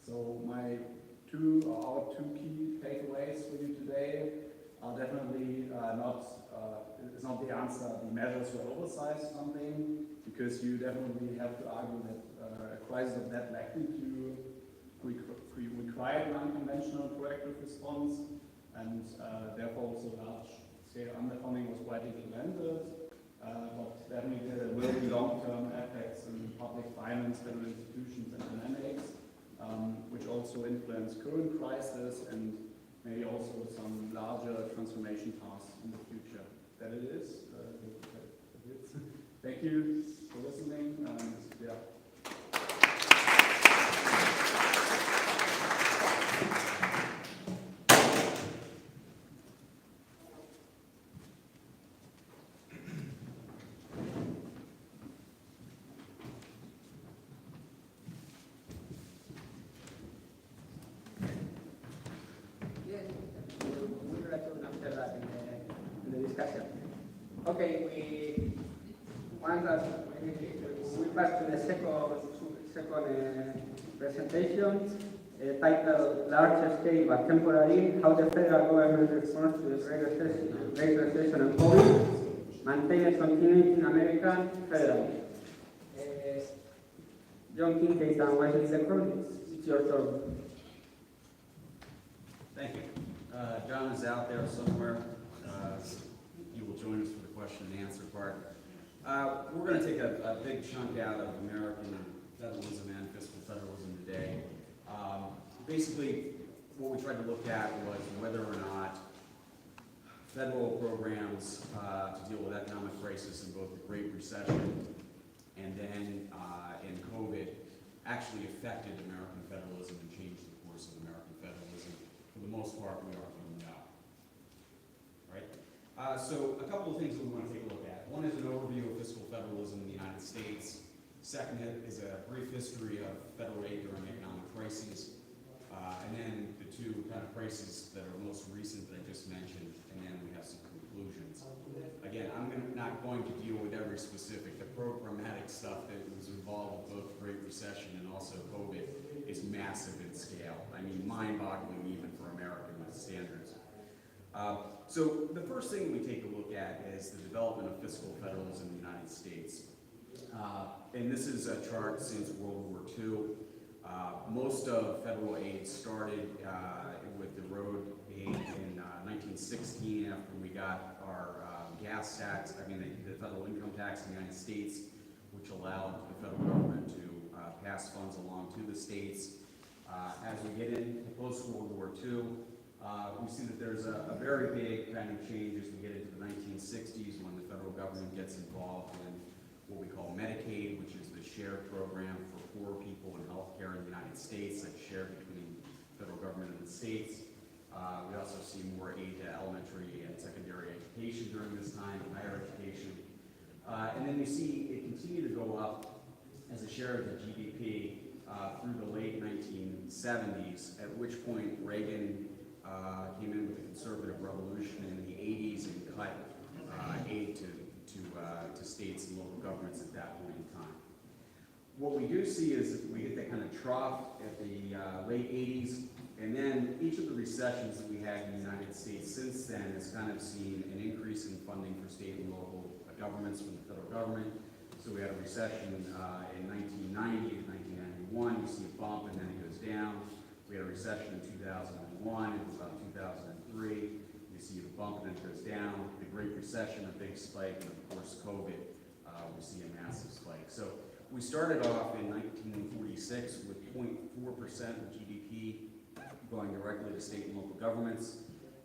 So our two key takeaways for you today are definitely it's not the answer. The measures were oversized something, because you definitely have to argue that a crisis of that magnitude required an unconventional proactive response, and therefore also large-scale underfunding was quite implemented. But definitely there will be long-term effects in public finance, federal institutions, and dynamics, which also influence current crisis and maybe also some larger transformation paths in the future. That it is. Thank you for listening. Yeah. Okay, we pass to the second second presentation, titled Large Scale but Temporary, How the Federal Government Responds to the Great Recession and COVID, Maintain Continuity in American Federalism. John Kincaid and Wesley LeCroix, it's your turn. Thank you. John is out there somewhere. He will join us for the question and answer part. We're going to take a big chunk out of American federalism and fiscal federalism today. Basically, what we tried to look at was whether or not federal programs to deal with economic crisis in both the Great Recession and then in COVID actually affected American federalism and changed the course of American federalism. For the most part, we are doing no. Right? So a couple of things that we want to take a look at. One is an overview of fiscal federalism in the United States. Second is a brief history of federal aid during economic crises. And then the two kind of crises that are most recent that I just mentioned, and then we have some conclusions. Again, I'm not going to deal with every specific. The programmatic stuff that was involved with both the Great Recession and also COVID is massive in scale. I mean, mind-boggling even for American standards. So the first thing we take a look at is the development of fiscal federalism in the United States. And this is a chart since World War II. Most of federal aid started with the road aid in 1916 after we got our gas tax, the federal income tax in the United States, which allowed the federal government to pass funds along to the states. As we get into post-World War II, we see that there's a very big kind of change as we get into the 1960s when the federal government gets involved in what we call Medicaid, which is the shared program for poor people in healthcare in the United States, that's shared between the federal government and the states. We also see more aid to elementary and secondary education during this time, higher education. And then we see it continue to go up as a share of the GDP through the late 1970s, at which point Reagan came in with the conservative revolution in the 80s and cut aid to states and local governments at that point in time. What we do see is we hit that kind of trough at the late 80s, and then each of the recessions that we had in the United States since then has kind of seen an increase in funding for state and local governments from the federal government. So we had a recession in 1990 to 1991. You see a bump and then it goes down. We had a recession in 2001, it was about 2003. You see a bump and then it goes down. The Great Recession, a big spike, and of course COVID, we see a massive spike. So we started off in 1946 with 0.4% of GDP going directly to state and local governments,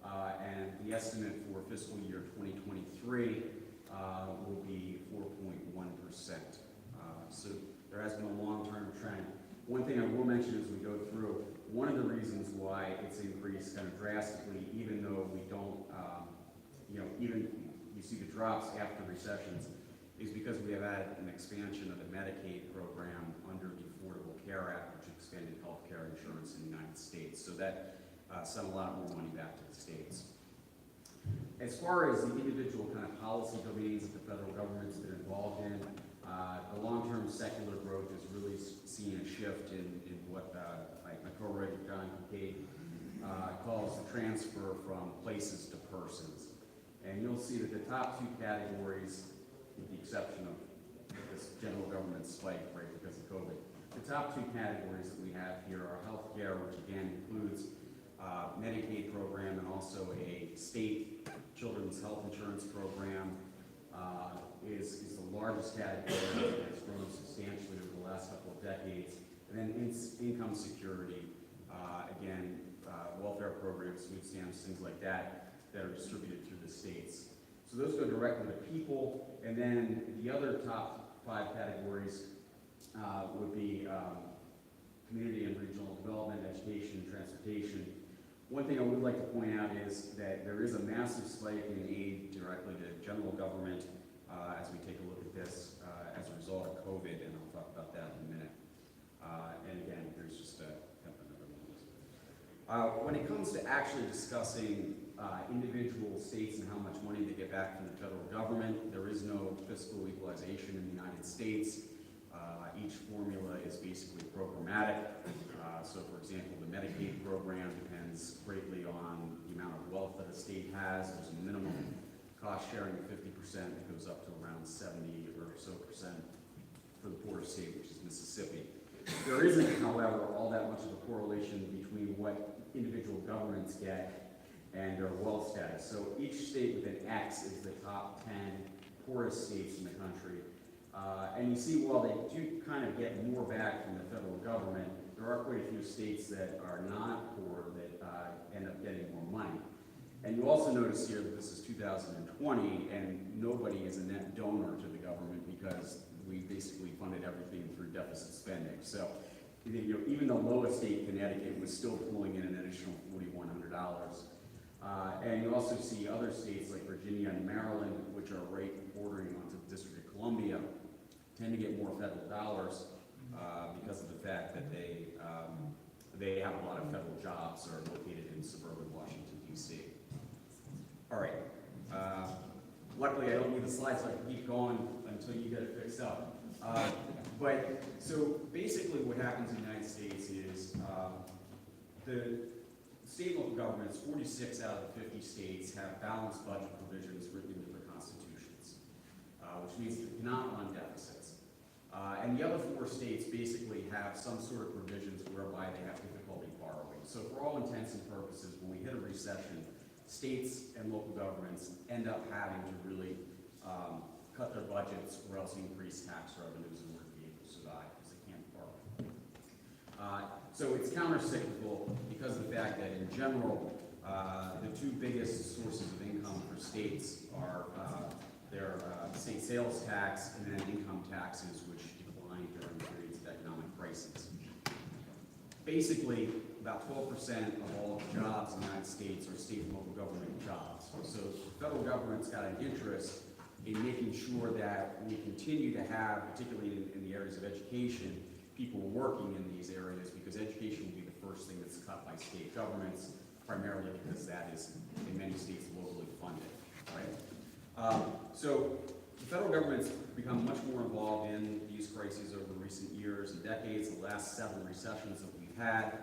and the estimate for fiscal year 2023 will be 4.1%. So there has been a long-term trend. One thing I will mention as we go through, one of the reasons why it's increased kind of drastically, even though we don't, even you see the drops after recessions, is because we have had an expansion of the Medicaid program under the Affordable Care Act, which expanded health care insurance in the United States. So that sent a lot more money back to the states. As far as the individual kind of policy domains that the federal government's been involved in, the long-term secular growth has really seen a shift in what my co-writer John Kincaid calls the transfer from places to persons. And you'll see that the top two categories, with the exception of this general government spike, right, because of COVID, the top two categories that we have here are healthcare, which again includes Medicaid program and also a state children's health insurance program, is the largest category and has grown substantially over the last couple of decades. And then income security, again, welfare programs, food stamps, things like that are distributed through the states. So those go directly to people, and then the other top five categories would be community and regional development, education, transportation. One thing I would like to point out is that there is a massive spike in aid directly to general government as we take a look at this as a result of COVID, and I'll talk about that in a minute. And again, there's just another one. When it comes to actually discussing individual states and how much money they get back from the federal government, there is no fiscal equalization in the United States. Each formula is basically programmatic. So for example, the Medicaid program depends greatly on the amount of wealth that a state has. There's a minimum cost sharing of 50% that goes up to around 70 or so percent for the poorest state, which is Mississippi. There isn't, however, all that much of a correlation between what individual governments get and their wealth status. So each state with an X is the top 10 poorest states in the country. And you see, while they do kind of get more back from the federal government, there are quite a few states that are not poor that end up getting more money. And you also notice here that this is 2020, and nobody is a net donor to the government because we basically funded everything through deficit spending. So, you know, even the lowest state, Connecticut, was still pulling in an additional $4,100. And you also see other states like Virginia and Maryland, which are right bordering onto the District of Columbia, tend to get more federal dollars because of the fact that they have a lot of federal jobs that are located in suburban Washington, D.C. All right. Luckily, I don't need the slides, so I can keep going until you get it fixed up. But so basically what happens in the United States is the state and local governments, 46 out of the 50 states, have balanced budget provisions written into their constitutions, which means they cannot run deficits. And the other 4 states basically have some sort of provisions whereby they have difficulty borrowing. So for all intents and purposes, when we hit a recession, states and local governments end up having to really cut their budgets or else increase tax revenues in order to be able to survive because they can't borrow. So it's counter-cyclical because of the fact that in general, the 2 biggest sources of income for states are their state sales tax and then income taxes, which decline during periods of economic crisis. Basically, about 12% of all jobs in the United States are state and local government jobs. So the federal government's got an interest in making sure that we continue to have, particularly in the areas of education, people working in these areas, because education will be the first thing that's cut by state governments, primarily because that is, in many states, locally funded, right? So the federal government's become much more involved in these crises over recent years and decades. The last 7 recessions that we've had,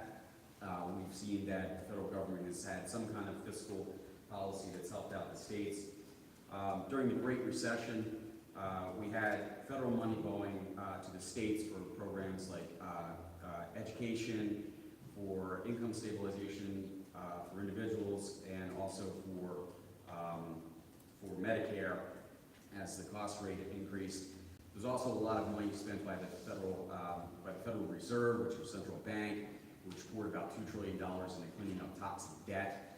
we've seen that the federal government has had some kind of fiscal policy that's helped out the states. During the Great Recession, we had federal money going to the states for programs like education, for income stabilization for individuals, and also for Medicare as the cost rate increased. There's also a lot of money spent by the Federal Reserve, which is a central bank, which poured about $2 trillion into cleaning up toxic debt,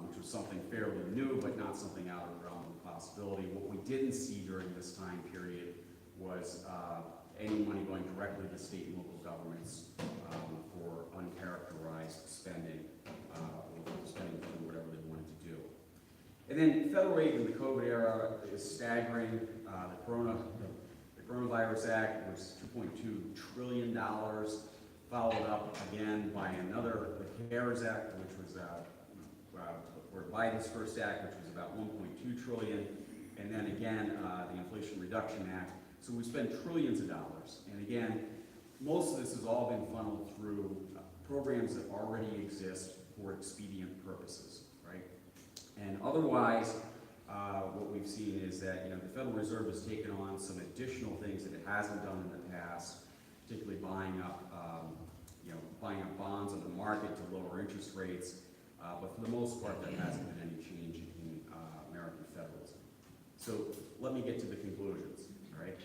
which was something fairly new, but not something out of the realm of possibility. What we didn't see during this time period was any money going directly to state and local governments for uncharacterized spending, or spending for whatever they wanted to do. And then federal aid in the COVID era is staggering. The Coronavirus Act was $2.2 trillion, followed up again by another, the CARES Act, which was or Biden's first act, which was about $1.2 trillion, and then again the Inflation Reduction Act. So we spent trillions of dollars, and again, most of this has all been funneled through programs that already exist for expedient purposes, right? And otherwise, what we've seen is that the Federal Reserve has taken on some additional things that it hasn't done in the past, particularly buying up bonds on the market to lower interest rates. But for the most part, there hasn't been any change in American federalism. So let me get to the conclusions. All right.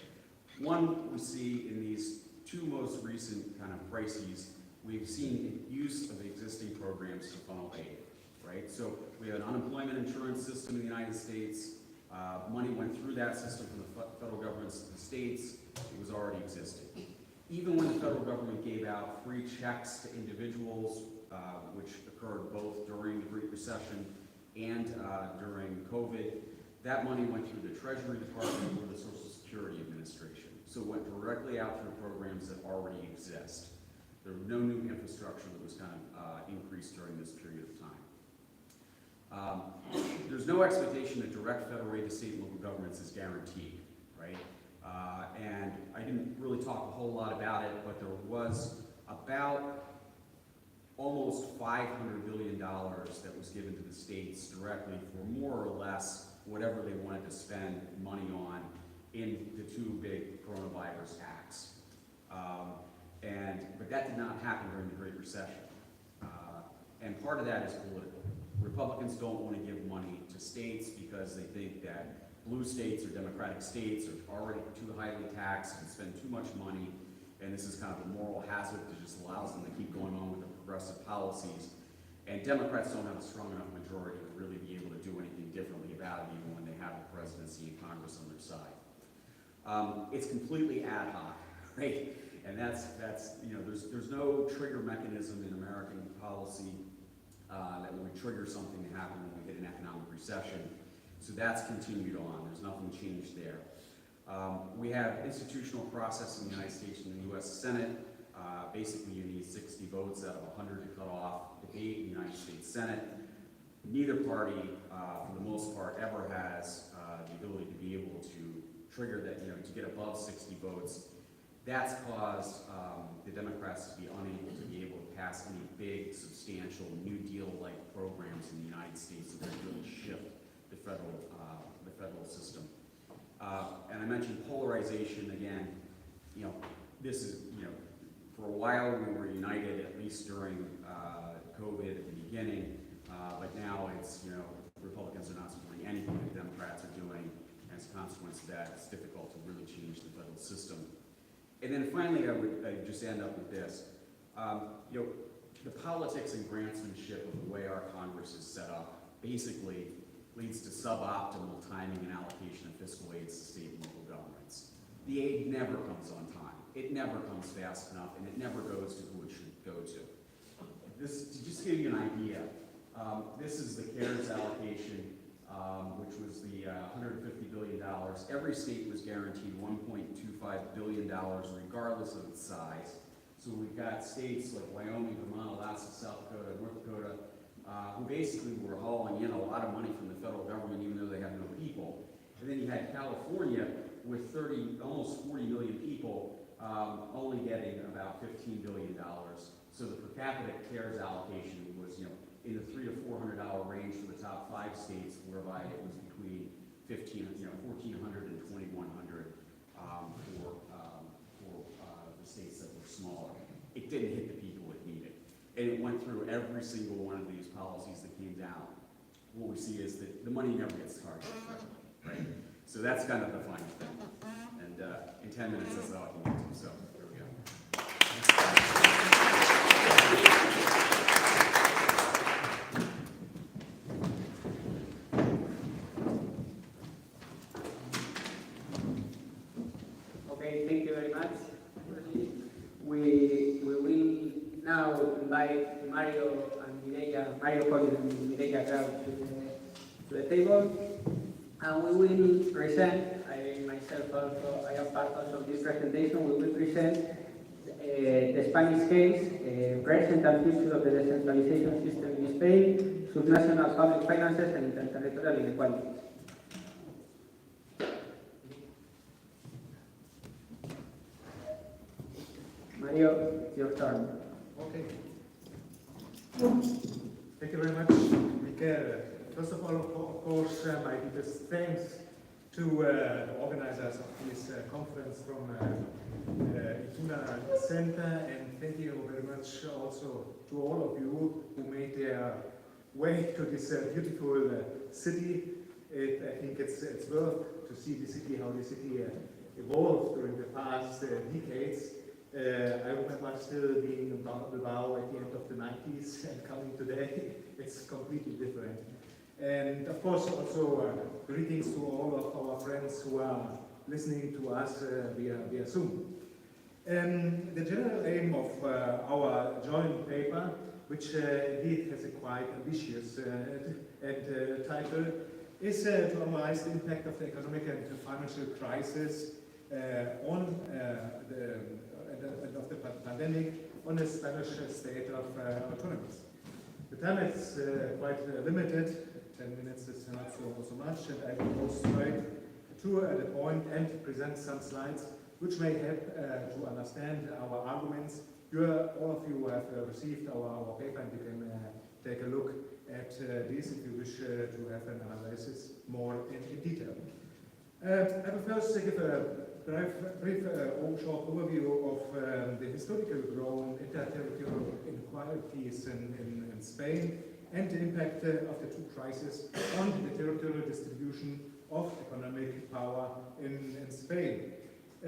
One, we see in these 2 most recent kind of crises, we've seen use of existing programs to funnel aid. Right. So we have an unemployment insurance system in the United States. Money went through that system from the federal governments to the states. It was already existing. Even when the federal government gave out free checks to individuals, which occurred both during the Great Recession and during COVID, that money went through the Treasury Department or the Social Security Administration. So it went directly out through programs that already exist. There was no new infrastructure that was kind of increased during this period of time. There's no expectation that direct federal aid to state and local governments is guaranteed, right? And I didn't really talk a whole lot about it, but there was about almost $500 billion that was given to the states directly for more or less whatever they wanted to spend money on in the two big coronavirus acts. But that did not happen during the Great Recession. And part of that is political. Republicans don't want to give money to states because they think that blue states or Democratic states are already too highly taxed and spend too much money, and this is kind of a moral hazard that just allows them to keep going on with the progressive policies. And Democrats don't have a strong enough majority to really be able to do anything differently about it, even when they have the presidency and Congress on their side. It's completely ad hoc, right? And that's you know, there's no trigger mechanism in American policy that would trigger something to happen when we hit an economic recession. So that's continued on. There's nothing changed there. We have institutional process in the United States and the U.S. Senate. Basically, you need 60 votes out of 100 to cut off debate in the United States Senate. Neither party, for the most part, ever has the ability to be able to trigger that, you know, to get above 60 votes. That's caused the Democrats to be unable to be able to pass any big, substantial New Deal-like programs in the United States that really shift the federal system. And I mentioned polarization again. You know, this is, you know, for a while we were united, at least during COVID at the beginning, but now it's, you know, Republicans are not supporting anything that Democrats are doing, and as a consequence of that, it's difficult to really change the federal system. And then finally, I would just end up with this. You know, the politics and grantsmanship of the way our Congress is set up basically leads to suboptimal timing and allocation of fiscal aid to state and local governments. The aid never comes on time. It never comes fast enough, and it never goes to who it should go to. This, to just give you an idea, this is the CARES allocation, which was the $150 billion. Every state was guaranteed $1.25 billion regardless of its size. So we've got states like Wyoming, Vermont, Alaska, South Dakota, North Dakota, who basically were hauling in a lot of money from the federal government even though they had no people. And then you had California with almost 40 million people only getting about $15 billion. So the per capita CARES allocation was, you know, in the $300 to $400 range for the top 5 states, whereby it was between $1,400 and $2,100 for the states that were smaller. It didn't hit the people it needed, and it went through every single one of these policies that came down. What we see is that the money never gets targeted, right? So that's kind of the final thing. And in 10 minutes, that's all I can get to. So here we go. Okay, thank you very much. We will now invite Mario and Collins and Mireia Grau to the table, and we will present, myself also, I am part also of this presentation, we will present the Spanish case, present and future of the decentralization system in Spain, subnational public finances and interterritorial inequalities. Mario, it's your turn. Okay. Thank you very much, Michael. First of all, of course, my deepest thanks to the organizers of this conference from Ituna Center, and thank you very much also to all of you who made their way to this beautiful city. I think it's worth to see the city, how the city evolved during the past decades. I remember still being in Bilbao at the end of the 90s and coming today, it's completely different. And of course also greetings to all of our friends who are listening to us via Zoom. The general aim of our joint paper, which indeed has a quite ambitious title, is to analyze the impact of the economic and financial crisis on of the pandemic on the Spanish state of autonomies. The time is quite limited. 10 minutes is not so much, and I will go straight to the point and present some slides which may help to understand our arguments. All of you have received our paper, and you can take a look at this if you wish to have an analysis more in detail. I will first give a brief short overview of the historical grown interterritorial inequalities in Spain and the impact of the two crises on the territorial distribution of economic power in Spain.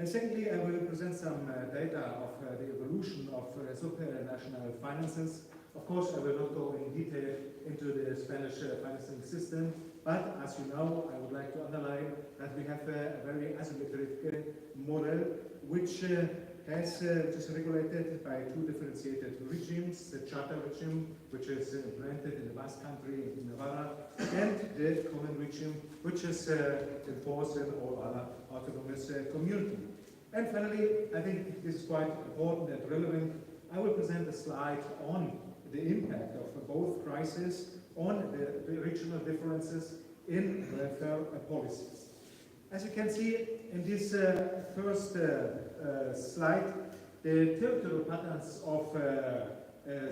Secondly, I will present some data of the evolution of subnational finances. Of course, I will not go in detail into the Spanish financing system, but as you know, I would like to underline that we have a very asymmetric model which is regulated by two differentiated regimes, the charter regime, which is implemented in the Basque Country in Navarra, and the common regime, which is enforced in all other autonomous communities. And finally, I think this is quite important and relevant, I will present a slide on the impact of both crises on the regional differences in welfare policies. As you can see in this first slide, the territorial patterns of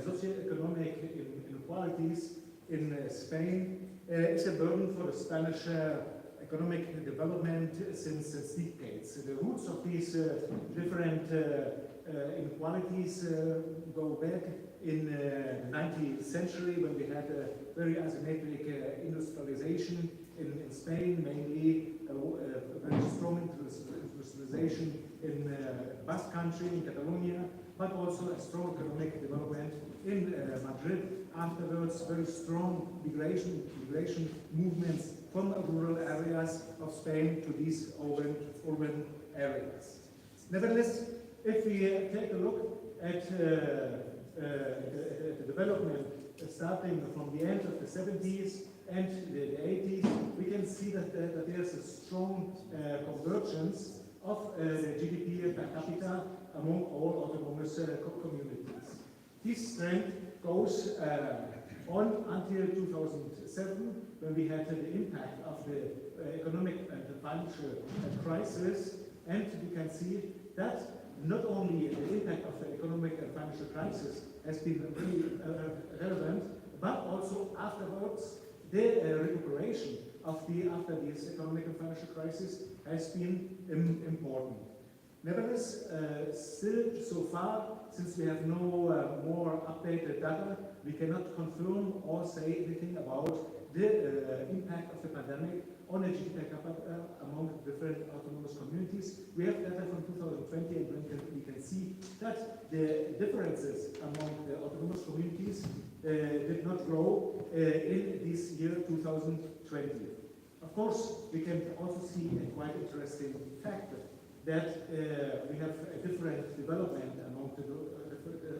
socioeconomic inequalities in Spain is a burden for the Spanish economic development since decades. The roots of these different inequalities go back in the 19th century when we had a very asymmetric industrialization in Spain, mainly a very strong industrialization in the Basque Country, in Catalonia, but also a strong economic development in Madrid. Afterwards, very strong migration movements from rural areas of Spain to these urban areas. Nevertheless, if we take a look at the development starting from the end of the 70s and the 80s, we can see that there's a strong convergence of the GDP per capita among all autonomous communities. This trend goes on until 2007, when we had the impact of the economic and the financial crisis, and we can see that not only the impact of the economic and financial crisis has been really relevant, but also afterwards the recuperation after this economic and financial crisis has been important. Nevertheless, still so far, since we have no more updated data, we cannot confirm or say anything about the impact of the pandemic on the GDP per capita among different autonomous communities. We have data from 2020, and we can see that the differences among the autonomous communities did not grow in this year 2020. Of course, we can also see a quite interesting fact that we have a different development among the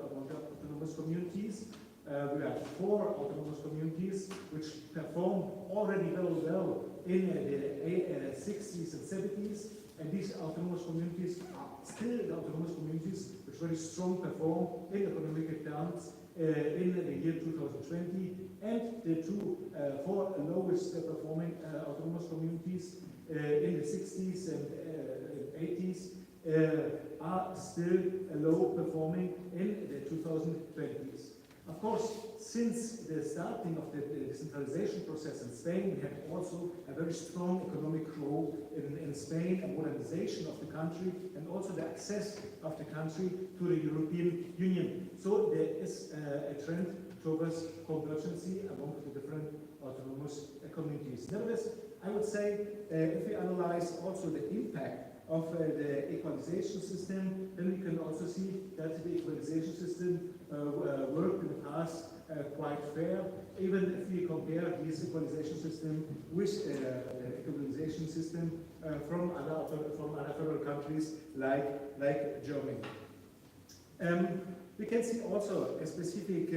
autonomous communities. We have 4 autonomous communities which performed already very well in the 60s and 70s, and these autonomous communities are still the autonomous communities which very strong perform in economic terms in the year 2020, and the 4 lowest performing autonomous communities in the 60s and 80s are still low performing in the 2020s. Of course, since the starting of the decentralization process in Spain, we had also a very strong economic growth in Spain, a modernization of the country, and also the access of the country to the European Union. So there is a trend towards convergence among the different autonomous communities. Nevertheless, I would say if we analyze also the impact of the equalization system, then we can also see that the equalization system worked in the past quite fair, even if we compare this equalization system with the equalization system from other federal countries like Germany. We can see also a specific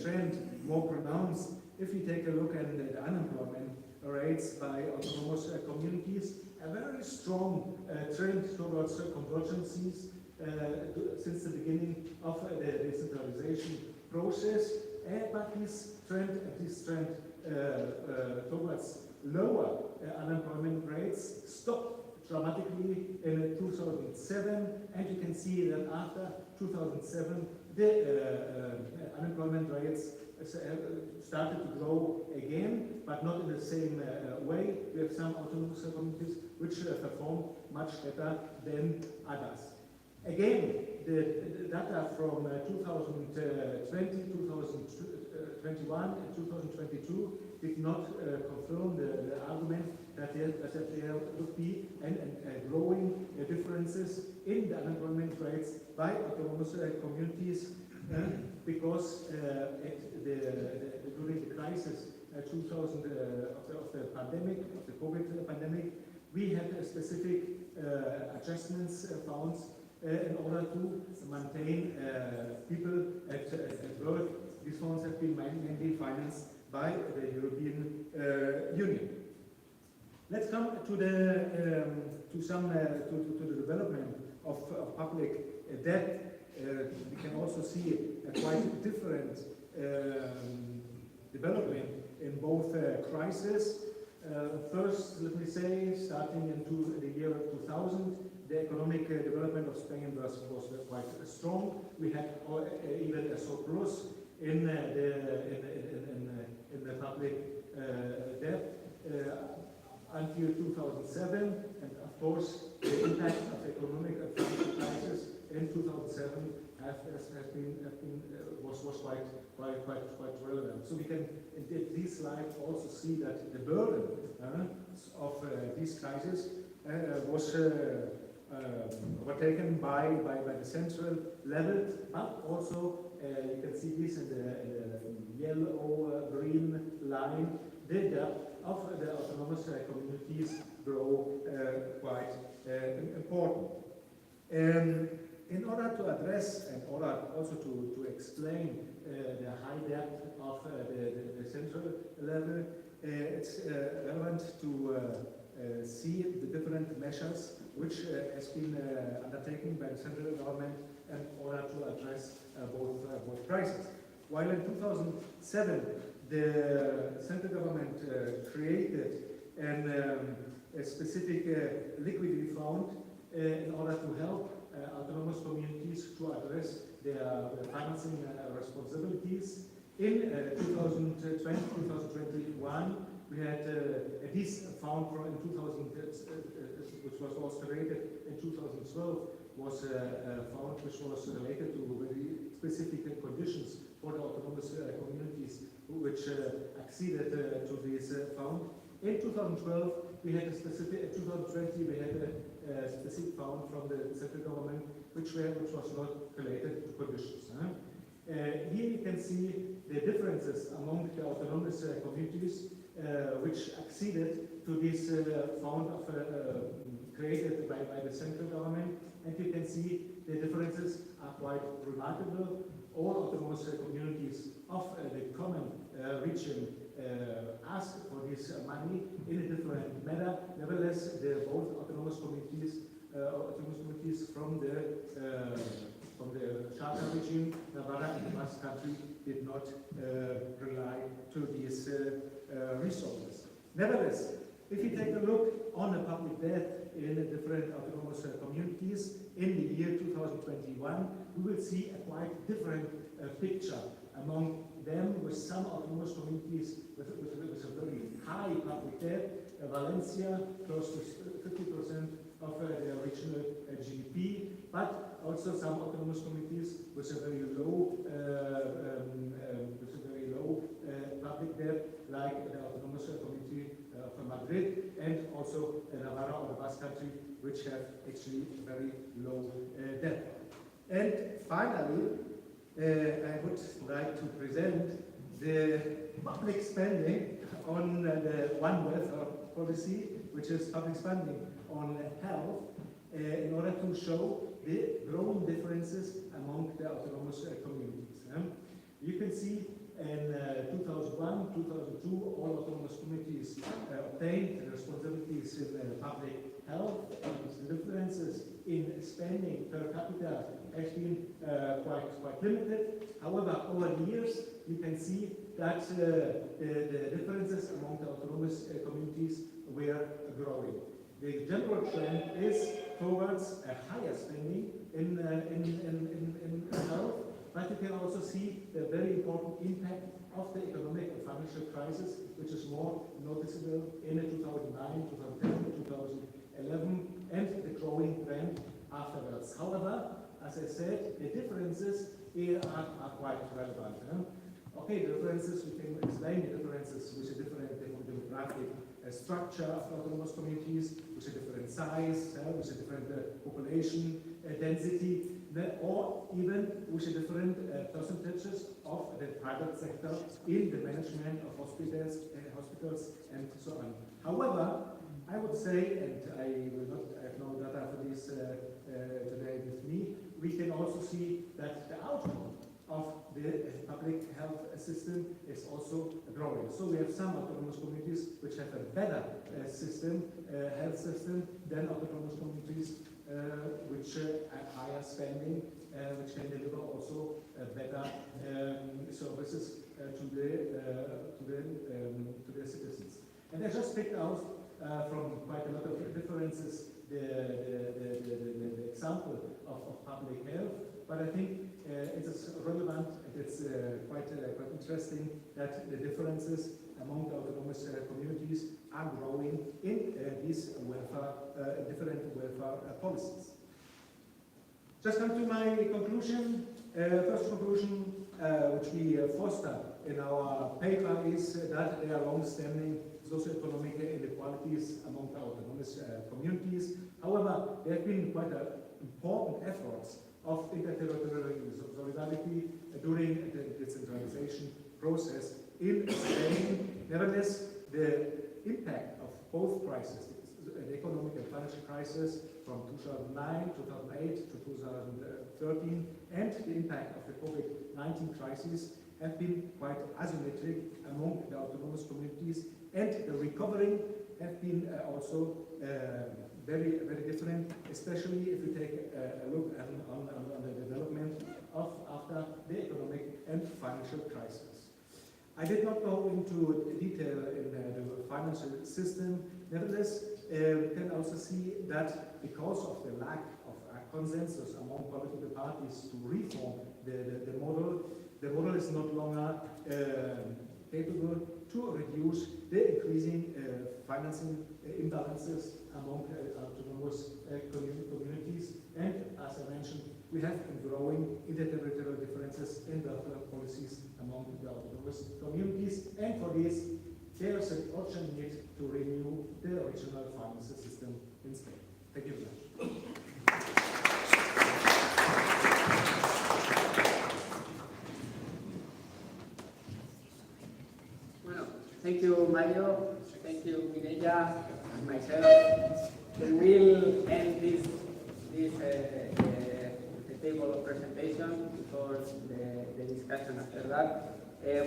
trend more pronounced if we take a look at the unemployment rates by autonomous communities. A very strong trend towards convergences since the beginning of the decentralization process, but this trend towards lower unemployment rates stopped dramatically in 2007, and you can see that after 2007, the unemployment rates started to grow again, but not in the same way. We have some autonomous communities which perform much better than others. Again, the data from 2020, 2021, and 2022 did not confirm the argument that there would be growing differences in the unemployment rates by autonomous communities because during the crisis of the pandemic, of the COVID pandemic, we had specific adjustments found in order to maintain people at work. These funds have been mainly financed by the European Union. Let's come to the development of public debt. We can also see a quite different development in both crises. First, let me say, starting into the year 2000, the economic development of Spain was quite strong. We had even a surplus in the public debt until 2007, and of course the impact of the economic and financial crisis in 2007 was quite relevant. So we can in this slide also see that the burden of these crises was overtaken by the central level, but also you can see this in the yellow green line. The debt of the autonomous communities grow quite important. In order to address, and order also to explain the high debt of the central level, it's relevant to see the different measures which has been undertaken by the central government in order to address both crises. While in 2007 the central government created a specific liquidity fund in order to help autonomous communities to address their financing responsibilities. In 2020-2021, we had this fund in 2000, which was also created in 2012, was a fund which was related to very specific conditions for the autonomous communities which acceded to this fund. In 2012, we had a specific. 2020, we had a specific fund from the central government, which was not related to conditions. Here you can see the differences among the autonomous communities which acceded to this fund created by the central government, and you can see the differences are quite remarkable. All autonomous communities of the common region ask for this money in a different manner. Nevertheless, both autonomous communities from the Charter regime, Navarra and the Basque Country, did not rely to these resources. Nevertheless, if you take a look on the public debt in the different autonomous communities in the year 2021, we will see a quite different picture among them, with some autonomous communities with a very high public debt. Valencia, close to 50% of their regional GDP, but also some autonomous communities with a very low public debt, like the autonomous community of Madrid, and also Navarra or the Basque Country, which have actually very low debt. And finally, I would like to present the public spending on the One Welfare policy, which is public spending on health, in order to show the growing differences among the autonomous communities. You can see in 2001, 2002, all autonomous communities obtained responsibilities in public health, and the differences in spending per capita have been quite limited. However, over the years, you can see that the differences among the autonomous communities were growing. the general trend is towards a higher spending in health, but you can also see the very important impact of the economic and financial crisis, which is more noticeable in 2009, 2010, 2011, and the growing trend afterwards. However, as I said, the differences here are quite relevant. Okay, the differences, we can explain the differences with a different demographic structure of autonomous communities, with a different size, with a different population density, or even with a different percentages of the private sector in the management of hospitals and so on. However, I would say, and I will not have no data for this today with me, we can also see that the outcome of the public health system is also growing. So we have some autonomous communities which have a better health system than autonomous communities which have higher spending, which can deliver also better services to their citizens. And I just picked out from quite a lot of differences the example of public health, but I think it is relevant and it's quite interesting that the differences among the autonomous communities are growing in these different welfare policies. Just come to my conclusion. First conclusion, which we foster in our paper, is that there are long-standing socioeconomic inequalities among the autonomous communities. However, there have been quite important efforts of interterritorial solidarity during the decentralization process in Spain. Nevertheless, the impact of both crises, the economic and financial crisis from 2009, 2008 to 2013, and the impact of the COVID-19 crisis have been quite asymmetric among the autonomous communities, and the recovery have been also very different, especially if you take a look on the development of after the economic and financial crisis. I did not go into detail in the financial system. Nevertheless, we can also see that because of the lack of consensus among political parties to reform the model is not longer capable to reduce the increasing financing imbalances among autonomous communities. And as I mentioned, we have been growing interterritorial differences in welfare policies among the autonomous communities. And for this, there is an urgent need to renew the regional financial system in Spain. Thank you very much. Thank you, Mario. Thank you, Mireia, and myself. We will end this the table of presentation before the discussion after that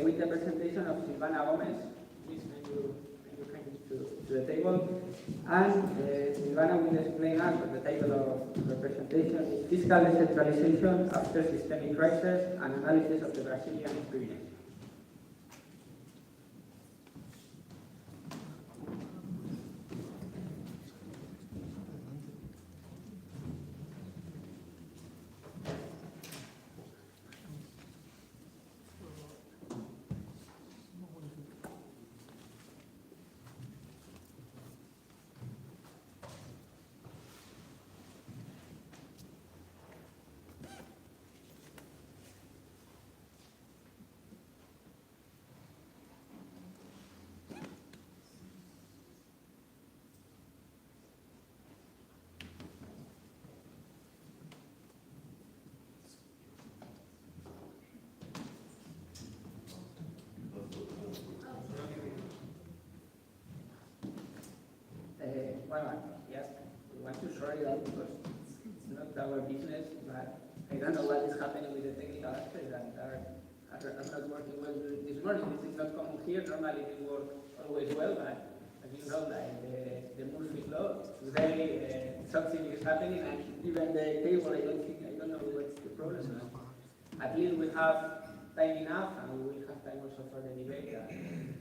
with the presentation of Silvana Gomez. Please, can you come to the table? And Silvana will explain us what the title of the presentation is: Fiscal Decentralization After Systemic Crisis, an Analysis of the Brazilian Experience. Yes, we want to show you out because it's not our business, but I don't know what is happening with the technical aspects that are not working well this morning. This is not common here. Normally they work always well, but as you know, like the Murphy law, today something is happening, and even the table, I don't know what's the problem. At least we have time enough, and we will have time also for the debate, and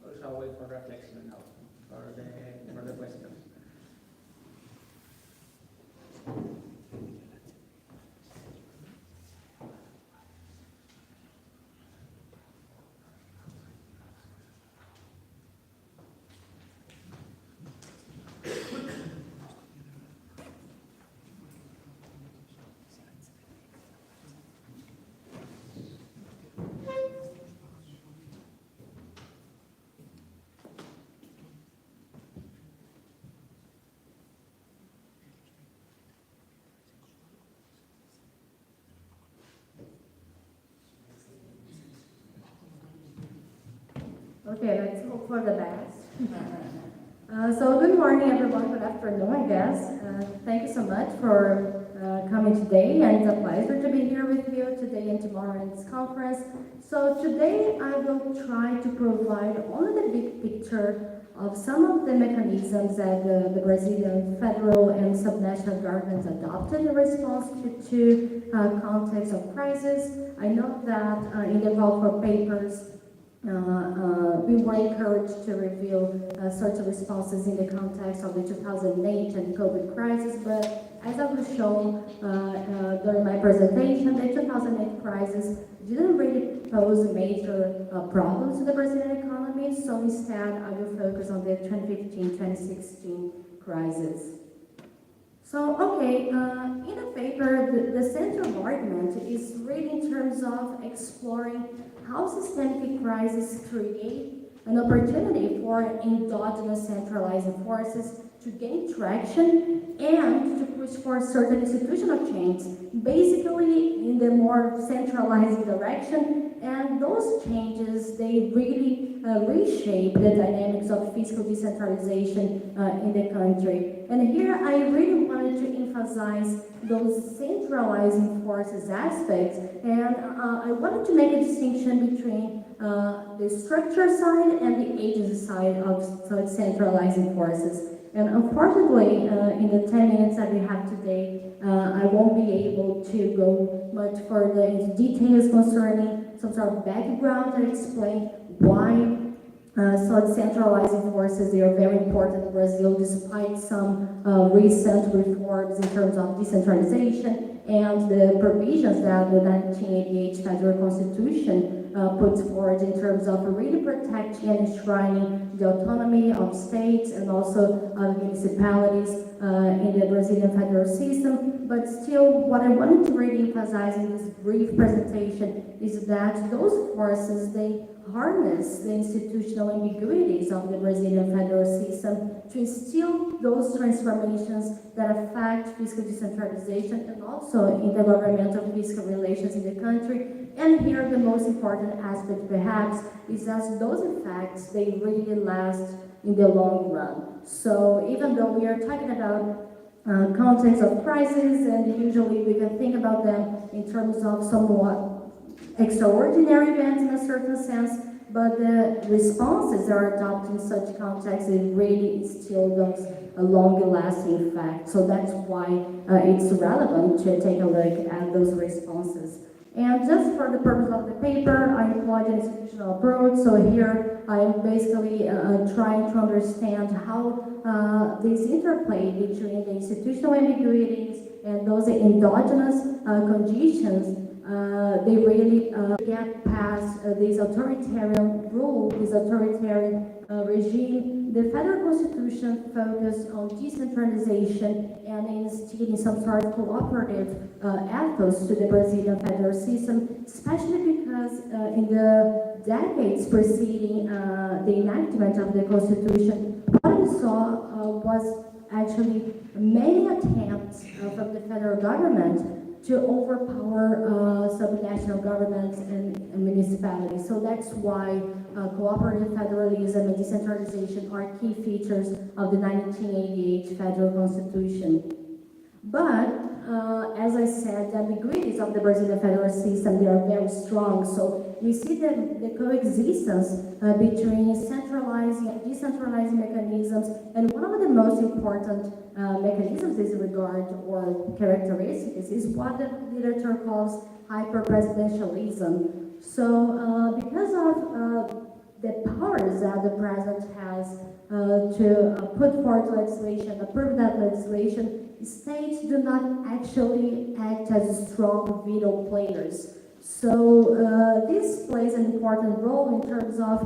also wait for reflection now. For the questions. Okay, let's hope for the best. So good morning, everyone. Good afternoon, I guess. Thank you so much for coming today, and it's a pleasure to be here with you today and tomorrow in this conference. So today I will try to provide only the big picture of some of the mechanisms that the Brazilian federal and subnational governments adopted in response to two contexts of crisis. I know that in the call for papers, we were encouraged to review such responses in the context of the 2008 and COVID crisis, but as I will show during my presentation, the 2008 crisis didn't really pose major problems to the Brazilian economy, so instead I will focus on the 2015-2016 crisis. So, okay, in the paper, the central argument is really in terms of exploring how systemic crises create an opportunity for endogenous centralizing forces to gain traction and to push for certain institutional change, basically in the more centralizing direction, and those changes, they really reshape the dynamics of fiscal decentralization in the country. And here I really wanted to emphasize those centralizing forces aspects, and I wanted to make a distinction between the structure side and the agency side of such centralizing forces. And unfortunately, in the 10 minutes that we have today, I won't be able to go much further into details concerning some sort of background and explain why such centralizing forces, they are very important in Brazil, despite some recent reforms in terms of decentralization and the provisions that the 1988 Federal Constitution puts forward in terms of really protecting and enshrining the autonomy of states and also municipalities in the Brazilian federal system. But still, what I wanted to really emphasize in this brief presentation is that those forces, they harness the institutional ambiguities of the Brazilian federal system to instill those transformations that affect fiscal decentralization and also intergovernmental fiscal relations in the country. And here the most important aspect perhaps is that those effects, they really last in the long run. So even though we are talking about contexts of crisis, and usually we can think about them in terms of somewhat extraordinary events in a certain sense, but the responses that are adopted in such contexts, it really instill those long-lasting effects. So that's why it's relevant to take a look at those responses. And just for the purpose of the paper, I employed an institutional approach. So here I am basically trying to understand how this interplay between the institutional ambiguities and those endogenous conditions, they really get past this authoritarian rule, this authoritarian regime. The federal constitution focused on decentralization and instilling some sort of cooperative ethos to the Brazilian federal system, especially because in the decades preceding the enactment of the constitution, what we saw was actually many attempts from the federal government to overpower subnational governments and municipalities. So that's why cooperative federalism and decentralization are key features of the 1988 Federal Constitution. But as I said, the ambiguities of the Brazilian federal system, they are very strong. So we see the coexistence between centralizing and decentralizing mechanisms, and one of the most important mechanisms in this regard, or characteristics, is what the literature calls hyper-presidentialism. So because of the powers that the president has to put forth legislation, approve that legislation, states do not actually act as strong veto players. So this plays an important role in terms of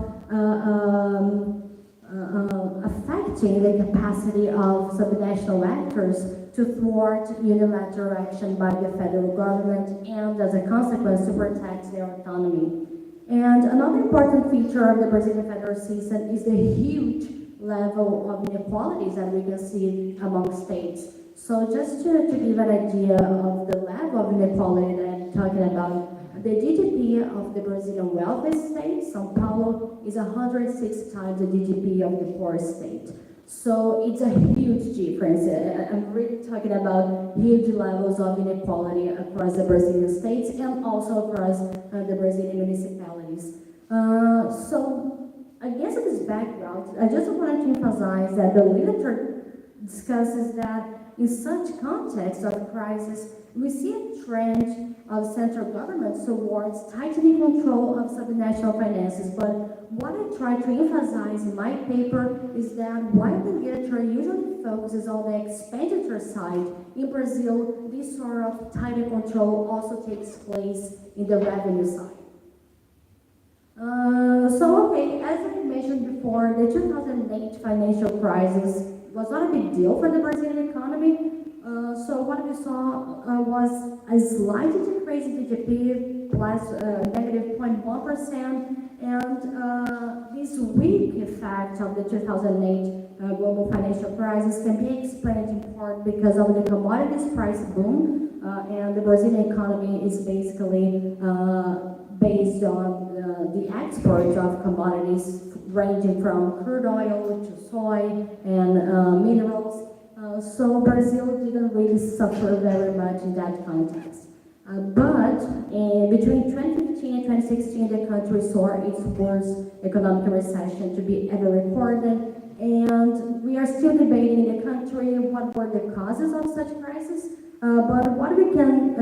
affecting the capacity of subnational actors to thwart unilateral action by the federal government and, as a consequence, to protect their autonomy. And another important feature of the Brazilian federal system is the huge level of inequalities that we can see among states. So just to give an idea of the level of inequality that I'm talking about, The GDP of the Brazilian wealthiest state, São Paulo, is 106 times the GDP of the poorest state. So it's a huge difference. I'm really talking about huge levels of inequality across the Brazilian states and also across the Brazilian municipalities. So against this background, I just wanted to emphasize that the literature discusses that in such context of crisis, we see a trend of central governments towards tightening control of subnational finances. But what I try to emphasize in my paper is that while the literature usually focuses on the expenditure side, in Brazil, this sort of tighter control also takes place in the revenue side. Okay, as I mentioned before, the 2008 financial crisis was not a big deal for the Brazilian economy. So what we saw was a slight decrease in GDP, plus negative 0.1%, and this weak effect of the 2008 global financial crisis can be explained in part because of the commodities price boom, and the Brazilian economy is basically based on the export of commodities ranging from crude oil to soy and minerals. So Brazil didn't really suffer very much in that context. But between 2015 and 2016, the country saw its worst economic recession to be ever recorded. And we are still debating in the country what were the causes of such crisis. But what we can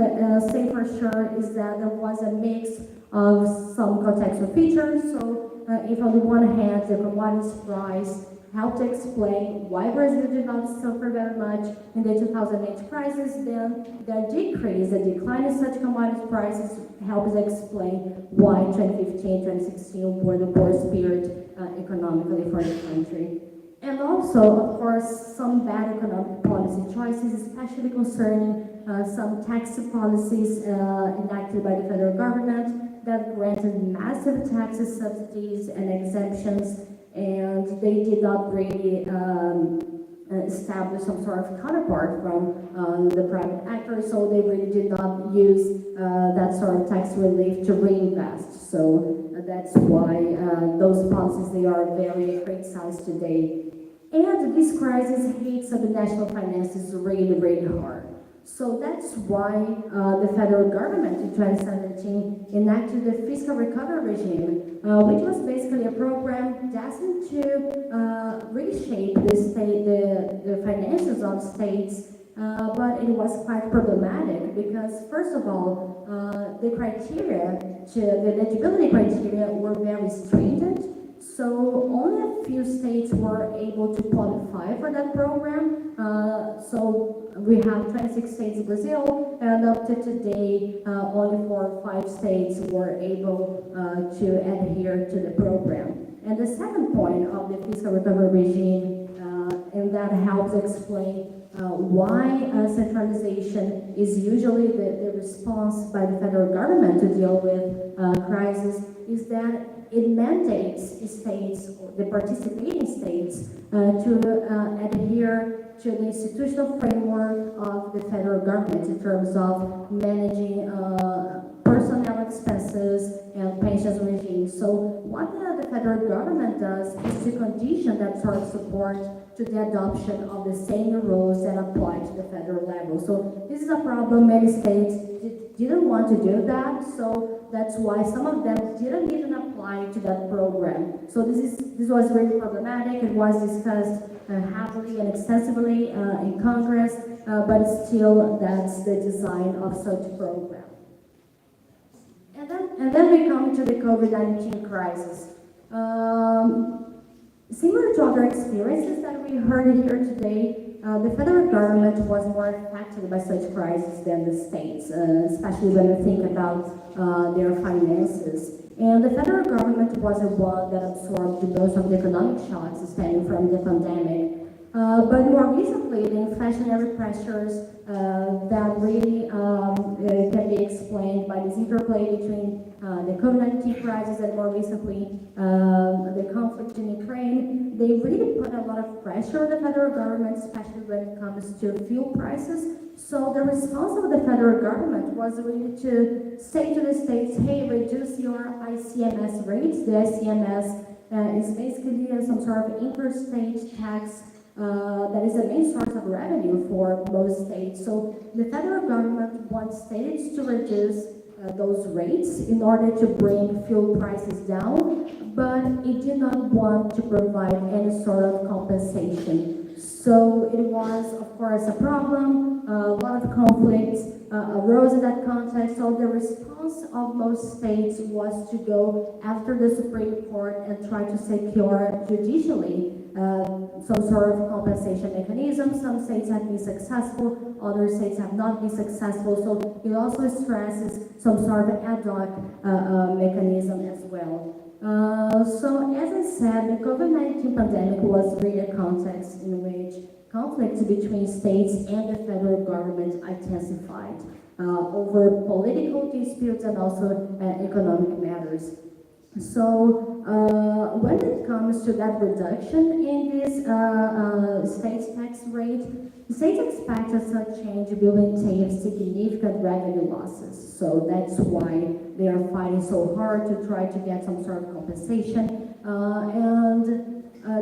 say for sure is that there was a mix of some contextual features. So if on the one hand, the commodities price helped explain why Brazil did not suffer very much in the 2008 crisis, then the decline in such commodity prices helps explain why 2015, 2016 were the worst period economically for the country. And also, of course, some bad economic policy choices, especially concerning some tax policies enacted by the federal government that granted massive taxes, subsidies, and exemptions, and they did not really establish some sort of counterpart from the private actors, so they really did not use that sort of tax relief to reinvest. So that's why those policies, they are very criticized today. And this crisis hits subnational finances really, really hard. So that's why the federal government in 2017 enacted the Fiscal Recovery Regime, which was basically a program destined to reshape the finances of states, but it was quite problematic because, first of all, the eligibility criteria were very stringent. So only a few states were able to qualify for that program. So we have 26 states in Brazil, and up to today, only 4 or 5 states were able to adhere to the program. And the second point of the fiscal recovery regime, and that helps explain why centralization is usually the response by the federal government to deal with crisis, is that it mandates states, the participating states, to adhere to the institutional framework of the federal government in terms of managing personnel expenses and pensions regimes. So what the federal government does is to condition that sort of support to the adoption of the same rules that apply to the federal level. So this is a problem. Many states didn't want to do that, so that's why some of them didn't even apply to that program. So this was really problematic. It was discussed happily and extensively in Congress, but still that's the design of such a program. And then we come to the COVID-19 crisis. Similar to other experiences that we heard here today, the federal government was more affected by such crises than the states, especially when we think about their finances. And the federal government was the one that absorbed most of the economic shocks stemming from the pandemic. But more recently, the inflationary pressures that really can be explained by this interplay between the COVID-19 crisis and more recently the conflict in Ukraine, they really put a lot of pressure on the federal government, especially when it comes to fuel prices. So the response of the federal government was really to say to the states, hey, reduce your ICMS rates. The ICMS is basically some sort of interstate tax that is the main source of revenue for most states. So the federal government wants states to reduce those rates in order to bring fuel prices down, but it did not want to provide any sort of compensation. So it was, of course, a problem. A lot of conflicts arose in that context. So the response of most states was to go after the Supreme Court and try to secure judicially some sort of compensation mechanism. Some states have been successful, other states have not been successful. So it also stresses some sort of ad hoc mechanism as well. So as I said, the COVID-19 pandemic was really a context in which conflicts between states and the federal government intensified over political disputes and also economic matters. So when it comes to that reduction in this state's tax rate, the states expected such change will entail significant revenue losses. So that's why they are fighting so hard to try to get some sort of compensation.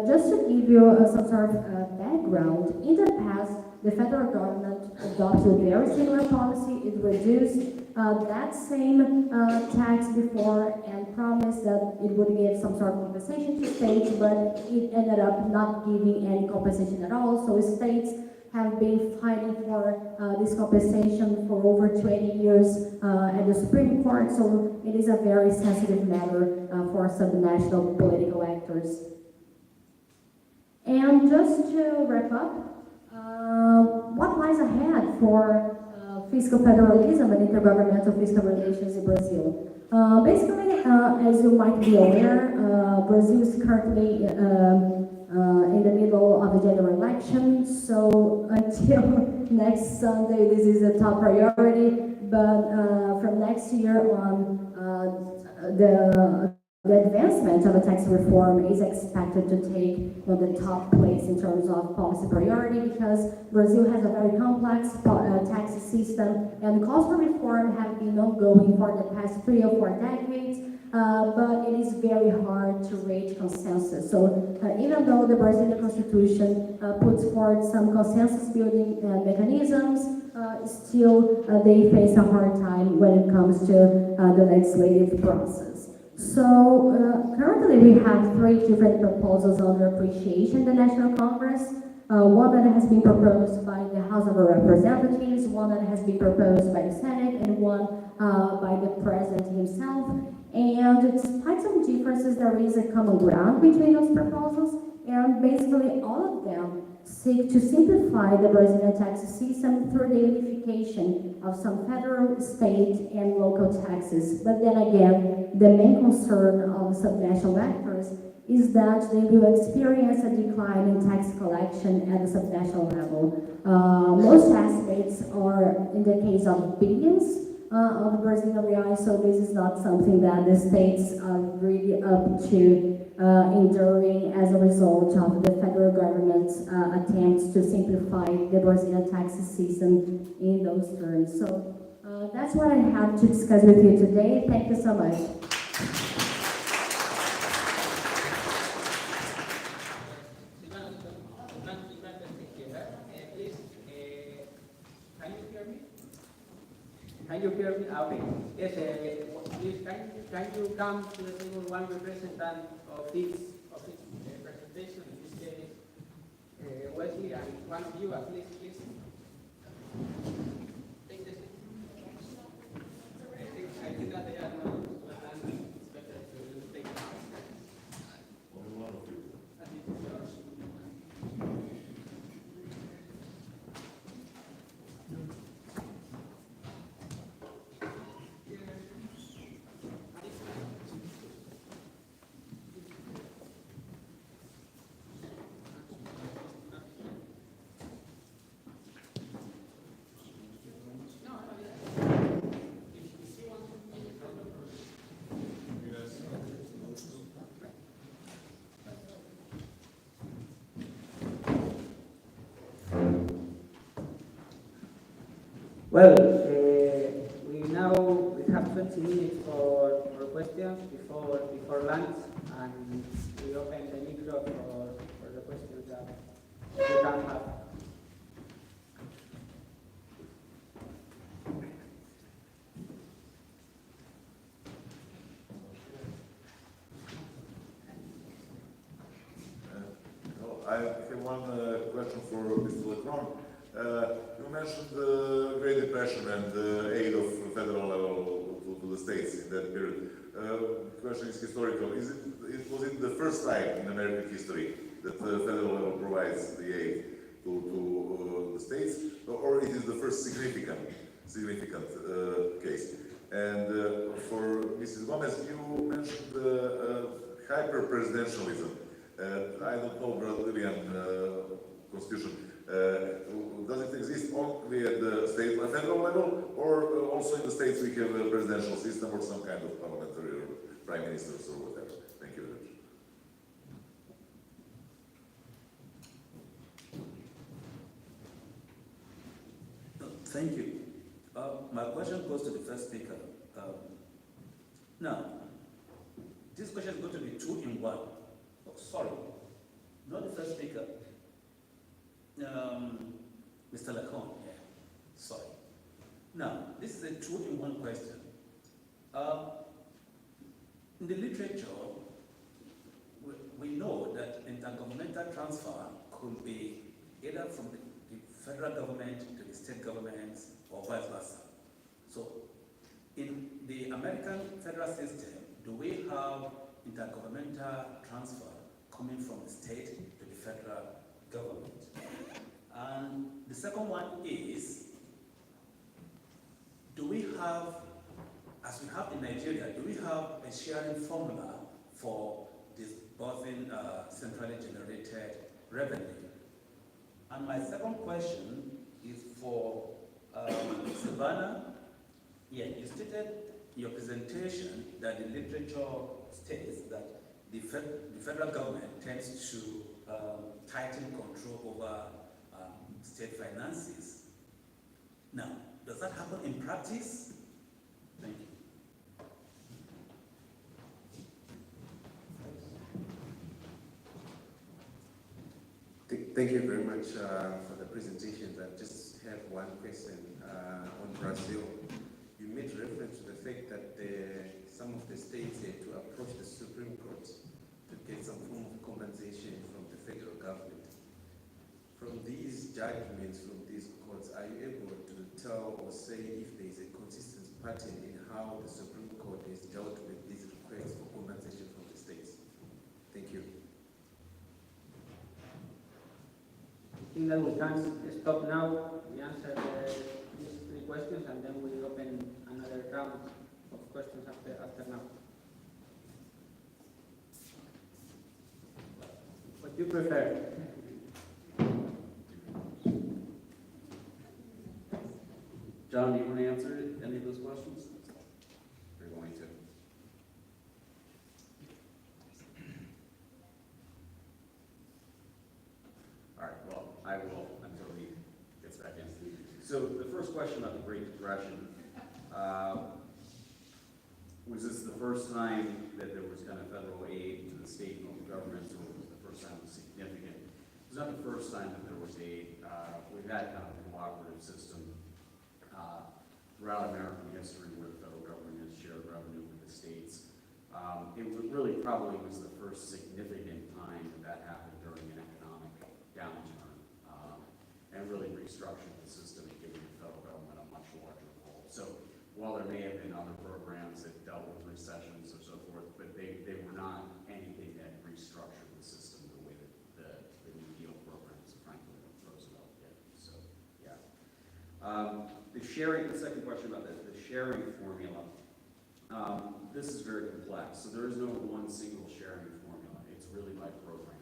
Just to give you some sort of background, in the past, the federal government adopted a very similar policy. It reduced that same tax before and promised that it would give some sort of compensation to states, but it ended up not giving any compensation at all. So states have been fighting for this compensation for over 20 years at the Supreme Court, so it is a very sensitive matter for subnational political actors. And just to wrap up, what lies ahead for fiscal federalism and intergovernmental fiscal relations in Brazil? Basically, as you might be aware, Brazil is currently in the middle of the general election, so until next Sunday, this is a top priority, but from next year on, the advancement of a tax reform is expected to take the top place in terms of policy priority because Brazil has a very complex tax system and calls for reform have been ongoing for the past 3 or 4 decades, but it is very hard to reach consensus. So even though the Brazilian constitution puts forward some consensus building mechanisms, still they face a hard time when it comes to the legislative process. So currently we have 3 different proposals under appreciation in the National Congress. One that has been proposed by the House of Representatives, one that has been proposed by the Senate, and one by the President himself. And despite some differences, there is a common ground between those proposals, and basically all of them seek to simplify the Brazilian tax system through the unification of some federal, state, and local taxes. But then again, the main concern of subnational actors is that they will experience a decline in tax collection at the subnational level. Most estimates are in the case of billions of Brazilian reais, so this is not something that the states are really up to enduring as a result of the federal government's attempts to simplify the Brazilian tax system in those terms. So that's what I have to discuss with you today. Thank you so much. Can you hear me? Okay. Yes, please, can you come to the table one representative of each presentation, in this case, Wesley, and one of you, please. Take this. I think that they are not, it's better to take it. Only one of you. Well, we have 20 minutes for questions before lunch, and we open the micro for the questions that you can have. I have one question for Mr. Lecron. You mentioned the Great Depression and the aid of federal level to the states in that period. The question is historical. Was it the first time in American history that the federal level provides the aid to the states, or it is the first significant case? And for Mrs. Gomez, you mentioned hyper-presidentialism. I don't know Brazilian constitution. Does it exist only at the state and federal level, or also in the states we have a presidential system or some kind of parliamentary or prime ministers or whatever? Thank you very much. Thank you. My question goes to the first speaker. Now, this question is going to be two in one. Oh, sorry, not the first speaker. Mr. Lacon, yeah, sorry. Now, this is a two-in-one question. In the literature, we know that intergovernmental transfer could be either from the federal government to the state governments or vice versa. So, in the American federal system, do we have intergovernmental transfer coming from the state to the federal government? And the second one is, do we have, as we have in Nigeria, do we have a sharing formula for disbursing centrally generated revenue? And my second question is for Savannah. Yeah, you stated in your presentation that the literature states that the federal government tends to tighten control over state finances. Now, does that happen in practice? Thank you. Thank you very much for the presentations. I just have one question on Brazil. You made reference to the fact that some of the states had to approach the Supreme Court to get some form of compensation from the federal government. From these judgments, from these courts, are you able to tell or say if there is a consistent pattern in how the Supreme Court has dealt with these requests for compensation from the states? Thank you. I think that we can stop now. We answer these three questions, and then we open another round of questions after now. What do you prefer? John, do you want to answer any of those questions? You're going to. All right, well, I will until he gets back in. So the first question about the Great Depression, was this the first time that there was kind of federal aid to the state and local governments, or was it the first time it was significant? It was not the first time that there was aid. We've had kind of a cooperative system throughout American history where the federal government has shared revenue with the states. It really probably was the first significant time that happened during an economic downturn, and really restructured the system and giving the federal government a much larger role. So while there may have been other programs that dealt with recessions or so forth, but they were not anything that restructured the system the way that the New Deal programs of Franklin Roosevelt did. So, yeah. The second question about the sharing formula, this is very complex. So there is no one single sharing formula. It's really by program.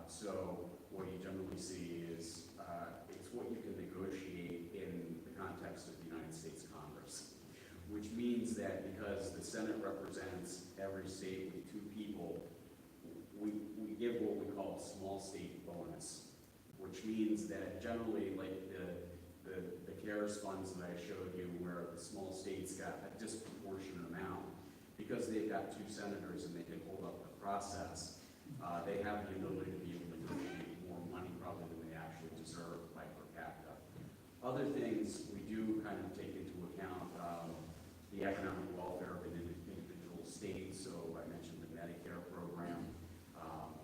So what you generally see is it's what you can negotiate in the context of the United States Congress, which means that because the Senate represents every state with 2 people, we give what we call a small state bonus, which means that generally, like the the CARES funds that I showed you, where the small states got a disproportionate amount, because they've got 2 senators and they can hold up the process, they have the ability to be able to negotiate more money probably than they actually deserve by per capita. Other things we do kind of take into account, the economic welfare of an individual state. So I mentioned the Medicare program,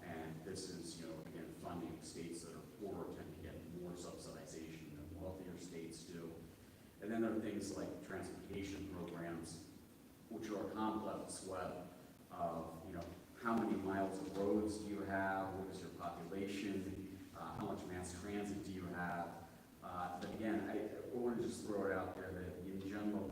and this is, again, funding states that are poorer tend to get more subsidization than wealthier states do. And then there are things like transportation programs, which are a complex web of, how many miles of roads do you have, what is your population, how much mass transit do you have. But again, I want to just throw it out there that in general,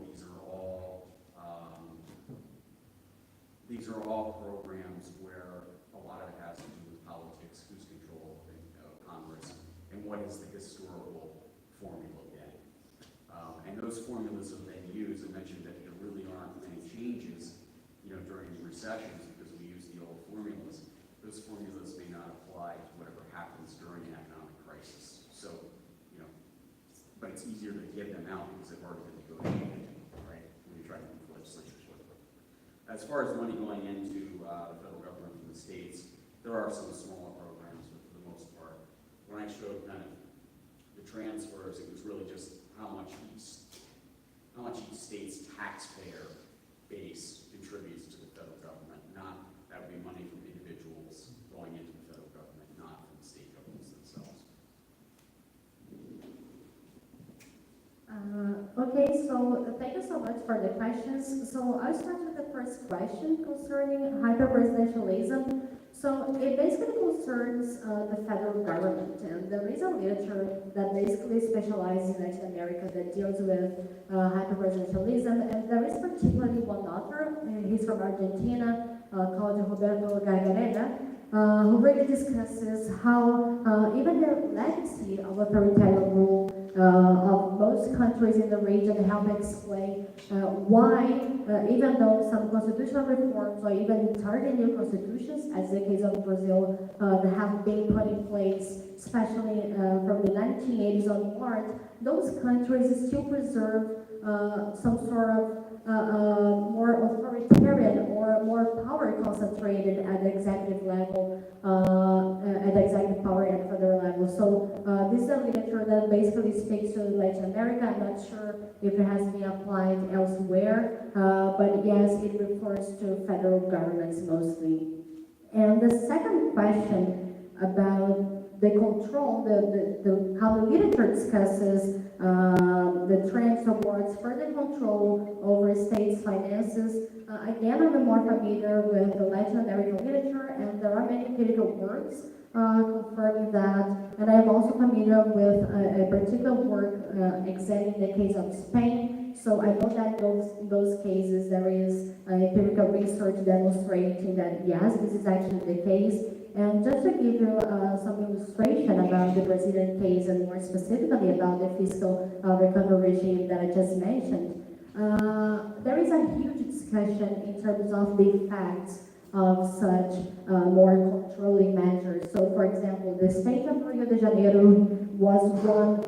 these are all programs where a lot of it has to do with politics, who's control of Congress, and what is the historical formula been. And those formulas have been used. I mentioned that there really aren't many changes, during the recessions because we use the old formulas. Those formulas may not apply to whatever happens during an economic crisis. So, but it's easier to get them out because they've already been negotiated, right? When you try to move legislation quickly. As far as money going into the federal government from the states, there are some smaller programs, but for the most part, when I showed kind of the transfers, it was really just how much each state's taxpayer base contributes to the federal government. Not that would be money from individuals going into the federal government, not from the state governments themselves. Okay, so thank you so much for the questions. So I'll start with the first question concerning hyper-presidentialism. So it basically concerns the federal government, and there is a literature that basically specializes in Latin America that deals with hyper-presidentialism, and there is particularly one author, and he's from Argentina, called Roberto Gargarella, who really discusses how even the legacy of authoritarian rule of most countries in the region help explain why, even though some constitutional reforms or even entirely new constitutions, as the case of Brazil, that have been put in place, especially from the 1980s onward, those countries still preserve some sort of more authoritarian or more power concentrated at the executive level, at the executive power at federal level. So this is a literature that basically speaks to Latin America. I'm not sure if it has been applied elsewhere, but yes, it refers to federal governments mostly. And the second question about the control, how the literature discusses the trend towards further control over states' finances. Again, I'm more familiar with the Latin American literature, and there are many critical works confirming that. And I'm also familiar with a particular work examining the case of Spain. So I know that in those cases there is empirical research demonstrating that yes, this is actually the case. And just to give you some illustration about the Brazilian case, and more specifically about the fiscal recovery regime that I just mentioned, there is a huge discussion in terms of the effects of such more controlling measures. So, for example, the state of Rio de Janeiro was one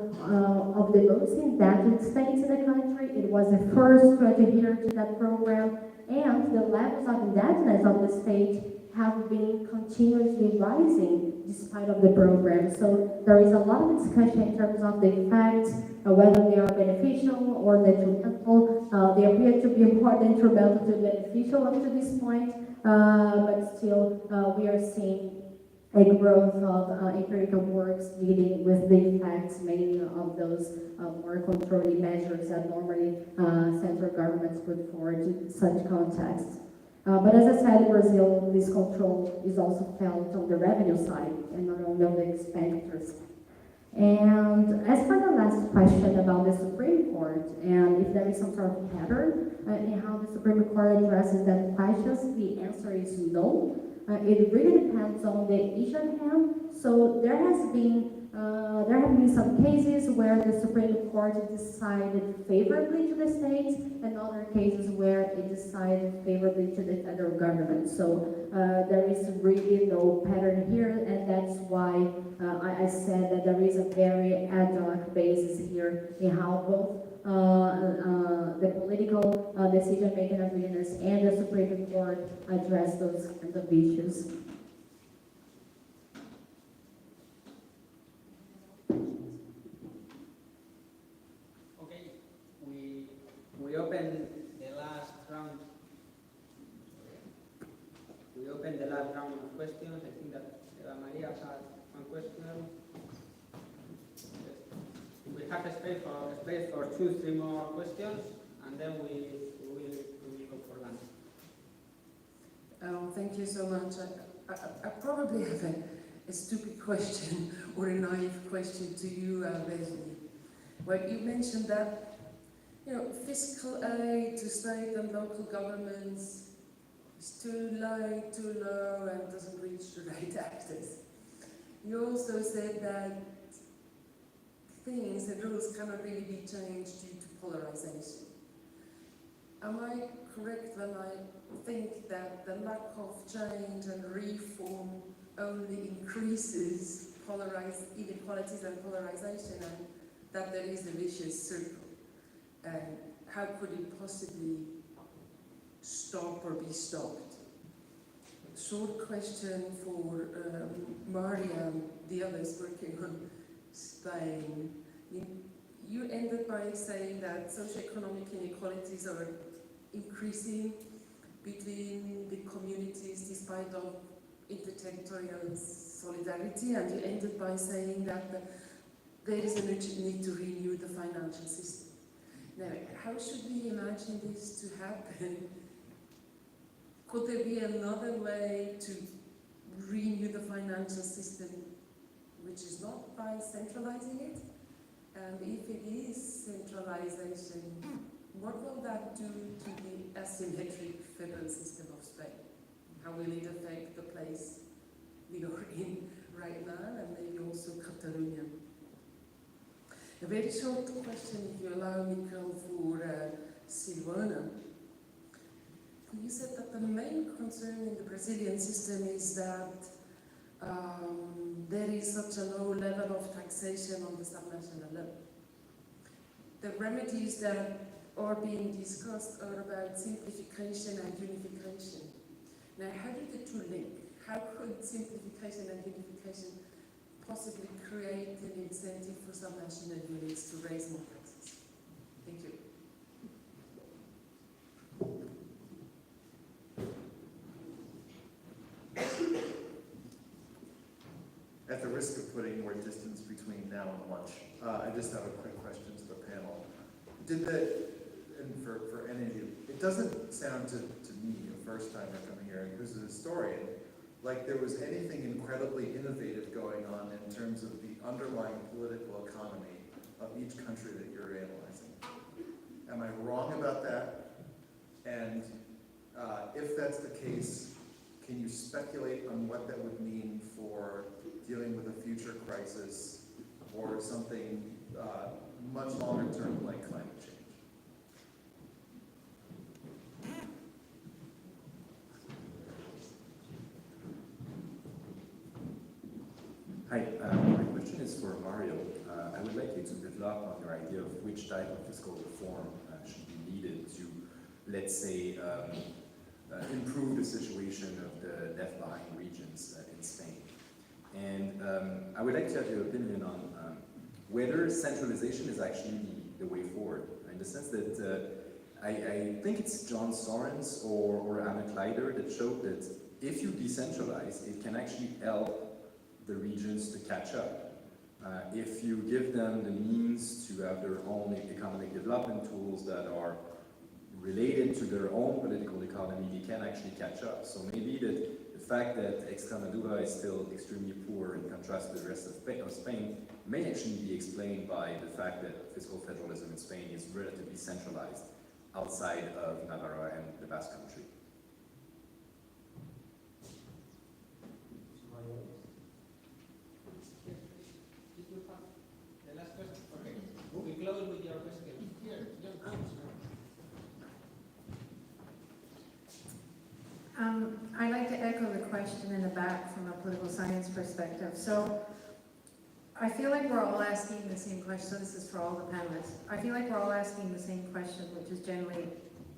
of the most indebted states in the country. It was the first to adhere to that program, and the levels of indebtedness of the state have been continuously rising despite of the program. So there is a lot of discussion in terms of the effects, whether they are beneficial or detrimental. They appear to be more detrimental than beneficial up to this point, but still we are seeing a growth of empirical works dealing with the effects mainly of those more controlling measures that normally central governments put forward in such contexts. But as I said, in Brazil, this control is also felt on the revenue side and not only on the expenditures. And as for the last question about the Supreme Court and if there is some sort of pattern in how the Supreme Court addresses that question, the answer is no. It really depends on the issue at hand. So there has been There have been some cases where the Supreme Court decided favorably to the states, and other cases where it decided favorably to the federal government. So there is really no pattern here, and that's why I said that there is a very ad hoc basis here in how both the political decision-making of regions and the Supreme Court address those kinds of issues. Okay, we open the last round. We open the last round of questions. I think that Eva Maria had one question. We have a space for 2-3 more questions, and then we will go for lunch. Thank you so much. I probably have a stupid question or a naive question to you, Leslie. Well, you mentioned that, fiscal aid to state and local governments is too light, too low, and doesn't reach the right actors. You also said that things and rules cannot really be changed due to polarization. Am I correct when I think that the lack of change and reform only increases inequalities and polarization, and that there is a vicious circle? And how could it possibly stop or be stopped? Short question for Maria and the others working on Spain. You ended by saying that socioeconomic inequalities are increasing between the communities despite of interterritorial solidarity, and you ended by saying that there is a need to renew the financial system. Now, how should we imagine this to happen? Could there be another way to renew the financial system which is not by centralizing it? And if it is centralization, what will that do to the asymmetric federal system of Spain? How will it affect the place we are in right now, and maybe also Catalonia? A very short question, if you allow me, for Silvana. You said that the main concern in the Brazilian system is that there is such a low level of taxation on the subnational level. The remedies that are being discussed are about simplification and unification. Now, how do the two link? How could simplification and unification possibly create an incentive for subnational units to raise more taxes? Thank you. At the risk of putting more distance between now and lunch, I just have a quick question to the panel. And for any of you, it doesn't sound to me, the first time I'm coming here, who's a historian, like there was anything incredibly innovative going on in terms of the underlying political economy of each country that you're analyzing. Am I wrong about that? And if that's the case, can you speculate on what that would mean for dealing with a future crisis or something much longer term like climate change? Hi, my question is for Mario. I would like you to develop on your idea of which type of fiscal reform should be needed to, let's say, improve the situation of the left behind regions in Spain. And I would like to have your opinion on whether centralization is actually the way forward, in the sense that I think it's John Sorens or Anna Kleider that showed that if you decentralize, it can actually help the regions to catch up. If you give them the means to have their own economic development tools that are related to their own political economy, they can actually catch up. So maybe that the fact that Extremadura is still extremely poor in contrast to the rest of Spain may actually be explained by the fact that fiscal federalism in Spain is relatively centralized outside of Navarra and the Basque Country. I'd like to echo the question in the back from a political science perspective. So I feel like we're all asking the same question. So this is for all the panelists. I feel like we're all asking the same question, which is generally,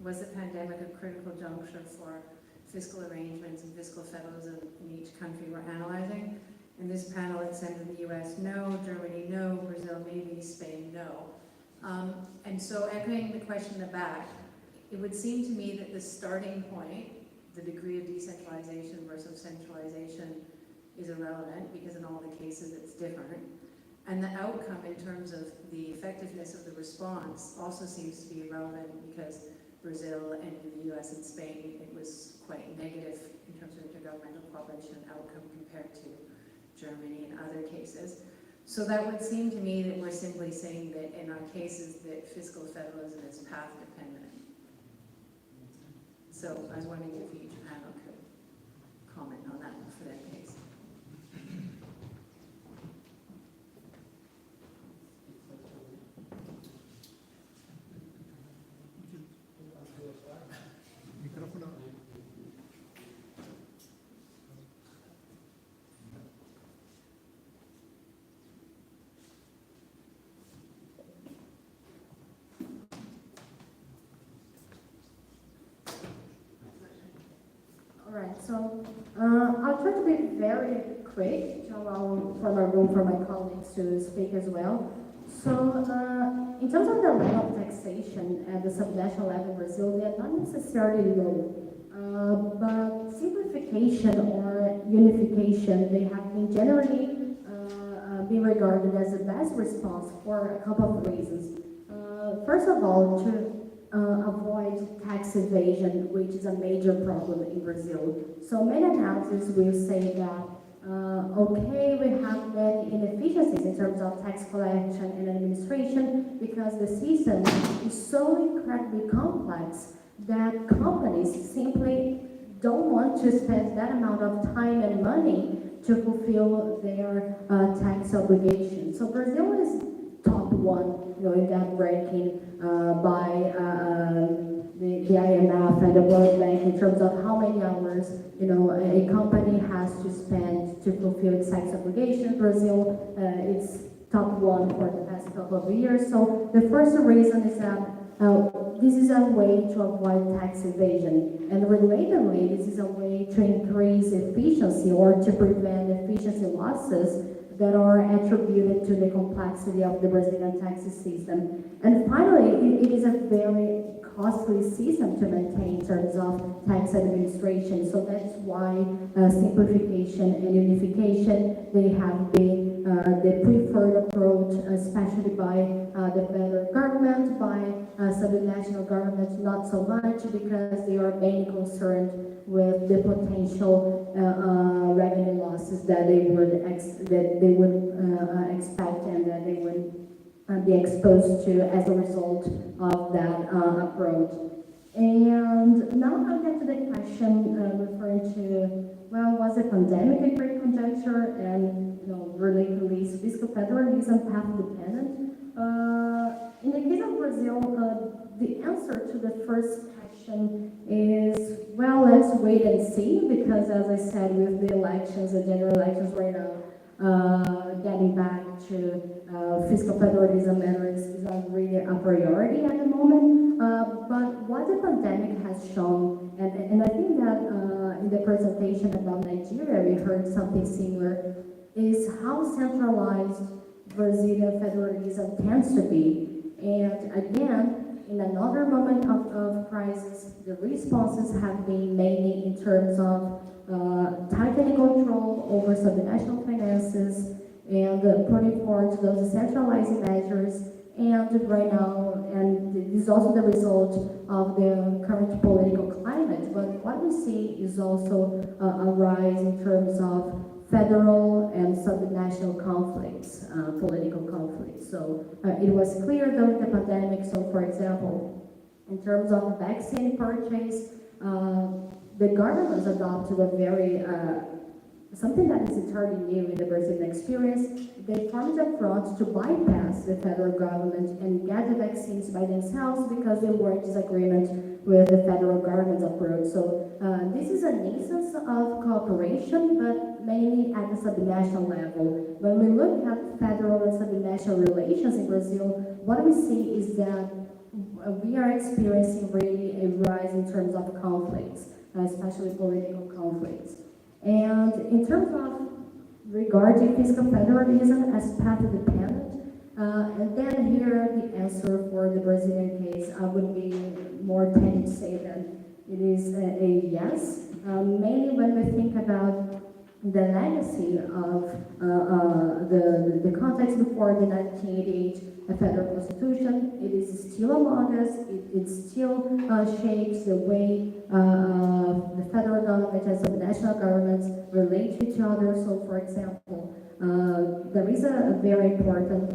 was the pandemic a critical juncture for fiscal arrangements and fiscal federalism in each country we're analyzing? In this panel, it said in the US, no, Germany, no, Brazil, maybe, Spain, no. And so echoing the question in the back, it would seem to me that the starting point, the degree of decentralization versus centralization, is irrelevant because in all the cases it's different. And the outcome in terms of the effectiveness of the response also seems to be irrelevant because Brazil and in the US and Spain, it was quite negative in terms of intergovernmental cooperation outcome compared to Germany and other cases. So that would seem to me that we're simply saying that in our cases that fiscal federalism is path dependent. So I was wondering if each panel could comment on that for their case. Alright, so I'll try to be very quick to allow for more room for my colleagues to speak as well. So in terms of the level of taxation at the subnational level in Brazil, they are not necessarily low, but simplification or unification, they have been generally been regarded as the best response for a couple of reasons. First of all, to avoid tax evasion, which is a major problem in Brazil. So many analyses will say that, okay, we have many inefficiencies in terms of tax collection and administration because the system is so incredibly complex that companies simply don't want to spend that amount of time and money to fulfill their tax obligations. So Brazil is top one, in that ranking by the IMF and the World Bank in terms of how many hours, a company has to spend to fulfill its tax obligations. Brazil, it's top one for the past couple of years. So the first reason is that this is a way to avoid tax evasion. And relatedly, this is a way to increase efficiency or to prevent efficiency losses that are attributed to the complexity of the Brazilian tax system. And finally, it is a very costly system to maintain in terms of tax administration. So that's why simplification and unification, they have been the preferred approach, especially by the federal government, by subnational governments, not so much because they are mainly concerned with the potential revenue losses that they would expect and that they would be exposed to as a result of that approach. And now I'll get to the question referring to, well, was the pandemic a great conjuncture and relatedly is fiscal federalism path dependent? In the case of Brazil, the answer to the first question is, well, let's wait and see, because as I said, with the elections, the general elections right now, getting back to fiscal federalism matters is not really a priority at the moment. But what the pandemic has shown, and I think that in the presentation about Nigeria, we heard something similar, is how centralized Brazilian federalism tends to be. And again, in another moment of crisis, the responses have been mainly in terms of tightening control over subnational finances and putting forward those centralizing measures. And right now, and this is also the result of the current political climate, but what we see is also a rise in terms of federal and subnational conflicts, political conflicts. So it was clear during the pandemic, so for example, in terms of vaccine purchase, the governments adopted a very something that is entirely new in the Brazilian experience. They formed a front to bypass the federal government and get the vaccines by themselves because they were in disagreement with the federal government's approach. So this is an instance of cooperation, but mainly at the subnational level. When we look at federal and subnational relations in Brazil, what we see is that we are experiencing really a rise in terms of conflicts, especially political conflicts. And in terms of regarding fiscal federalism as path dependent, and then here the answer for the Brazilian case would be more tending to say that it is a yes, mainly when we think about the legacy of the context before the 1988 federal constitution. It is still among us. It still shapes the way the federal government and subnational governments relate to each other. So, for example, there is a very important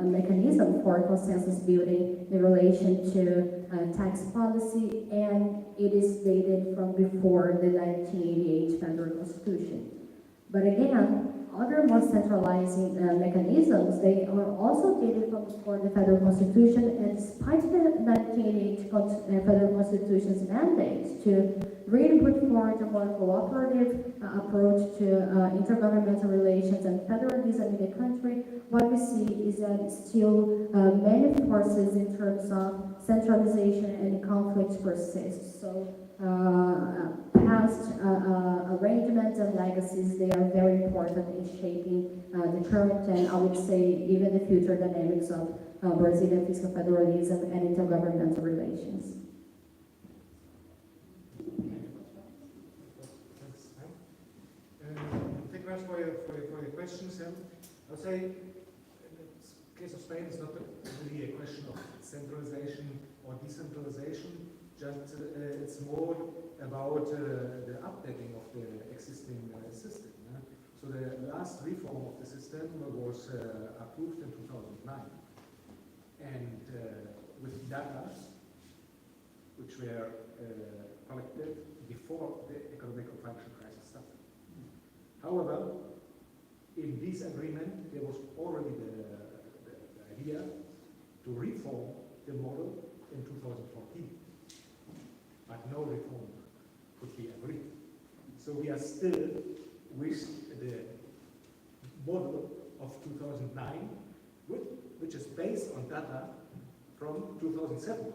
mechanism for consensus building in relation to tax policy, and it is dated from before the 1988 federal constitution. But again, other more centralizing mechanisms, they are also dated from before the federal constitution, and despite the 1988 federal constitution's mandate to really put forward a more cooperative approach to intergovernmental relations and federalism in the country, what we see is that still many forces in terms of centralization and conflicts persist. So past arrangements and legacies, they are very important in shaping the current and I would say even the future dynamics of Brazilian fiscal federalism and intergovernmental relations. Thank you very much for your questions. I'll say, in the case of Spain, it's not really a question of centralization or decentralization. Just it's more about the updating of the existing system. So the last reform of the system was approved in 2009, and with data which were collected before the economic and financial crisis started. However, in this agreement, there was already the idea to reform the model in 2014, but no reform could be agreed. So we are still with the model of 2009, which is based on data from 2007,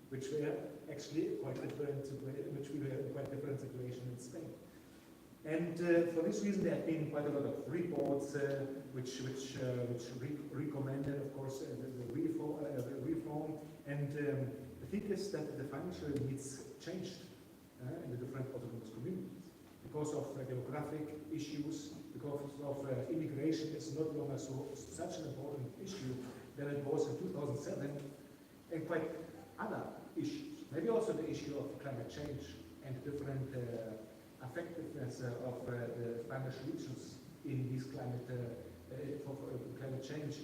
which were actually quite different, which we were in quite different situation in Spain. And for this reason, there have been quite a lot of reports which recommended, of course, the reform. And the thing is that the financial needs changed in the different autonomous communities because of demographic issues, because of immigration. It's no longer such an important issue than it was in 2007, and quite other issues. Maybe also the issue of climate change and different effectiveness of the Spanish regions in this climate change.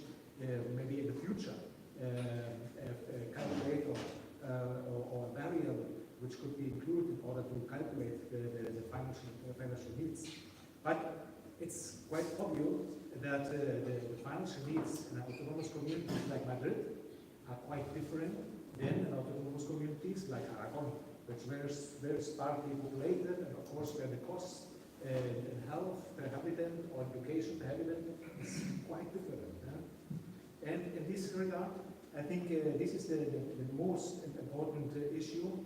Maybe in the future, a calculator or a variable which could be included in order to calculate the financial needs. But it's quite obvious that the financial needs in autonomous communities like Madrid are quite different than in autonomous communities like Aragon, which were very sparsely populated, and of course where the costs in health per habitant or education per habitant is quite different. And in this regard, I think this is the most important issue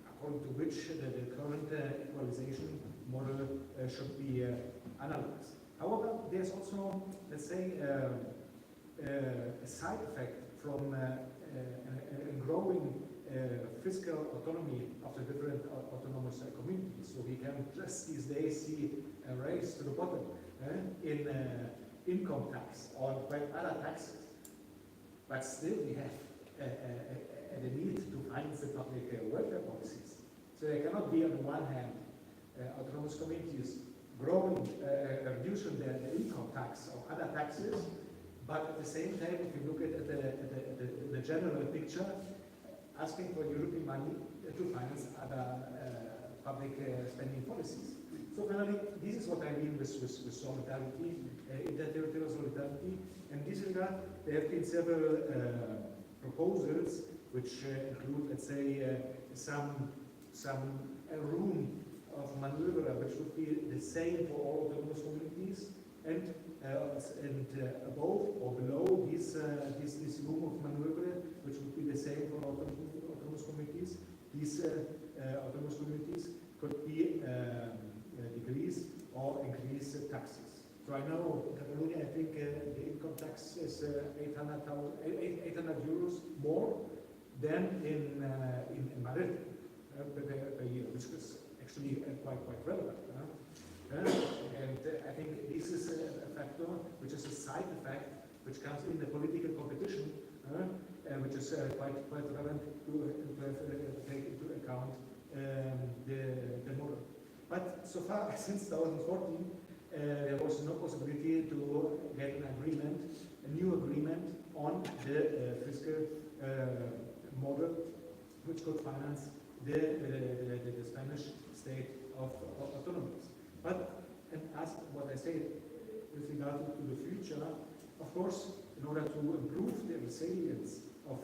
according to which the current equalization model should be analyzed. However, there's also, let's say, a side effect from a growing fiscal autonomy of the different autonomous communities. So we can just these days see a race to the bottom in income tax or quite other taxes. But still we have the need to finance the public welfare policies. So there cannot be on the one hand autonomous communities growing, reducing the income tax or other taxes, but at the same time, if you look at the general picture, asking for European money to finance other public spending policies. So finally, this is what I mean with solidarity, territorial solidarity. And in this regard, there have been several proposals which include, let's say, some room of maneuver which would be the same for all autonomous communities, and above or below this room of maneuver which would be the same for autonomous communities. These autonomous communities could be decrease or increase taxes. So I know in Catalonia, I think the income tax is 800 euros more than in Madrid per year, which is actually quite relevant. And I think this is a factor which is a side effect which comes in the political competition, which is quite relevant to take into account the model. But so far, since 2014, there was no possibility to get an agreement, a new agreement on the fiscal model which could finance the Spanish state of autonomies. But, and as what I said with regard to the future, of course, in order to improve the resilience of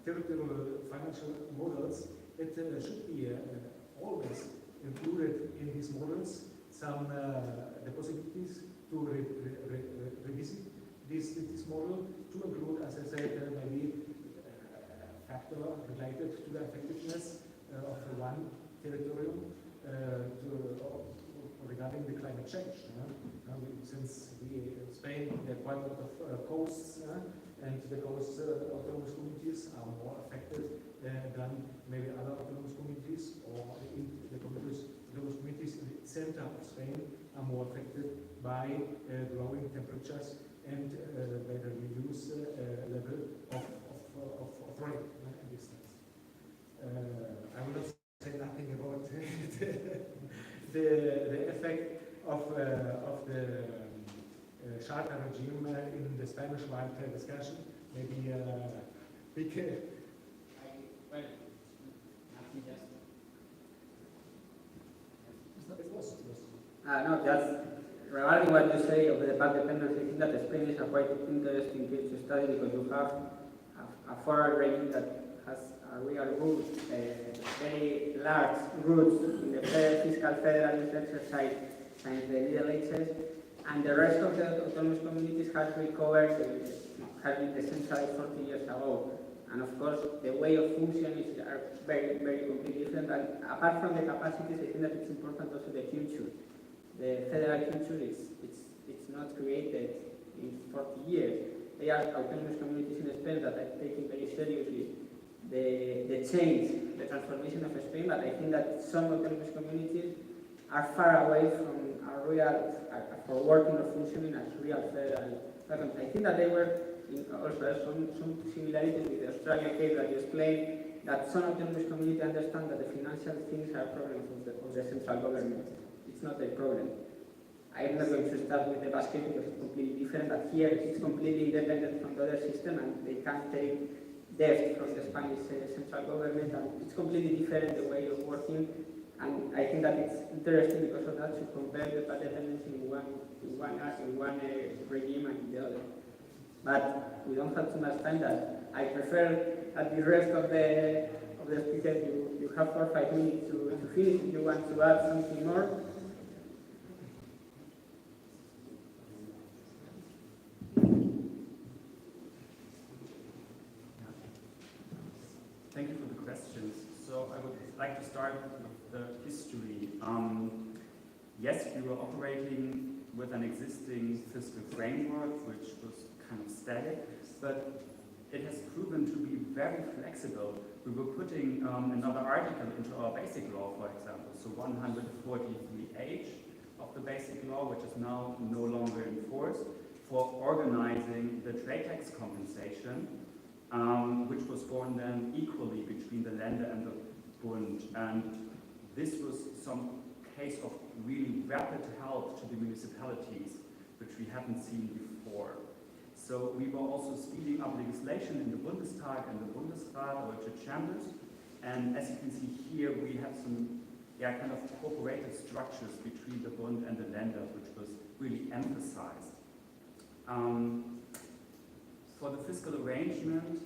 territorial financial models, it should be always included in these models some the possibilities to revisit this model, to include, as I said, maybe a factor related to the effectiveness of one territorium regarding the climate change. Since Spain had quite a lot of coasts, and the coast autonomous communities are more affected than maybe other autonomous communities, or the autonomous communities in the center of Spain are more affected by growing temperatures and by the reduced level of rain in this sense. I will not say nothing about the effect of the charter regime in the Spanish-wide discussion. Maybe no, just regarding what you say of the bank dependence, I think that Spain is a quite interesting case to study because you have a foreign regime that has a real root, very large roots in the fiscal federalism exercise since the Middle Ages, and the rest of the autonomous communities has recovered, has been decentralized 40 years ago. And of course, the way of functioning are very completely different. And apart from the capacities, I think that it's important also the culture. The federal culture it's not created in 40 years. There are autonomous communities in Spain that are taking very seriously the change, the transformation of Spain, but I think that some autonomous communities are far away from a real, for working or functioning as real federal. I think that they were also have some similarities with the Australian case that you explained, that some autonomous communities understand that the financial things are problems of the central government. It's not a problem. I'm not going to start with the Basque case because it's completely different, but here it's completely independent from the other system and they can't take debt from the Spanish central government, and it's completely different the way of working. And I think that it's interesting because of that to compare the dependency in one regime and the other. But we don't have too much time. That I prefer at the rest of the speakers you have 4 or 5 minutes to finish if you want to add something more. Thank you for the questions. So I would like to start with the history. Yes, we were operating with an existing fiscal framework, which was kind of static, but it has proven to be very flexible. We were putting another article into our basic law, for example, so 143H of the basic law, which is now no longer in force, for organizing the trade tax compensation, which was born then equally between the Länder and the Bund. And this was some case of really rapid help to the municipalities, which we haven't seen before. So we were also speeding up legislation in the Bundestag and the Bundesrat, or two chambers. And as you can see here, we have some kind of cooperative structures between the Bund and the Länder, which was really emphasized. For the fiscal arrangement,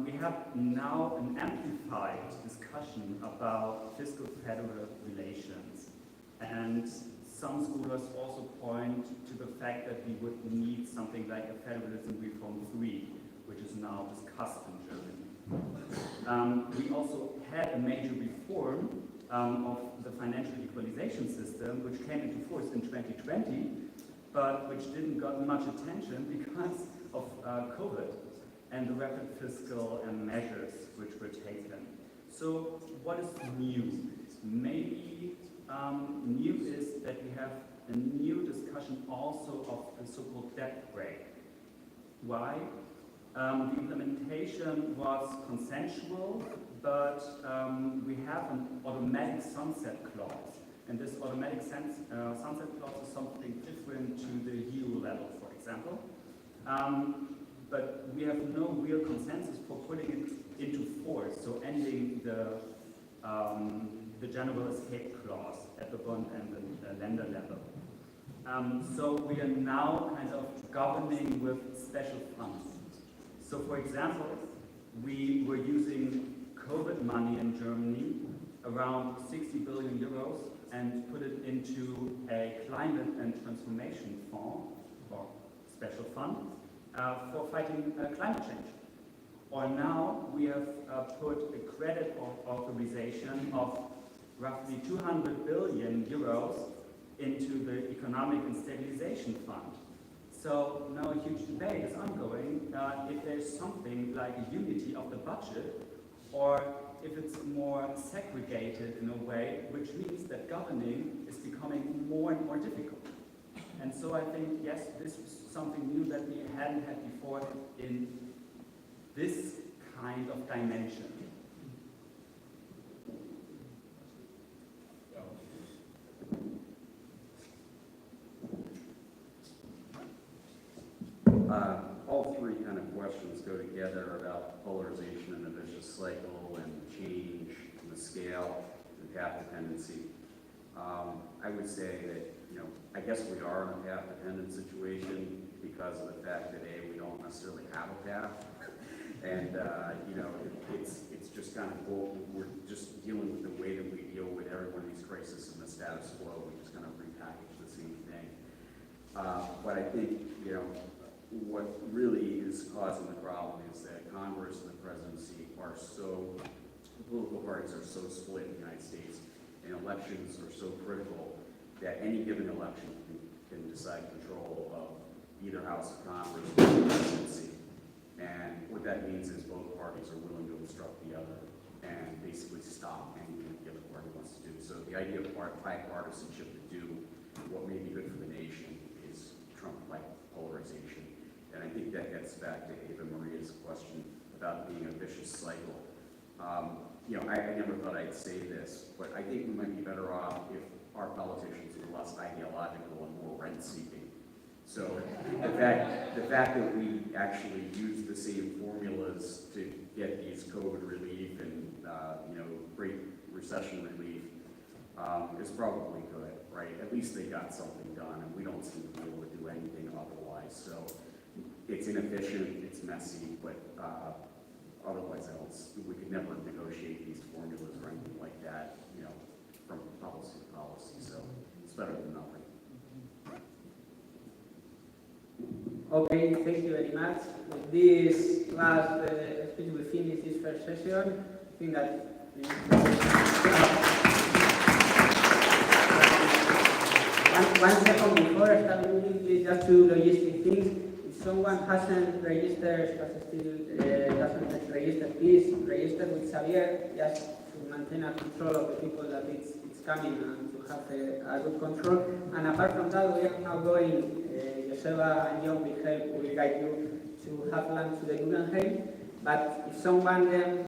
we have now an amplified discussion about fiscal federal relations. And some scholars also point to the fact that we would need something like a Federalism Reform 3, which is now discussed in Germany. We also had a major reform of the financial equalization system, which came into force in 2020, but which didn't get much attention because of COVID and the rapid fiscal measures which were taken. So what is new? Maybe new is that we have a new discussion also of the so-called debt brake. Why? The implementation was consensual, but we have an automatic sunset clause. And this automatic sunset clause is something different to the EU level, for example. But we have no real consensus for putting it into force, so ending the general escape clause at the Bund and the Länder level. So we are now kind of governing with special funds. So for example, we were using COVID money in Germany, around 60 billion euros, and put it into a climate and transformation fund, or special fund, for fighting climate change. Or now we have put a credit authorization of roughly 200 billion euros into the Economic and Stabilization Fund. So now a huge debate is ongoing if there's something like a unity of the budget, or if it's more segregated in a way, which means that governing is becoming more and more difficult. And so I think, yes, this is something new that we hadn't had before in this kind of dimension. All three kind of questions go together about polarization and the vicious cycle and change and the scale and path dependency. I would say that, I guess we are in a path-dependent situation because of the fact that we don't necessarily have a path. And, it's just kind of, we're just dealing with the way that we deal with every one of these crises in the status quo. We just kind of repackage the same thing. But I think, what really is causing the problem is that Congress and the presidency are the political parties are so split in the United States, and elections are so critical that any given election can decide control of either House of Congress or the presidency. And what that means is both parties are willing to obstruct the other and basically stop anything the other party wants to do. So the idea of bipartisanship to do what may be good for the nation is Trump-like polarization. And I think that gets back to Eva Maria's question about being a vicious cycle. I never thought I'd say this, but I think we might be better off if our politicians were less ideological and more rent-seeking. So the fact that we actually use the same formulas to get these COVID relief and Great Recession relief is probably good, right? At least they got something done, and we don't seem to be able to do anything otherwise. So it's inefficient, it's messy, but otherwise we could never negotiate these formulas or anything like that, from policy to policy. So it's better than nothing. Okay, thank you very much. With this last speech, we finish this first session. I think that one second before starting, please, just two logistic things. If someone hasn't registered, doesn't register, please register with Xavier, just to maintain a control of the people that it's coming and to have a good control. And apart from that, we are now going, Joseba and John will guide you to have lunch to the Guggenheim. But if someone